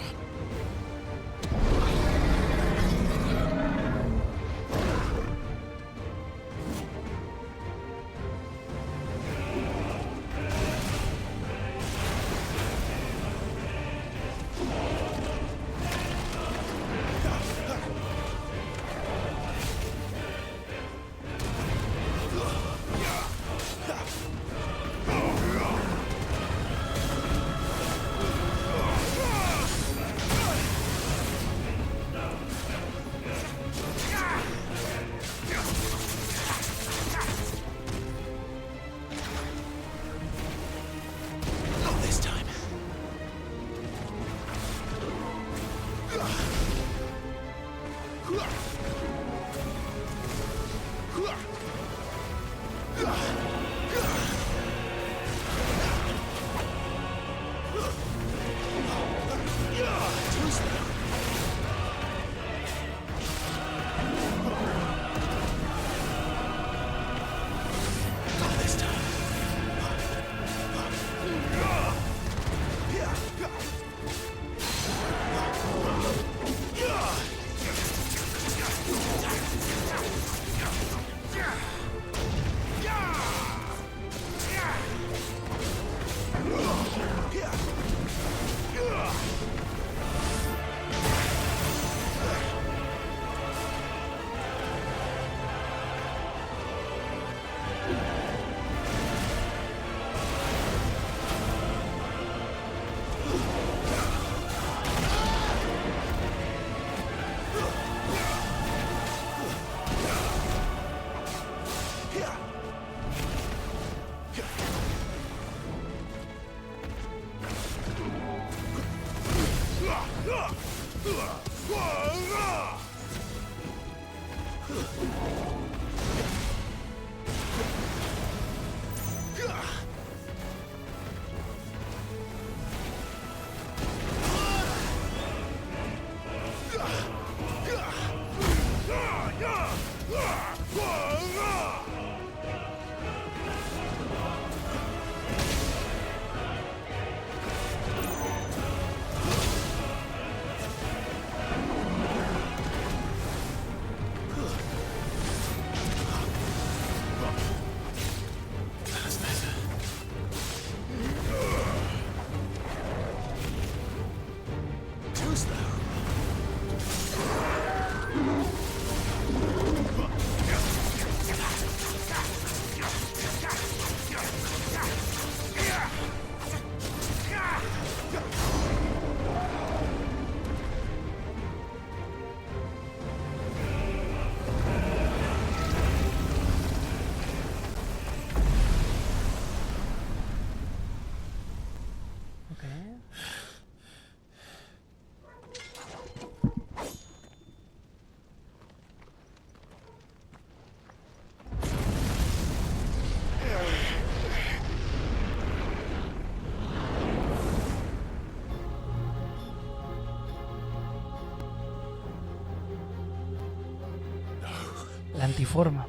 La antiforma.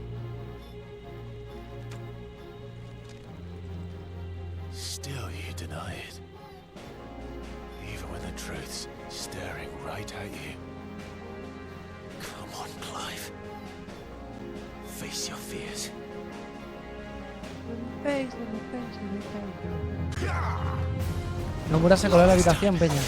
Still you deny it. Even when the truth's staring right at you. Come on, Clive. Face your fears. Nomura se coló en la habitación, peña.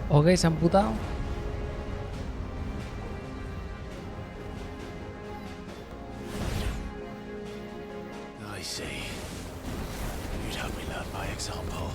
Ok, se han putado. I see. You'd have me learn by example.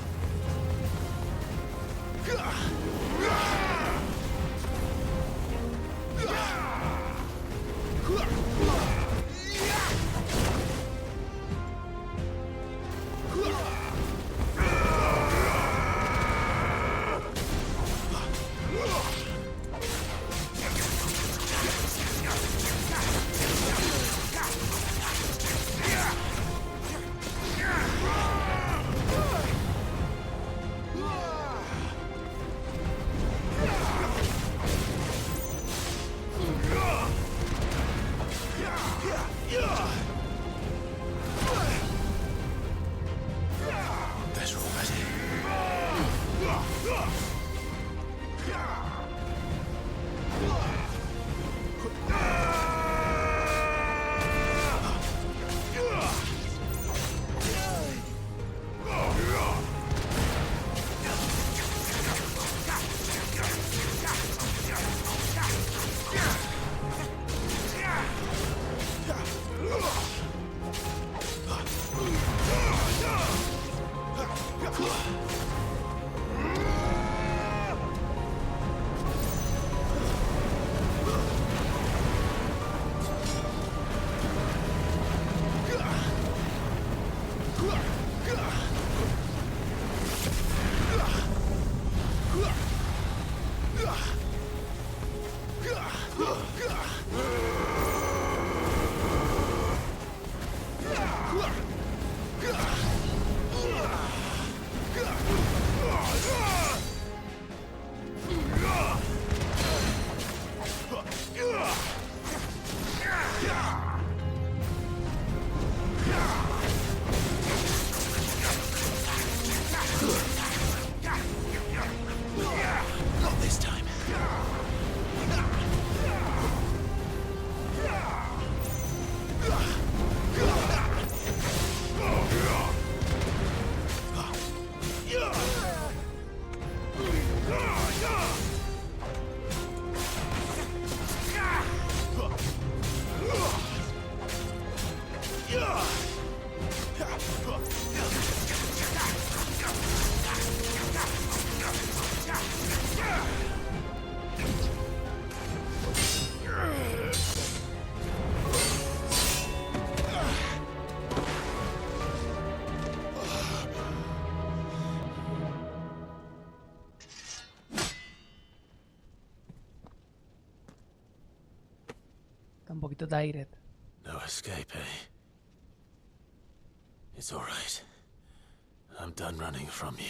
Está un poquito tired. No escape, eh? It's all right. I'm done running from you.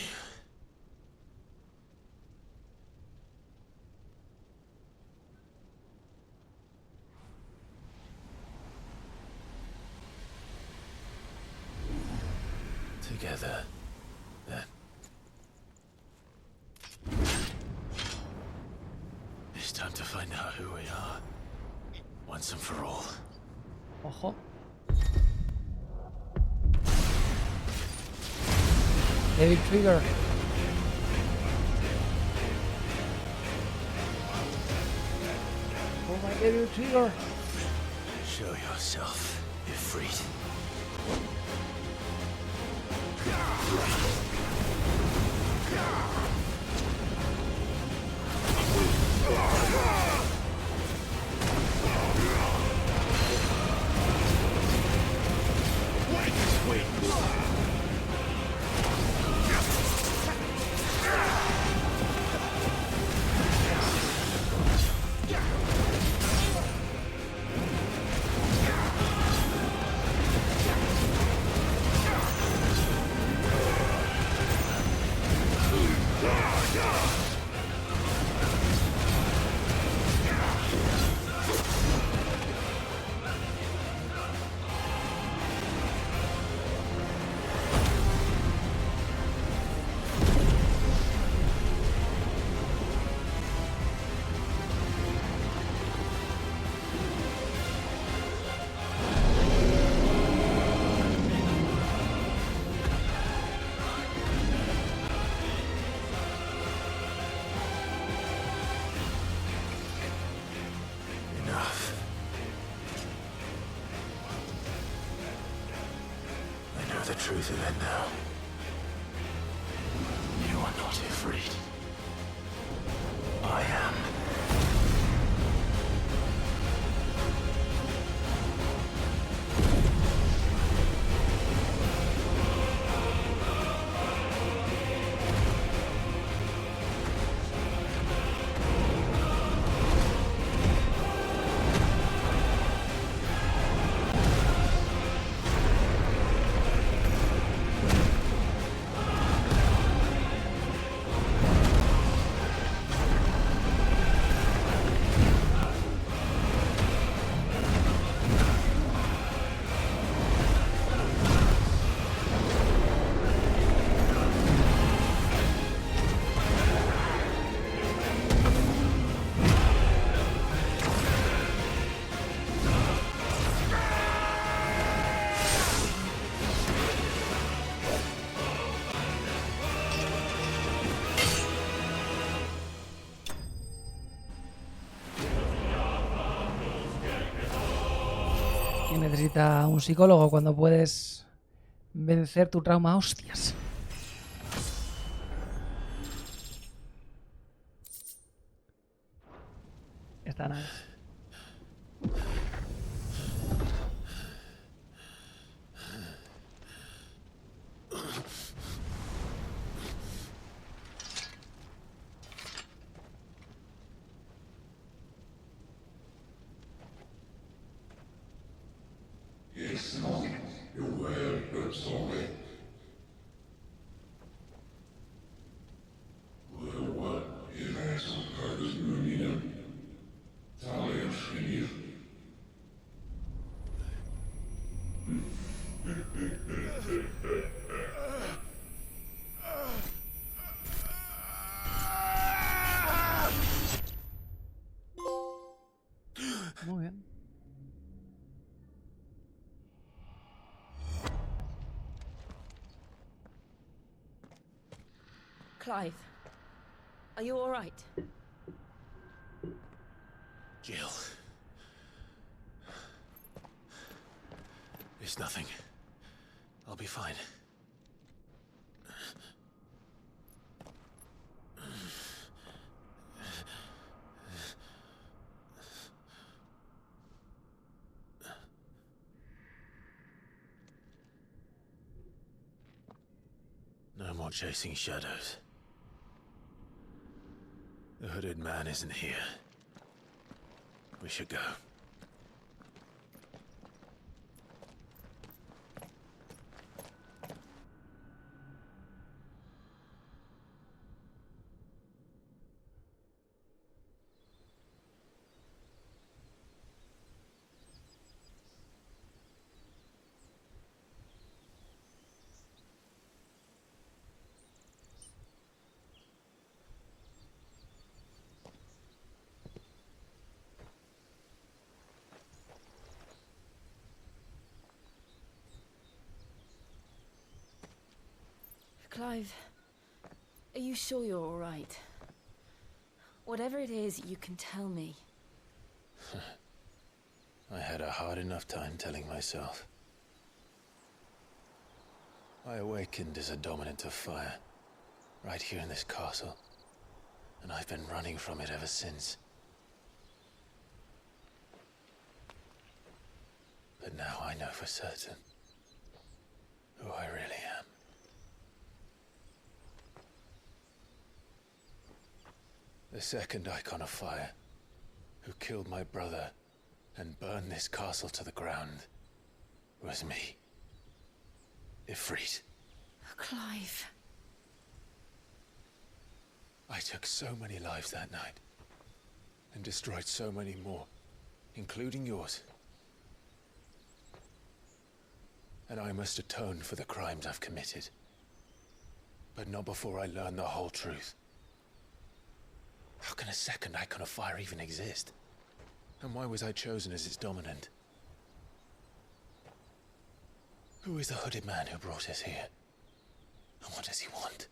Together, then. It's time to find out who we are. Once and for all. Ojo. David Trigger. Oh my David Trigger. Show yourself, Ifrit. The truth of it now. You are not Ifrit. I am. ¿Quién necesita un psicólogo cuando puedes vencer tu trauma? ¡Hostias! Está nice. Muy bien. Clive, are you all right? Jill. It's nothing. I'll be fine. No more chasing shadows. The hooded man isn't here. We should go. Clive, are you sure you're all right? Whatever it is, you can tell me. I had a hard enough time telling myself. I awakened as a dominant of fire, right here in this castle, and I've been running from it ever since. But now I know for certain who I really am. The second icon of fire, who killed my brother and burned this castle to the ground, was me. Ifrit. Clive. I took so many lives that night, and destroyed so many more, including yours. And I must atone for the crimes I've committed. But not before I learn the whole truth. How can a second icon of fire even exist? And why was I chosen as its dominant? Who is the hooded man who brought us here? And what does he want?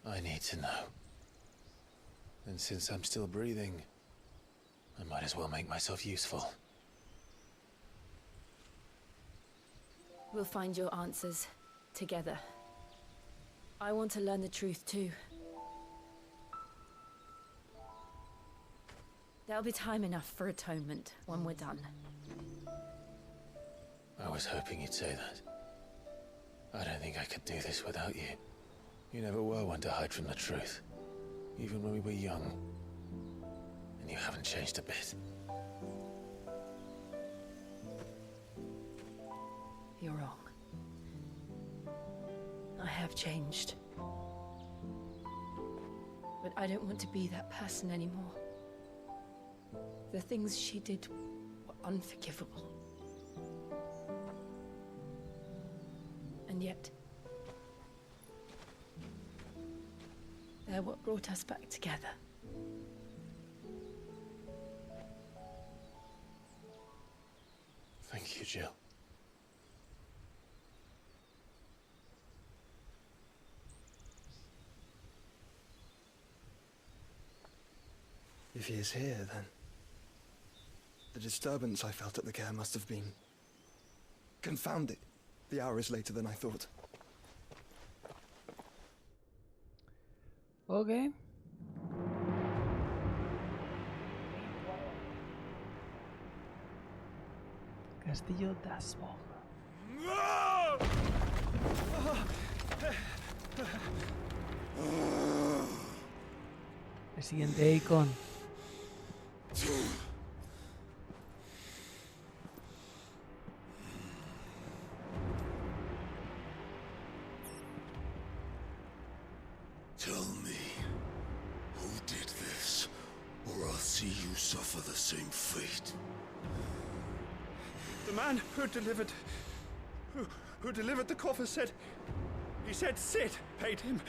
I need to know. And since I'm still breathing, I might as well make myself useful. We'll find your answers together. I want to learn the truth too. There'll be time enough for atonement when we're done. I was hoping you'd say that. I don't think I could do this without you. You never were one to hide from the truth, even when we were young. And you haven't changed a bit. You're wrong. I have changed. But I don't want to be that person anymore. The things she did were unforgivable. And yet, they're what brought us back together. Thank you, Jill. If he is here, then the disturbance I felt at the care must have been confounded. The hour is later than I thought. Okay. Castillo d'Asbog. El siguiente icon. Tell me, who did this, or I'll see you suffer the same fate. The man who delivered the coffer said Sid paid him.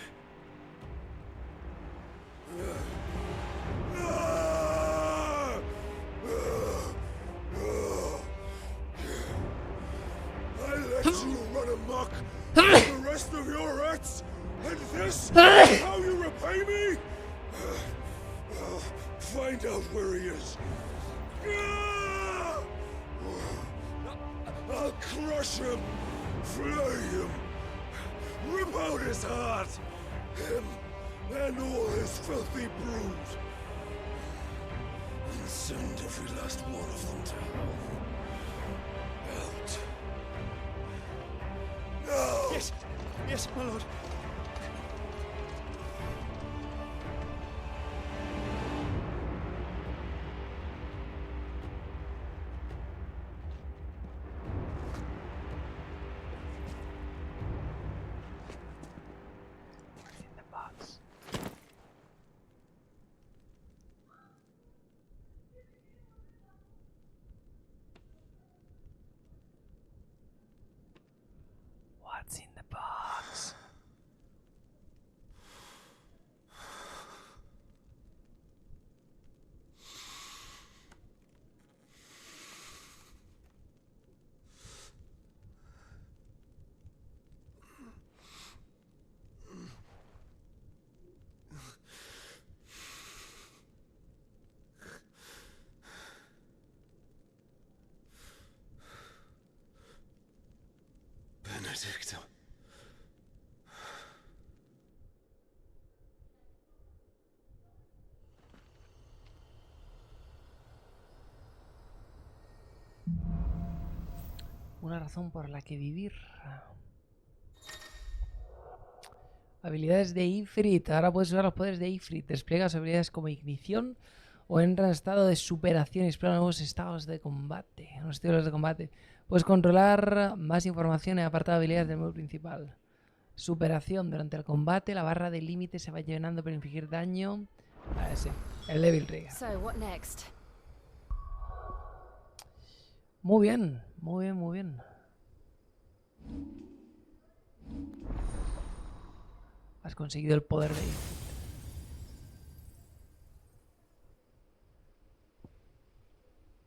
I let you run amok with the rest of your acts, and this is how you repay me? find out where he is. I'll crush him, flay him, rip out his heart, him and all his filthy brood, and send every last one of them to hell. Out. No! Yes, yes, my lord. What's in the box? Benedicto. Una razón por la que vivir. Habilidades de Ifrit. Ahora puedes usar los poderes de Ifrit. Despliega sus habilidades como ignición o entra en estado de superación y explora nuevos estados de combate. Nuevos estilos de combate. Puedes controlar más información en el apartado de habilidades del menú principal. Superación. Durante el combate, la barra de límite se va llenando para infligir daño. Sí, el Devil Rig. So, what next? Muy bien, muy bien, muy bien. Has conseguido el poder de Ifrit.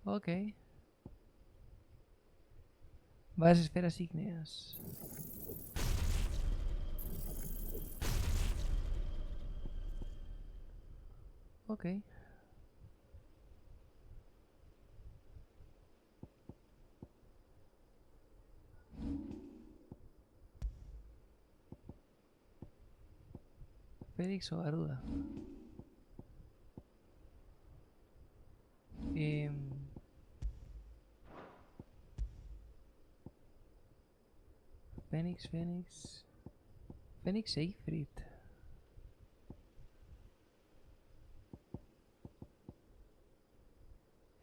Ok. Varias esferas ígneas. Ok. Félix o Garuda. Fénix e Ifrit.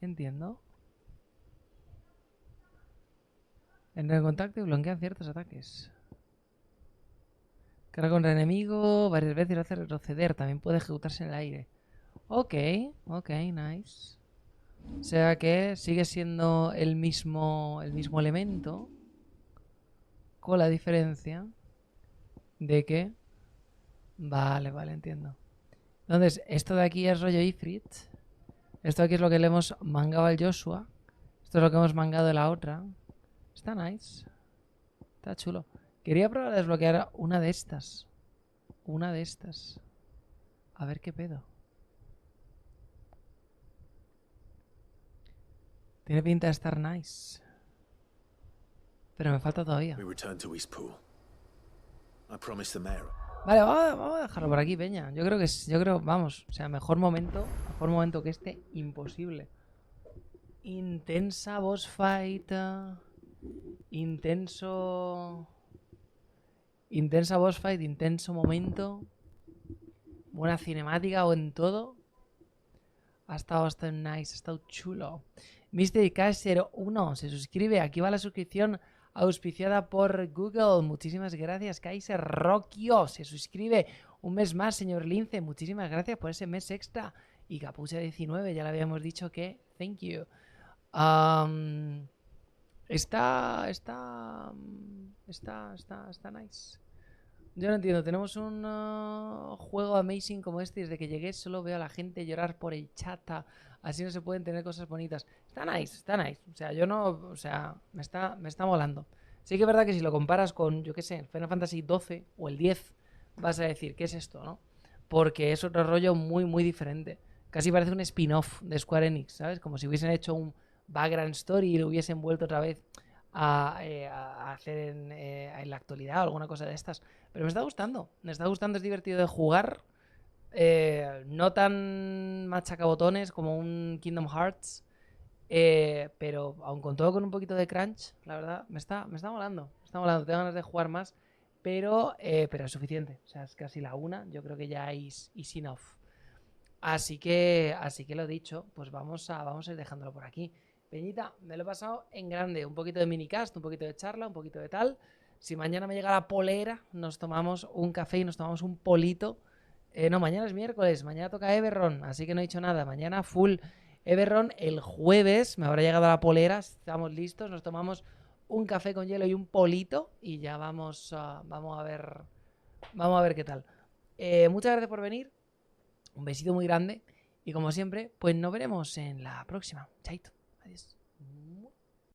Entiendo. Entra en contacto y bloquea ciertos ataques. Carga contra enemigo varias veces y lo hace retroceder. También puede ejecutarse en el aire. Ok, ok, nice. O sea que sigue siendo el mismo elemento. Con la diferencia de que... Vale, entiendo. Entonces, esto de aquí es rollo Ifrit. Esto de aquí es lo que le hemos mangado al Joshua. Esto es lo que hemos mangado de la otra. Está nice. Está chulo. Quería probar a desbloquear una de estas. Una de estas. A ver qué pedo. Tiene pinta de estar nice. Pero me falta todavía. Vale, vamos a dejarlo por aquí, peña. Yo creo, vamos, o sea, mejor momento que este, imposible. Intensa boss fight. Intensa boss fight, intenso momento. Buena cinemática o en todo. Ha estado nice, ha estado chulo. Mr. Kaiser 1 se suscribe. Aquí va la suscripción auspiciada por Google. Muchísimas gracias, Kaiser. Rockio se suscribe un mes más, señor Lince. Muchísimas gracias por ese mes extra. Y Capucha 19, ya le habíamos dicho que thank you. Está nice. Yo no entiendo, tenemos un juego amazing como este. Desde que llegué solo veo a la gente llorar por el chat. Así no se pueden tener cosas bonitas. Está nice. O sea, yo no... O sea, me está molando. Sí que es verdad que si lo comparas con, yo qué sé, Final Fantasy XII o el 10, vas a decir, ¿qué es esto, no? Porque es otro rollo muy, muy diferente. Casi parece un spin-off de Square Enix, ¿sabes? Como si hubiesen hecho un background story y lo hubiesen vuelto otra vez a hacer en la actualidad o alguna cosa de estas. Pero me está gustando, es divertido de jugar. No tan machacabotones como un Kingdom Hearts, pero aun con todo con un poquito de crunch, la verdad, me está molando, tengo ganas de jugar más, pero es suficiente, o sea, es casi la 1, yo creo que ya is enough. Así que lo dicho, pues vamos a ir dejándolo por aquí. Peñita, me lo he pasado en grande, un poquito de minicast, un poquito de charla, un poquito de tal. Si mañana me llega la polera, nos tomamos un café y nos tomamos un polito. No, mañana es miércoles, mañana toca Everron, así que no he dicho nada. Mañana full Everron, el jueves me habrá llegado la polera, estamos listos, nos tomamos un café con hielo y un polito y ya vamos a ver qué tal. Muchas gracias por venir, un besito muy grande y como siempre, pues nos veremos en la próxima. Chaito, adiós.